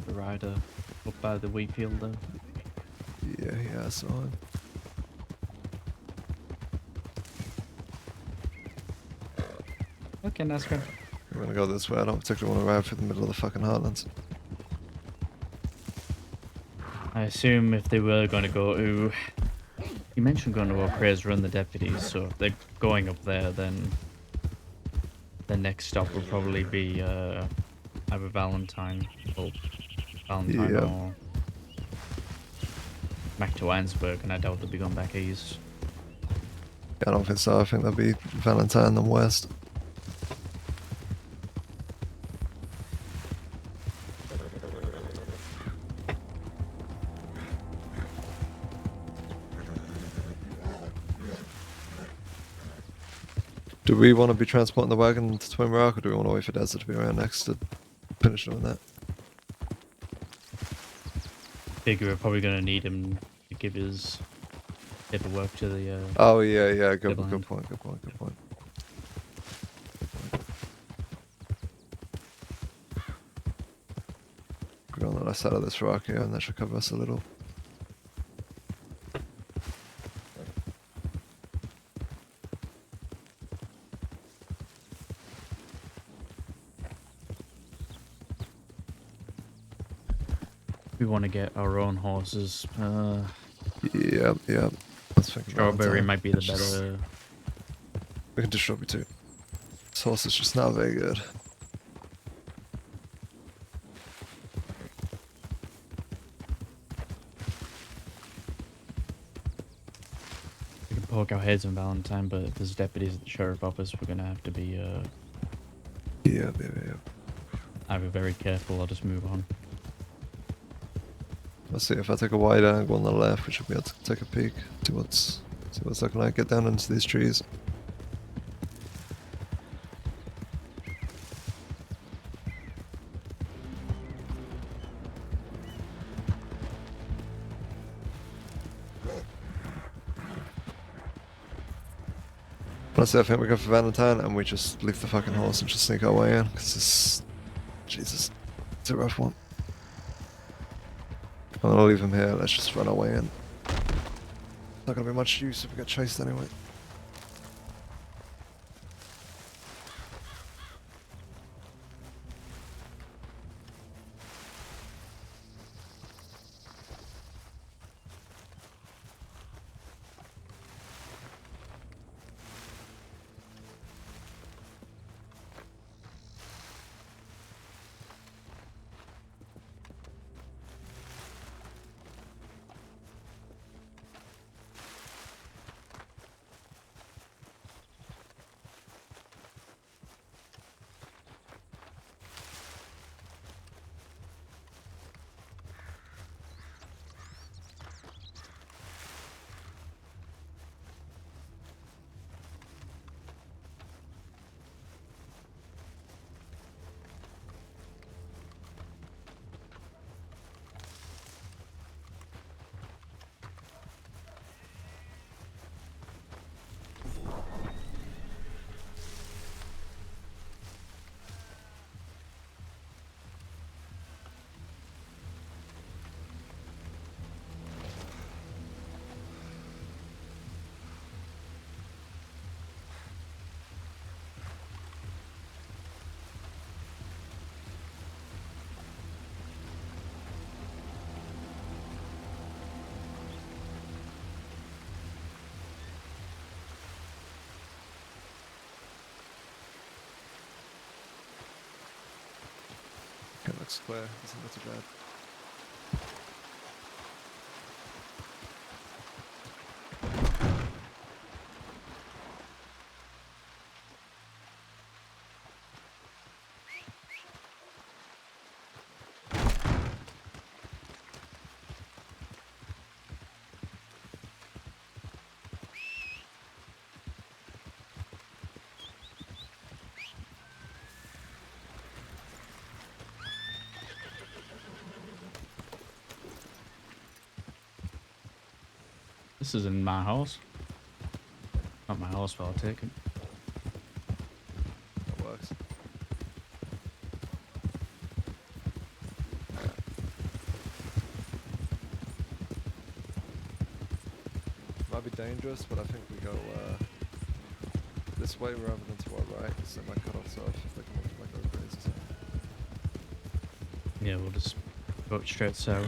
The rider up by the wheat field though. Yeah, I saw him. Okay, NASCAR. We're gonna go this way. I don't particularly want to ride through the middle of the fucking heartlands. I assume if they were going to go to... You mentioned going to O'Crae's run the deputies, so if they're going up there, then the next stop would probably be either Valentine or back to Ansburg, and I doubt they'll be going back east. I don't think so. I think that'd be Valentine and West. Do we want to be transporting the wagon to Twin Rock, or do we want to wait for Desert to be around next to finish doing that? Figure we're probably gonna need him to give his paperwork to the. Oh yeah, yeah. Good Deadline. point. Good point. Good point. Go on the other side of this rock here, and that should cover us a little. We want to get our own horses. Yep, yep. Let's think about Strawberry that. might be the It's just- better. We can do strawberry too. This horse is just not very good. We can poke our heads on Valentine, but if there's deputies at the sheriff office, we're gonna have to be Yeah. either very careful or just move on. Let's see if I take a wide angle on the left, we should be able to take a peek. See what's looking like. Get down into these trees. Honestly, I think we go for Valentine and we just leave the fucking horse and just sneak our way in, because this, Jesus, it's a rough one. I'm gonna leave him here, let's just run our way in. Not gonna be much use if we get chased anyway. Okay, looks clear, doesn't look too bad. This is in my house. Not my house, but I'll take it. That works. Might be dangerous, but I think we go this way rather than to our right, because they might cut off off if they come up to my go crazy. So. Yeah, we'll just go straight south.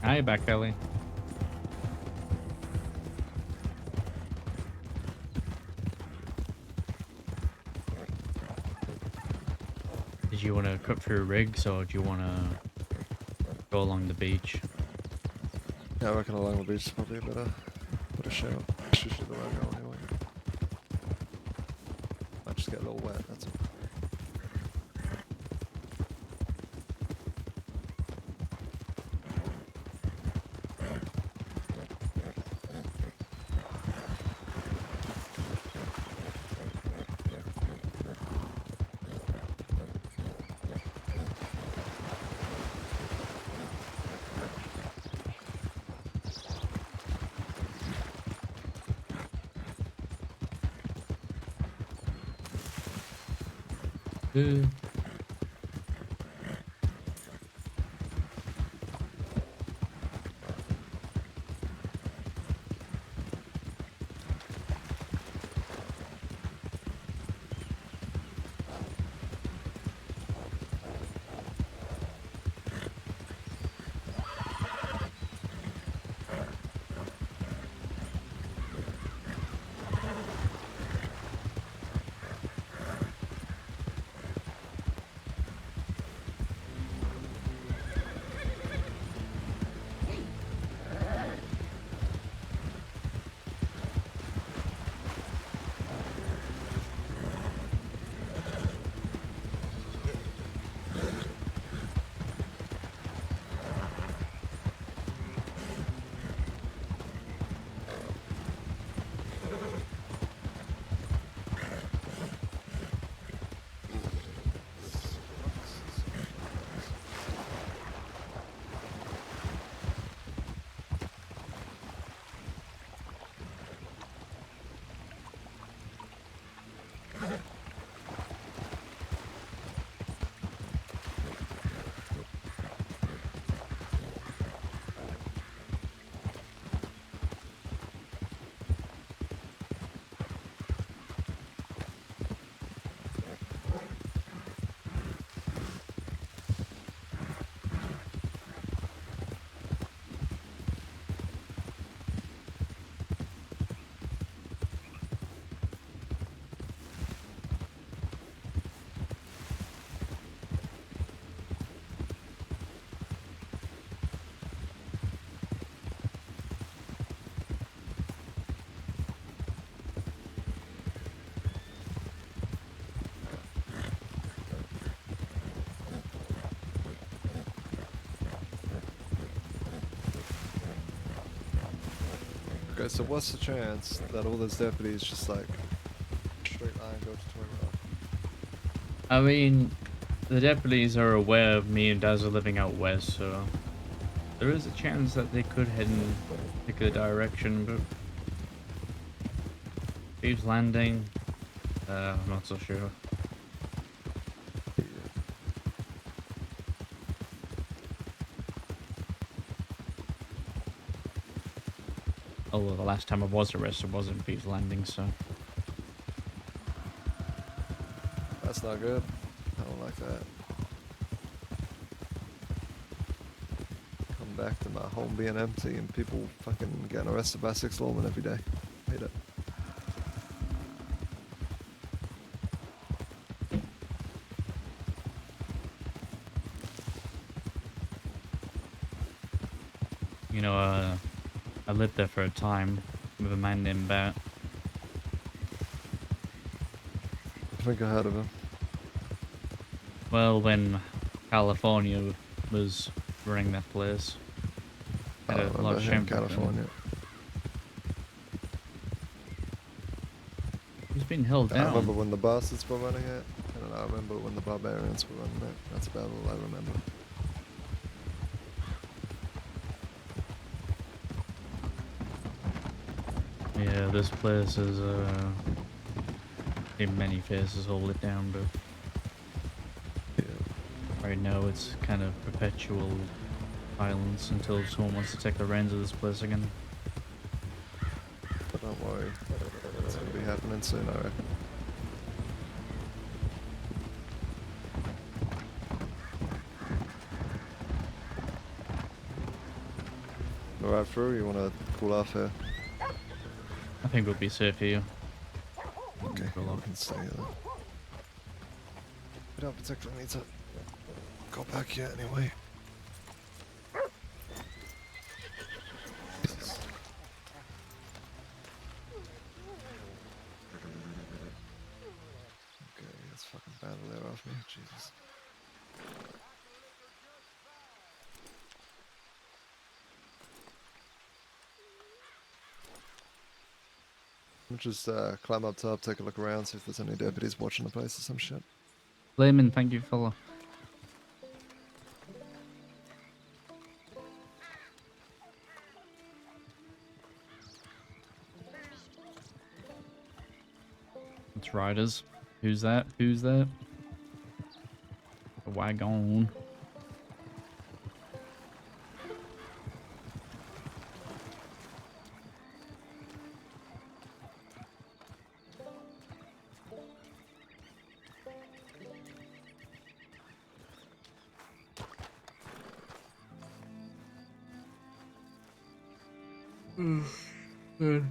Hi, back belly. Did you want to cut through rigs or do you want to go along the beach? Yeah, I reckon along the beach is probably a better shout. It's usually the way I go anyway. Might just get a little wet, that's all. Uh, Okay, so what's the chance that all those deputies just like straight line go to Twin Rock? I mean, the deputies are aware of me and Daz are living out west, so there is a chance that they could head in a particular direction, but Thieves Landing, I'm not so sure. Although the last time I was arrested was in Thieves Landing, so... That's not good. I don't like that. Come back to my home being empty and people fucking getting arrested by 6 lawmen every day. Hate it. You know, I lived there for a time with a man named Bat. I think I heard of him. Well, when California was running that place, had a lot of shame for him. California. He's been held I remember down. when the bastards were running it, and I remember when the barbarians were running it. That's about all I remember. Yeah, this place is, in many faces hold it down, but right now it's kind of perpetual violence until someone wants to take the reins of this place again. But don't worry, it's gonna be happening soon, I reckon. wanna ride through or you wanna cool off here? I think we'll be safe here. Okay, Cool we off. can stay here then. We don't particularly need to go back yet anyway. Jesus. Okay, let's fucking battle there off me. Jesus. We'll just climb up top, take a look around, see if there's any deputies watching the place or some shit. Layman, thank you, fella. It's riders. Who's that? Who's that? A wagon. Good.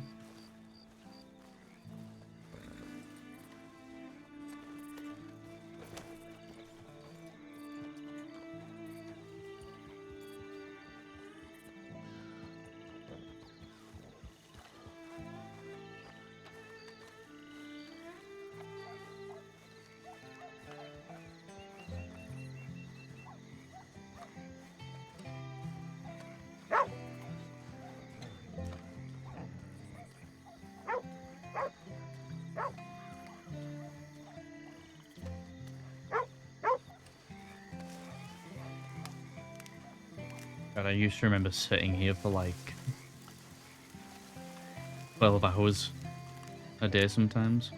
God, I used to remember sitting here for like 12 hours a day sometimes.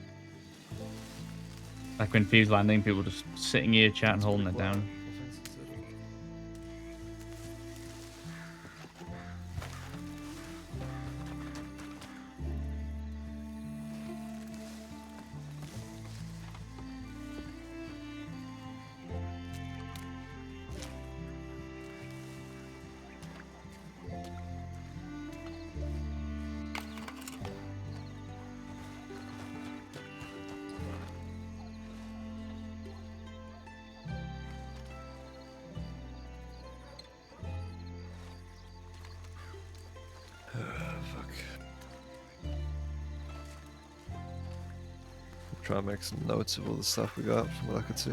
Like when Thieves Landing, people just sitting here chatting, holding it down. Try and make some notes of all the stuff we got from what I could see.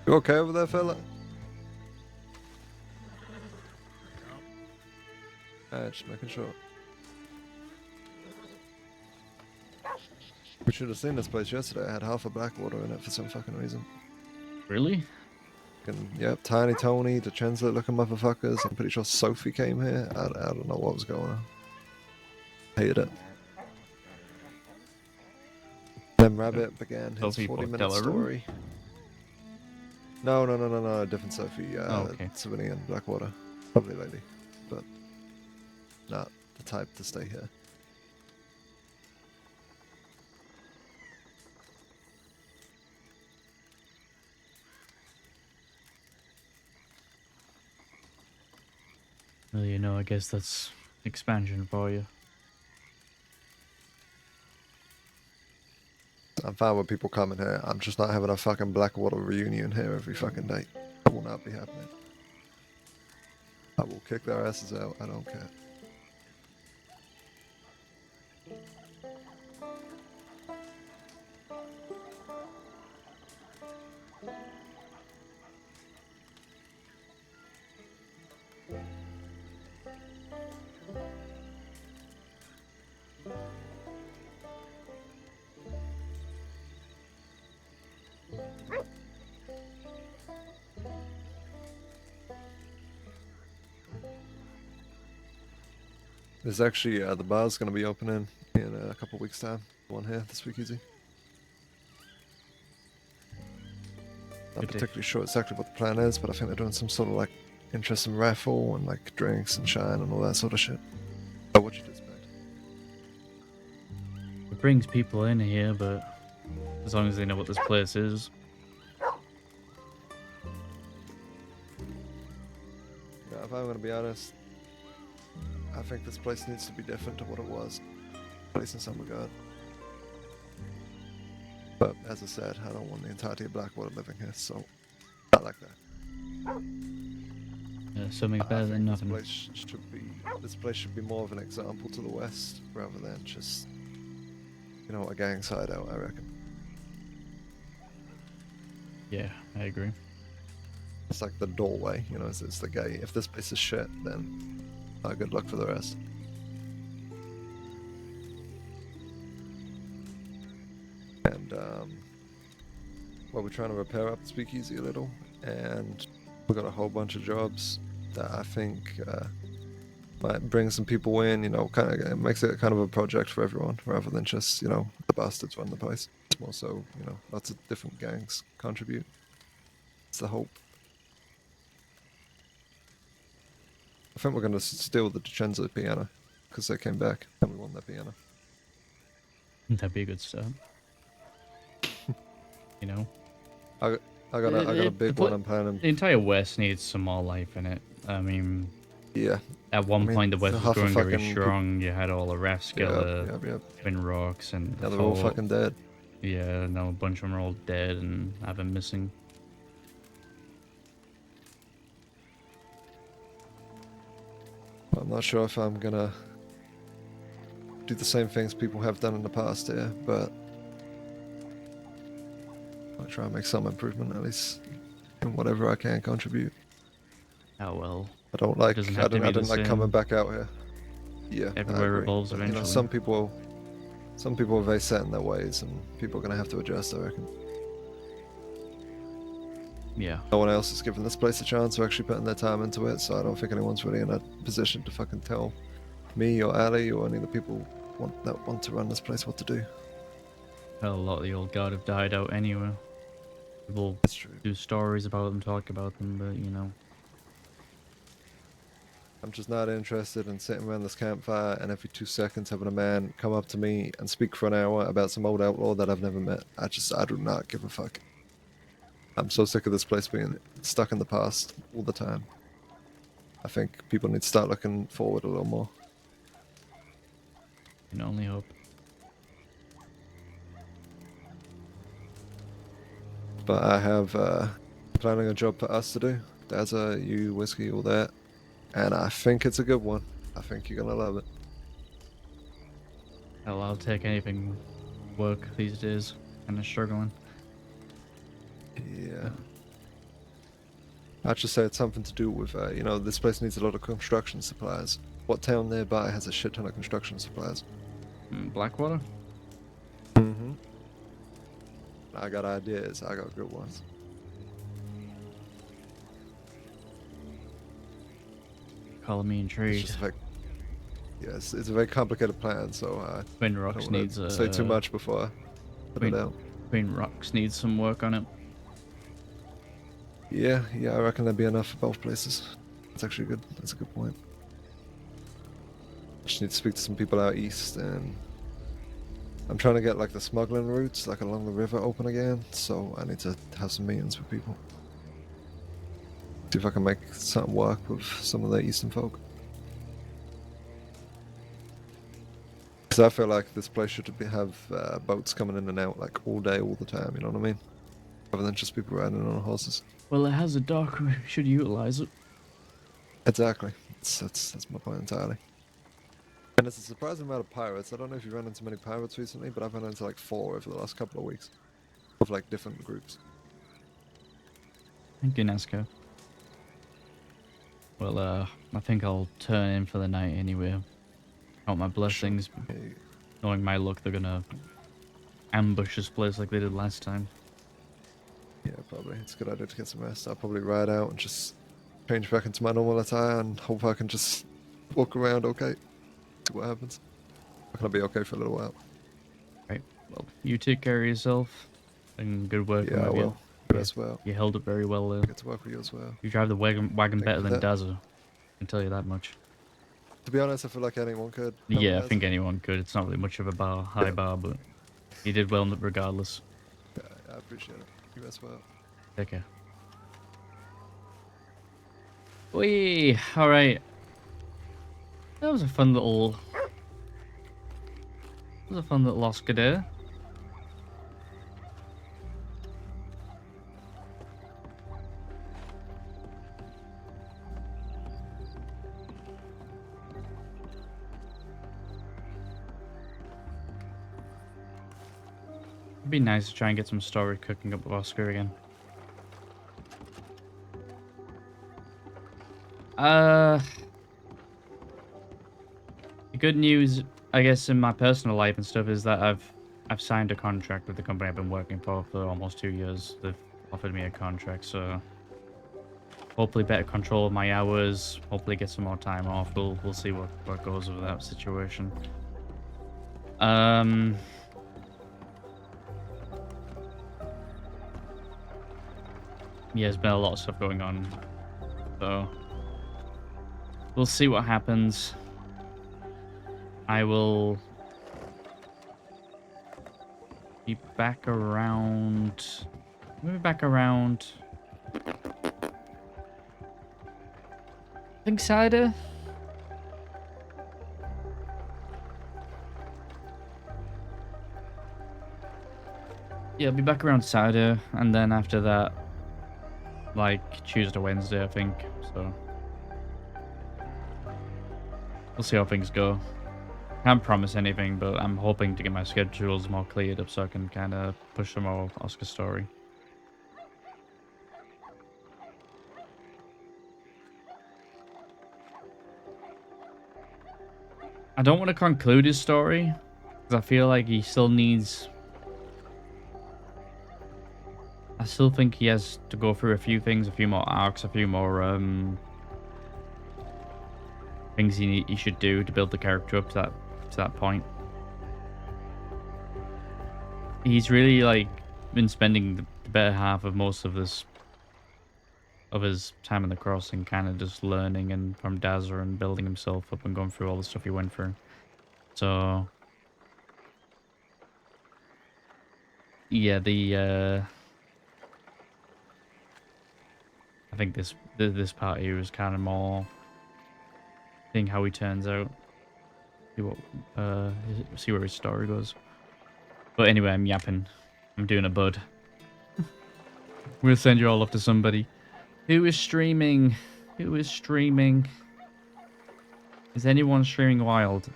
You okay over there, fella? Alright, just making sure. We should have seen this place yesterday. I had half a Blackwater in it for some fucking reason. Really? And, yep, Tiny Tony, the translate looking motherfuckers. I'm pretty sure Sophie came here. I don't know what was going on. Hated it. Then Rabbit began his Sophie 40-minute Portello? story. No, different Sophie. Okay. Civilian Blackwater. Lovely lady. But not the type to stay here. Well, you know, I guess that's expansion for you. I'm fine with people coming here. I'm just not having a fucking Blackwater reunion here every fucking day. It will not be happening. I will kick their asses out. I don't care. There's actually, the bar's going to be opening in a couple weeks' time. One here, this week, easy. Not Good particularly sure exactly what the plan is, but I think they're doing some sort of like interesting raffle and like drinks and shine and all that sort of shit. Oh, what you expect? It brings people in here, but As long as they know what this place is. Yeah, if I'm gonna be honest, I think this place needs to be different to what it was, at least in some regard. But as I said, I don't want the entirety of Blackwater living here, so not like that. Yeah, something's I better than think nothing. This place should be more of an example to the west rather than just, you know, a gang side out, I reckon. Yeah, I agree. It's like the doorway, you know, it's the gate. If this place is shit, then good luck for the rest. And well, we're trying to repair up the speakeasy a little, and we got a whole bunch of jobs that I think might bring some people in. You know, kind of it makes it kind of a project for everyone, rather than just, you know, the bastards run the place. It's more so, you know, lots of different gangs contribute. It's the hope. I think we're gonna steal the DiCenzo piano because they came back and we won that piano. That'd be a good start. You know, I got a big one I'm planning. The entire West needs some more life in it. I mean, yeah. At one point, the West was half a growing very fucking strong. You had all the Rathskeller, Yep. Twin Rocks, and Yeah, they're all fucking dead. Yeah, now a bunch of them are all dead and have been missing. I'm not sure if I'm gonna do the same things people have done in the past here, but I'll try and make some improvement, at least in whatever I can contribute. Oh well. I don't like. Doesn't I have to be didn't the like coming same. back out here. Yeah, I Everywhere agree. revolves But, eventually. You know, some people are very set in their ways, and people are gonna have to adjust, I reckon. Yeah. No one else is giving this place a chance of actually putting their time into it, so I don't think anyone's really in a position to fucking tell me or Ali or any of the people that want to run this place what to do. Well, a lot of the old guard have died out anyway. People do stories about them, talk about them, but you know. I'm just not interested in sitting around this campfire and every 2 seconds having a man come up to me and speak for an hour about some old outlaw that I've never met. I do not give a fuck. I'm so sick of this place being stuck in the past all the time. I think people need to start looking forward a little more. Can only hope. But I have planning a job for us to do. Daza, you, Whiskey, all that. And I think it's a good one. I think you're gonna love it. Hell, I'll take anything work these days. Kinda struggling. Yeah. I'd just say it's something to do with, you know, this place needs a lot of construction supplies. What town nearby has a shit ton of construction supplies? Blackwater? Mm-hmm. I got ideas. I got good ones. Calling me intrigued. It's just like, yes, it's a very complicated plan, so Twin Rocks I don't wanna needs say too much before I put it out. Twin Rocks needs some work on it. Yeah, I reckon there'd be enough for both places. That's actually good. That's a good point. Just need to speak to some people out east, and I'm trying to get like the smuggling routes, like along the river, open again. So I need to have some meetings with people. See if I can make something work with some of the eastern folk. Because I feel like this place should have boats coming in and out like all day, all the time. You know what I mean? Rather than just people riding on horses. Well, it has a dock. We should utilize it. Exactly. That's my point entirely. And it's a surprising amount of pirates. I don't know if you've run into many pirates recently, but I've run into like 4 over the last couple of weeks. Of like different groups. Thank you, Nesco. Well, I think I'll turn in for the night anyway. Count my blessings. Knowing my luck, they're gonna ambush this place like they did last time. Yeah, probably. It's a good idea to get some rest. I'll probably ride out and just change back into my normal attire and hope I can just walk around okay. See what happens. I'm gonna be okay for a little while. Right. Well, you take care of yourself. And good work. Yeah, I will. You as well. You held it very well there. Get to work with you as well. You drive the wagon better for than that. Daza. I can tell you that much. To be honest, I feel like anyone could. Yeah, I think anyone could. It's not really much of a high bar, but You did well regardless. I appreciate it. You as well. Take care. Wee! Alright. That was a fun little... That was a fun little Oscar there. It'd be nice to try and get some story cooking up with Oscar again. The good news, I guess, in my personal life and stuff is that I've signed a contract with the company I've been working for almost 2 years. They've offered me a contract, so hopefully better control of my hours. Hopefully get some more time off. We'll see what goes with that situation. Yeah, there's been a lot of stuff going on, so we'll see what happens. I will be back around. Maybe back around. I think cider. Yeah, I'll be back around cider, and then after that, like Tuesday, Wednesday, I think. So we'll see how things go. Can't promise anything, but I'm hoping to get my schedules more cleared up so I can kind of push some more Oscar story. I don't want to conclude his story because I feel like he still needs... I still think he has to go through a few things, a few more arcs, a few more things he should do to build the character up to that point. He's really like been spending the better half of most of his time in the crossing kind of just learning and from Dazza and building himself up and going through all the stuff he went through. So yeah, I think this part here is kind of more seeing how he turns out. See where his story goes. But anyway, I'm yapping. I'm doing a bud. We'll send you all off to somebody. Who is streaming? Who is streaming? Is anyone streaming Wild?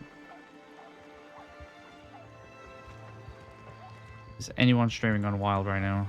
Is anyone streaming on Wild right now?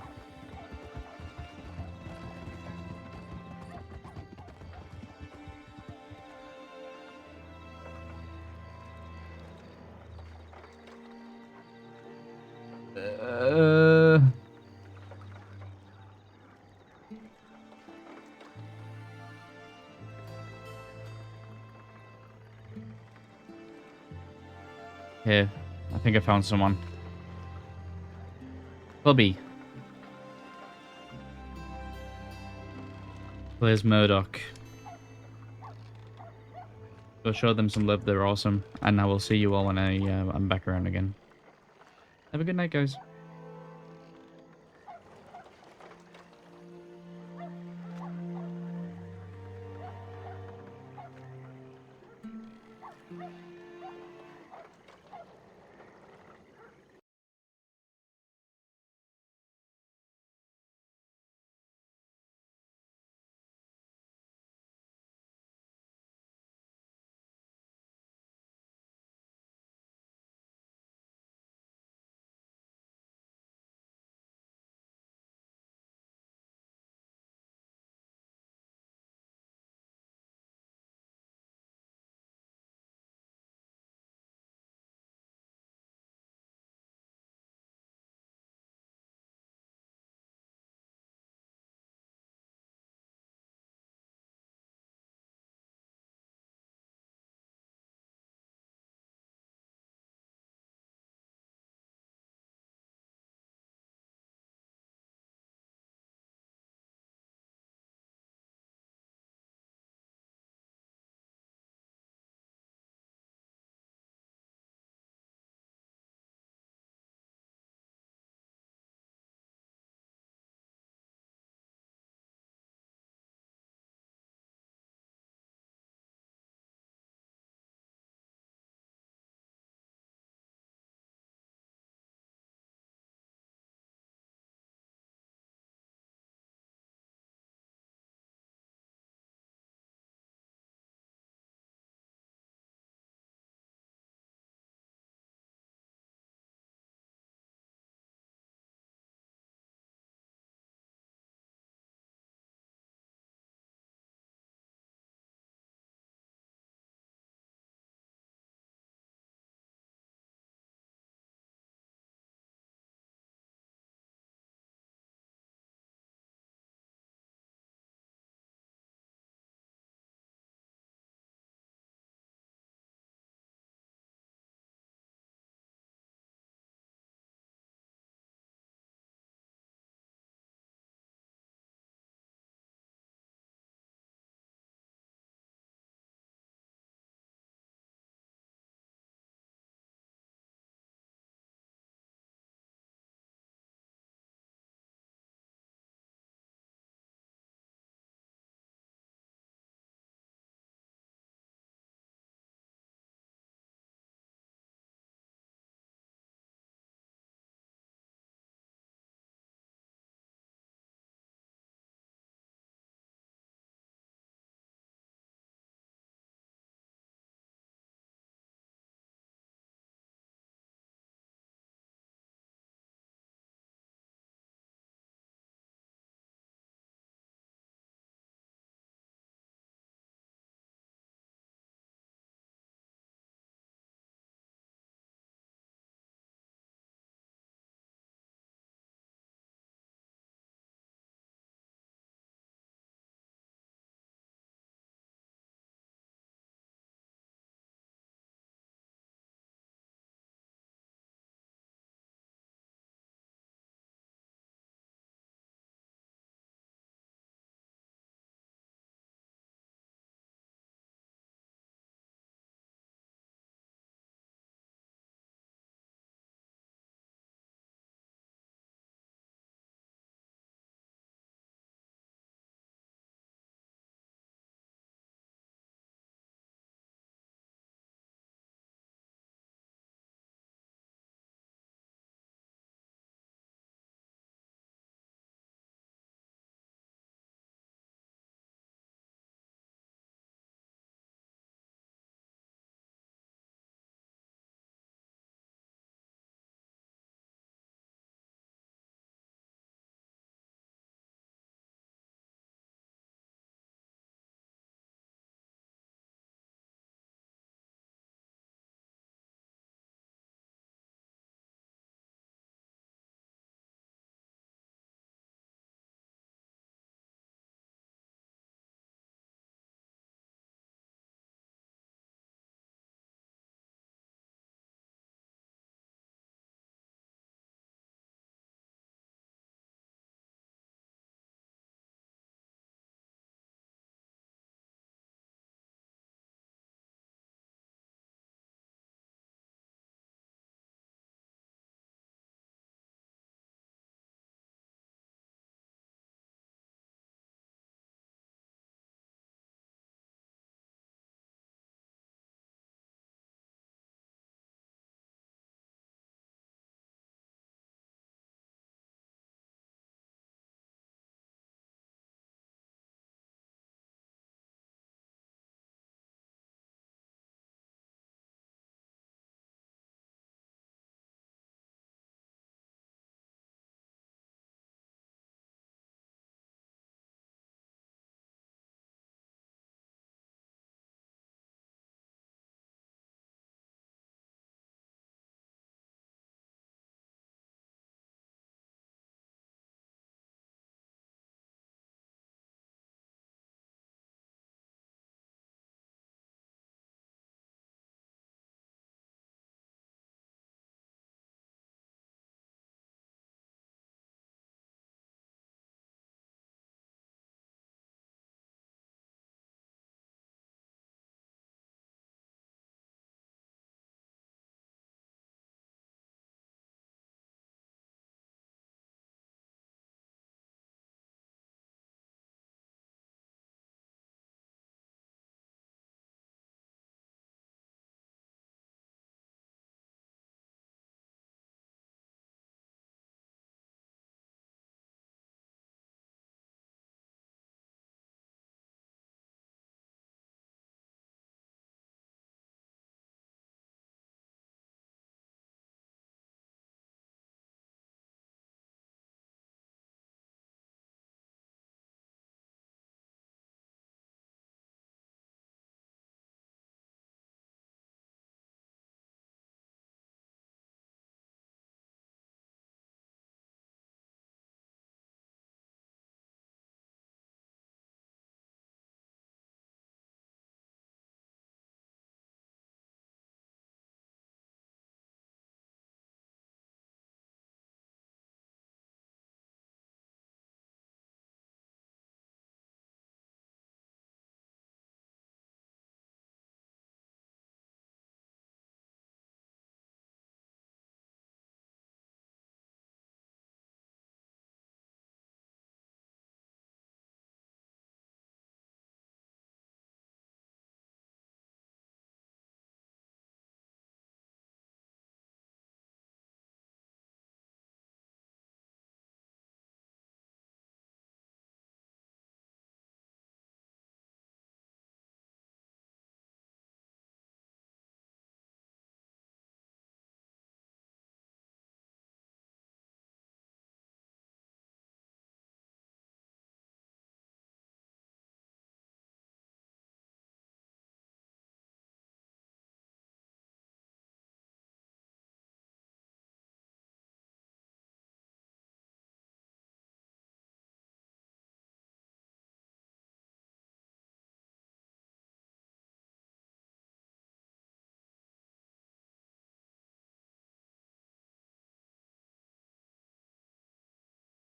Here, I think I found someone. Bubby. There's Murdoch. Go show them some love, they're awesome. And I will see you all when I'm back around again. Have a good night, guys.